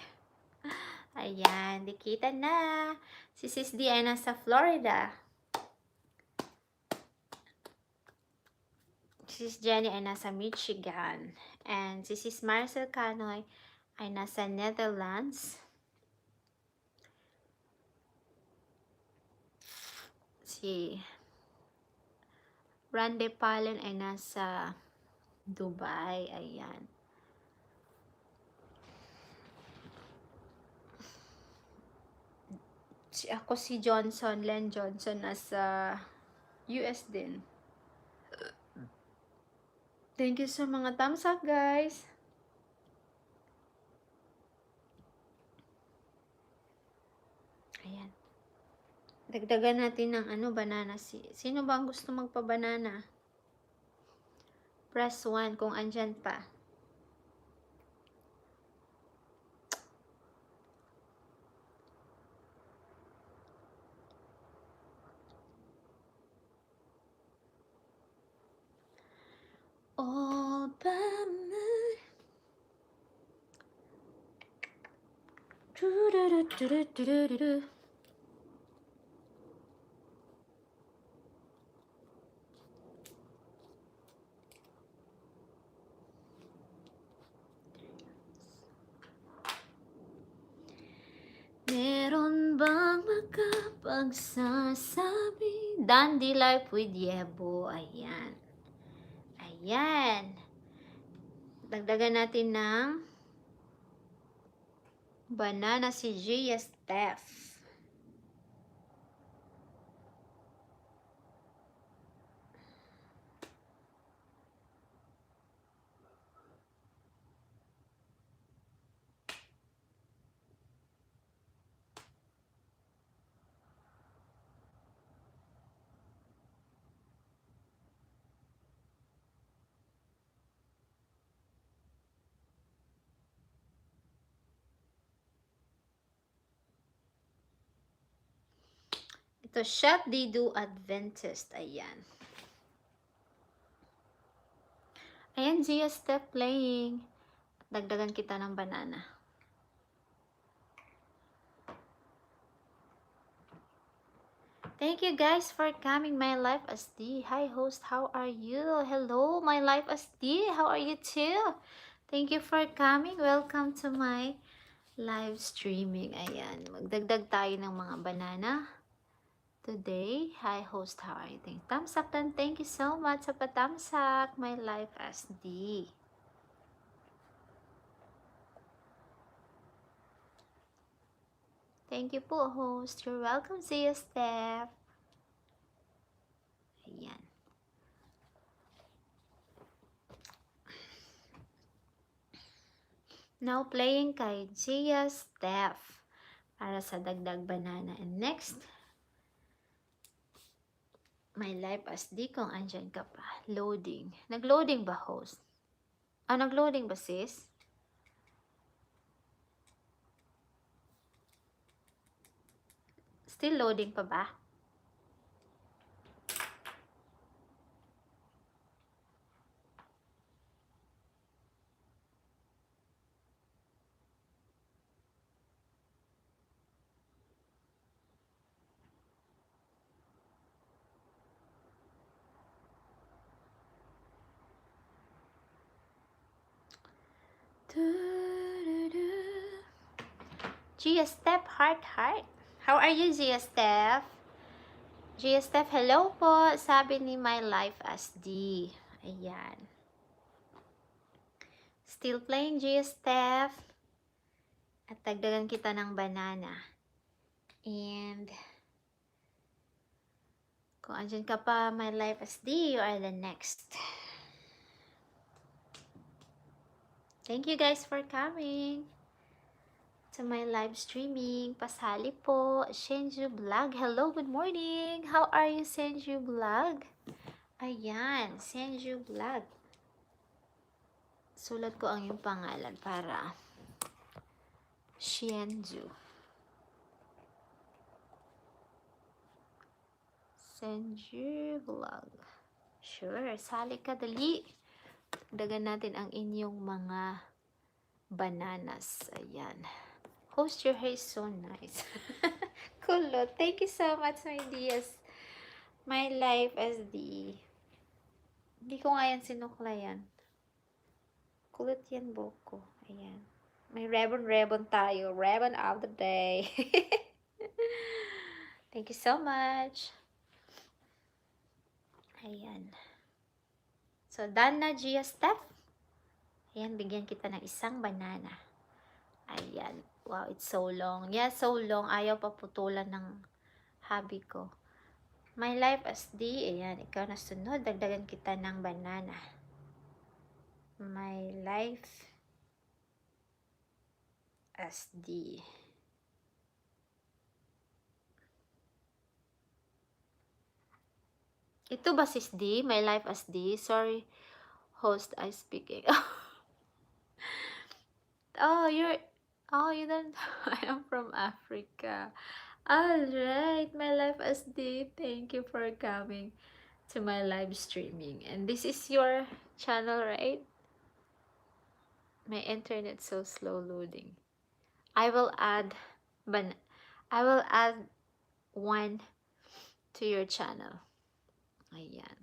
Ayan, dikitan na. Si Sis D ay nasa Florida. Si Sis Jenny ay nasa Michigan. And si Sis Marcel Canoy ay nasa Netherlands. Si Rande Palen ay nasa Dubai. Ayan. Ako si Johnson, Len Johnson, nasa US din. Thank you sa mga thumbs up, guys. Ayan. Dagdagan natin ng banana. Sino ba ang gusto magpa-banana? Press 1 kung andyan pa. All by my... Meron bang makapagsasabi? Dandy Life with Yebo. Ayan. Ayan. Dagdagan natin ng banana si Gia Steph. Ito, Chef Didu Adventist. Ayan. Ayan, Gia Step playing. Dagdagan kita ng banana. Thank you guys for coming, my life as D. Hi host, how are you? Hello, my life as D. How are you too? Thank you for coming. Welcome to my live streaming. Ayan, magdagdag tayo ng mga banana today. Hi host, how are you? Thumbs up and thank you so much sa pa-thumbs up, my life as D. Thank you po, host. You're welcome, see you, Steph. Ayan. Now, playing kay Gia Steph para sa dagdag banana. And next, my life as D kung andyan ka pa. Loading. Nag-loading ba, host? Nag-loading ba, sis? Still loading pa ba? Gia Steph, heart, heart. How are you, Gia Steph? Gia Steph, hello po. Sabi ni My Life as D. Ayan. Still playing, Gia Steph. At dagdagan kita ng banana. And kung andyan ka pa, My Life as D, you are the next. Thank you guys for coming to my live streaming. Pasali po. Senju Vlog. Hello, good morning. How are you, Senju Vlog? Ayan, Senju Vlog. Sulat ko ang iyong pangalan para Senju. Senju Vlog. Sure, sali ka dali. Dagan natin ang inyong mga bananas. Ayan. Host, your hair is so nice. Kulo. Thank you so much, my dears. My Life as the... Hindi ko nga yan sinuklayan. Kulot yan, Boko. Ayan. May ribbon tayo. Ribbon of the day. Thank you so much. Ayan. So, done na, Gia Steph. Ayan, bigyan kita ng isang banana. Ayan. Wow, it's so long. Yeah, so long. Ayaw paputulan ng hobby ko. My Life as D. Ayan, ikaw na sunod. Dagdagan kita ng banana. My Life as D. Ito ba sis D? My Life as D? Sorry, host, I speaking. Oh, you don't, I am from Africa. Alright, My Life as D. Thank you for coming to my live streaming. And this is your channel, right? My internet so slow loading. I will add one to your channel. Ayan.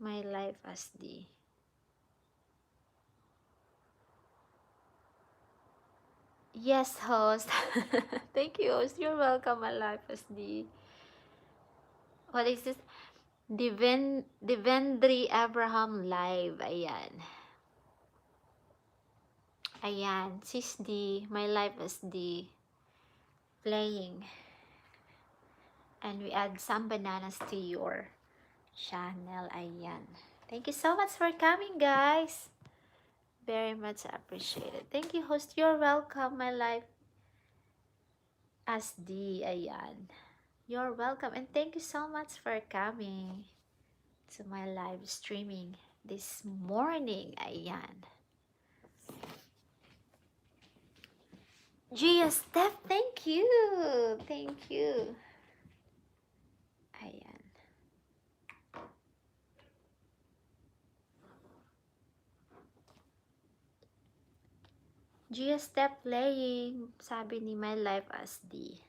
My Life as D. Yes, host. Thank you, host. You're welcome, My Life as D. What is this? Devendri Abraham Live. Ayan. Ayan. Sis D. My Life as D. Playing. And we add some bananas to your channel. Ayan. Thank you so much for coming, guys. Very much appreciated. Thank you, host. You're welcome, My Life as D. Ayan. You're welcome. And thank you so much for coming to my live streaming this morning. Ayan. Gia Steph, thank you. Thank you. Ayan. Gia Steph playing, sabi ni My Life as D.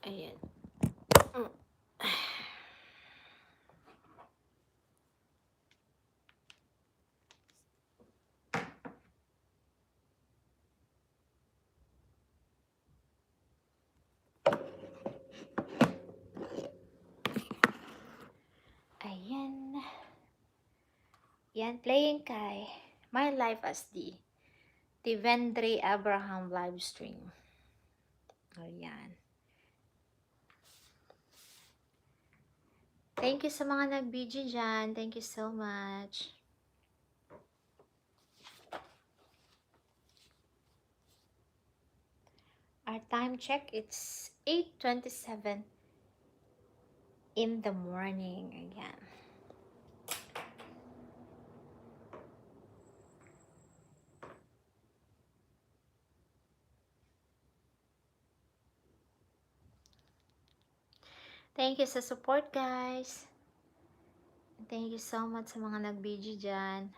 Ayan. Ayan. Yan, playing kay My Life as D. Devendri Abraham live stream. Ayan. Thank you sa mga nag-video dyan. Thank you so much. time check, it's 8:27 in the morning again. Thank you sa support, guys. Thank you so much sa mga nag-video dyan.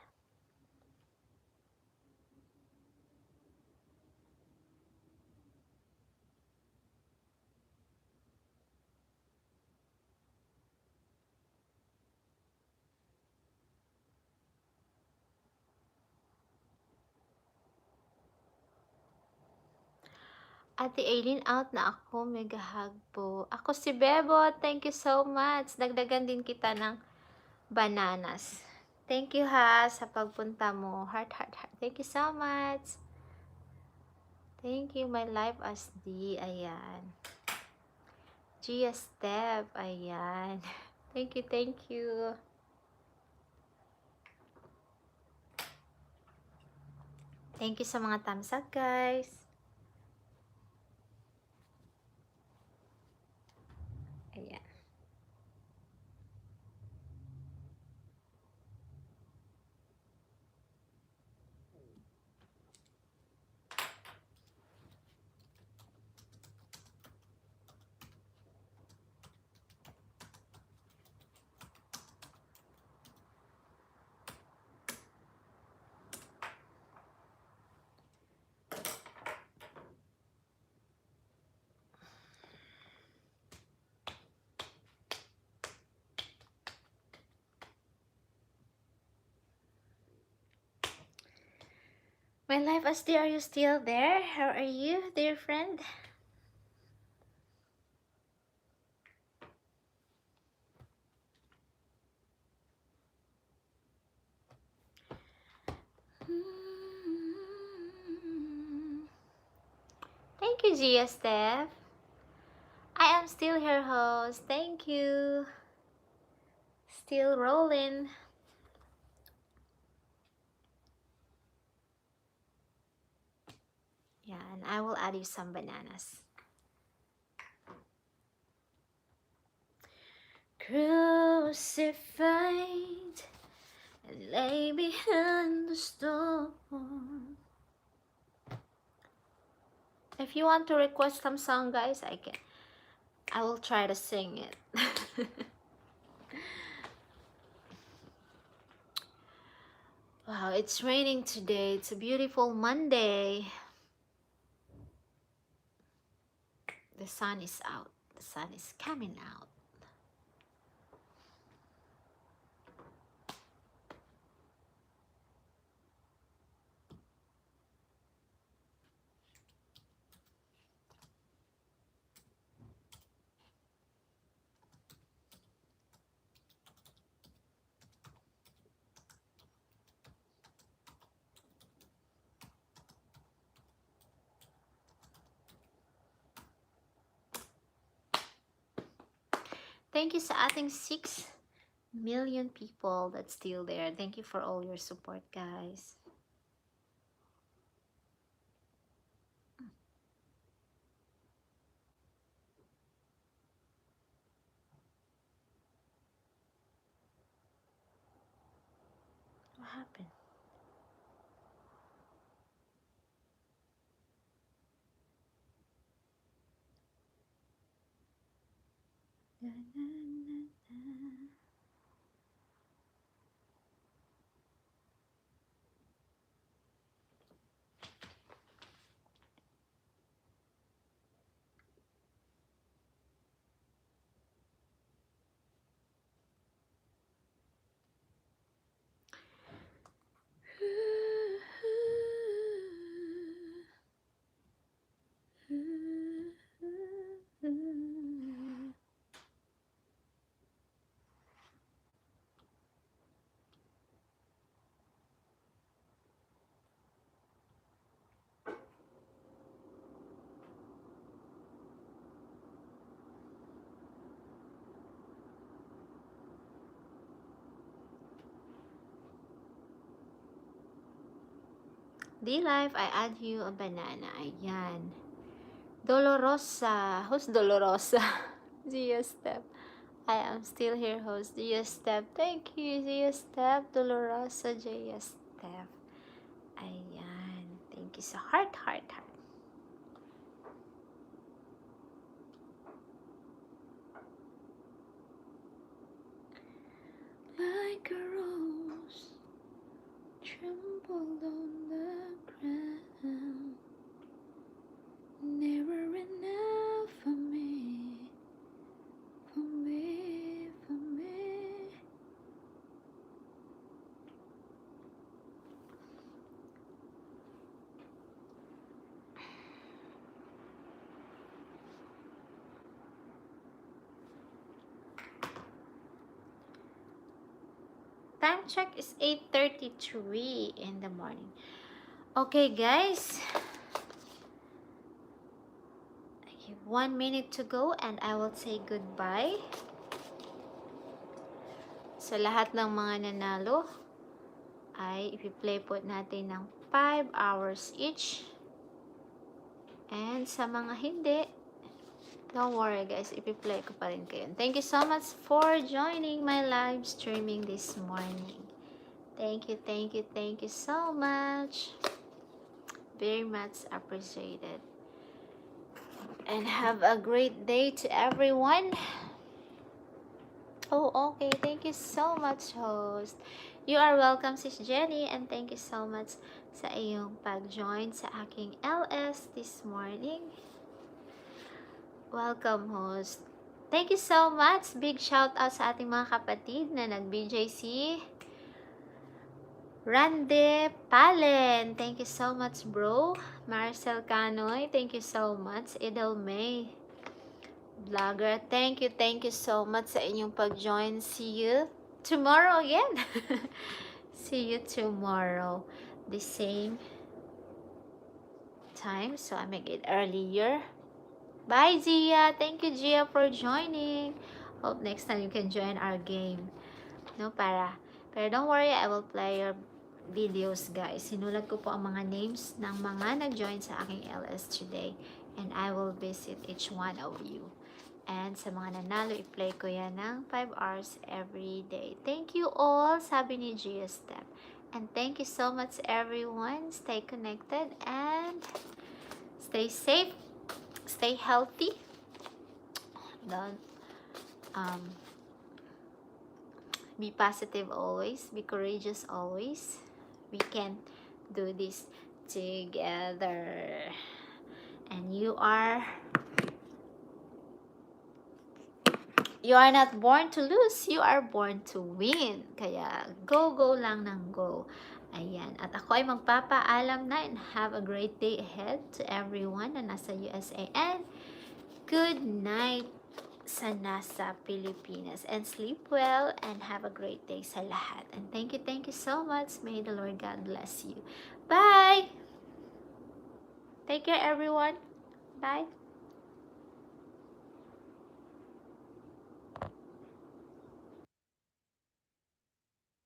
Ate Aileen, out na ako. Mega hug po. Ako si Bebo. Thank you so much. Dagdagan din kita ng bananas. Thank you ha sa pagpunta mo. Heart, heart, heart. Thank you so much. Thank you, my life as D. Ayan. Gia Step. Ayan. Thank you, thank you. Thank you sa mga thumbs up, guys. Ayan. My life as D, are you still there? How are you, dear friend? Thank you, Gia Steph. I am still here, host. Thank you. Still rolling. Yeah, and I will add you some bananas. Crucified and lay behind the storm. If you want to request some song, guys, I will try to sing it. Wow, it's raining today. It's a beautiful Monday. The sun is out. The sun is coming out. Thank you sa ating 6 million people that's still there. Thank you for all your support, guys. What happened? D-Life, I add you a banana. Ayan. Dolorosa. Who's Dolorosa? Gia Step. I am still here, host. Gia Step. Thank you, Gia Step. Dolorosa, Gia Step. Ayan. Thank you sa heart, heart, heart. Like a rose trembled on the ground, never enough for me, for me, for me. Time check is 8:33 in the morning. Okay, guys. I have 1 minute to go and I will say goodbye. Sa lahat ng mga nanalo, ay ipi-play po natin ng 5 hours each. And sa mga hindi, don't worry guys, ipi-play ko pa rin kayo. Thank you so much for joining my live streaming this morning. Thank you, thank you, thank you so much. Very much appreciated. And have a great day to everyone. Oh, okay. Thank you so much, host. You are welcome, Sis Jenny, and thank you so much sa iyong pag-join sa aking LS this morning. Welcome, host. Thank you so much. Big shout out sa ating mga kapatid na nag-BJC. Rande Palen, thank you so much, bro. Marcel Canoy, thank you so much. Idel May Vlogger, thank you so much sa inyong pag-join. See you tomorrow again. See you tomorrow, the same time, so I make it earlier. Bye, Gia. Thank you, Gia, for joining. Hope next time you can join our game. No, pero don't worry, I will play your videos, guys. Sinulat ko po ang mga names ng mga nag-join sa aking LS today, and I will visit each one of you. And sa mga nanalo, i-play ko yan ng 5 hours every day. Thank you all, sabi ni Gia Step. And thank you so much, everyone. Stay connected and stay safe, stay healthy. Don't be positive always, be courageous always. We can do this together. And you are not born to lose, you are born to win. Kaya go lang ng go. Ayan. At ako ay magpapaalam na, and have a great day ahead to everyone na nasa USA. And good night sa nasa Pilipinas. And sleep well and have a great day sa lahat. And thank you so much. May the Lord God bless you. Bye! Take care, everyone. Bye!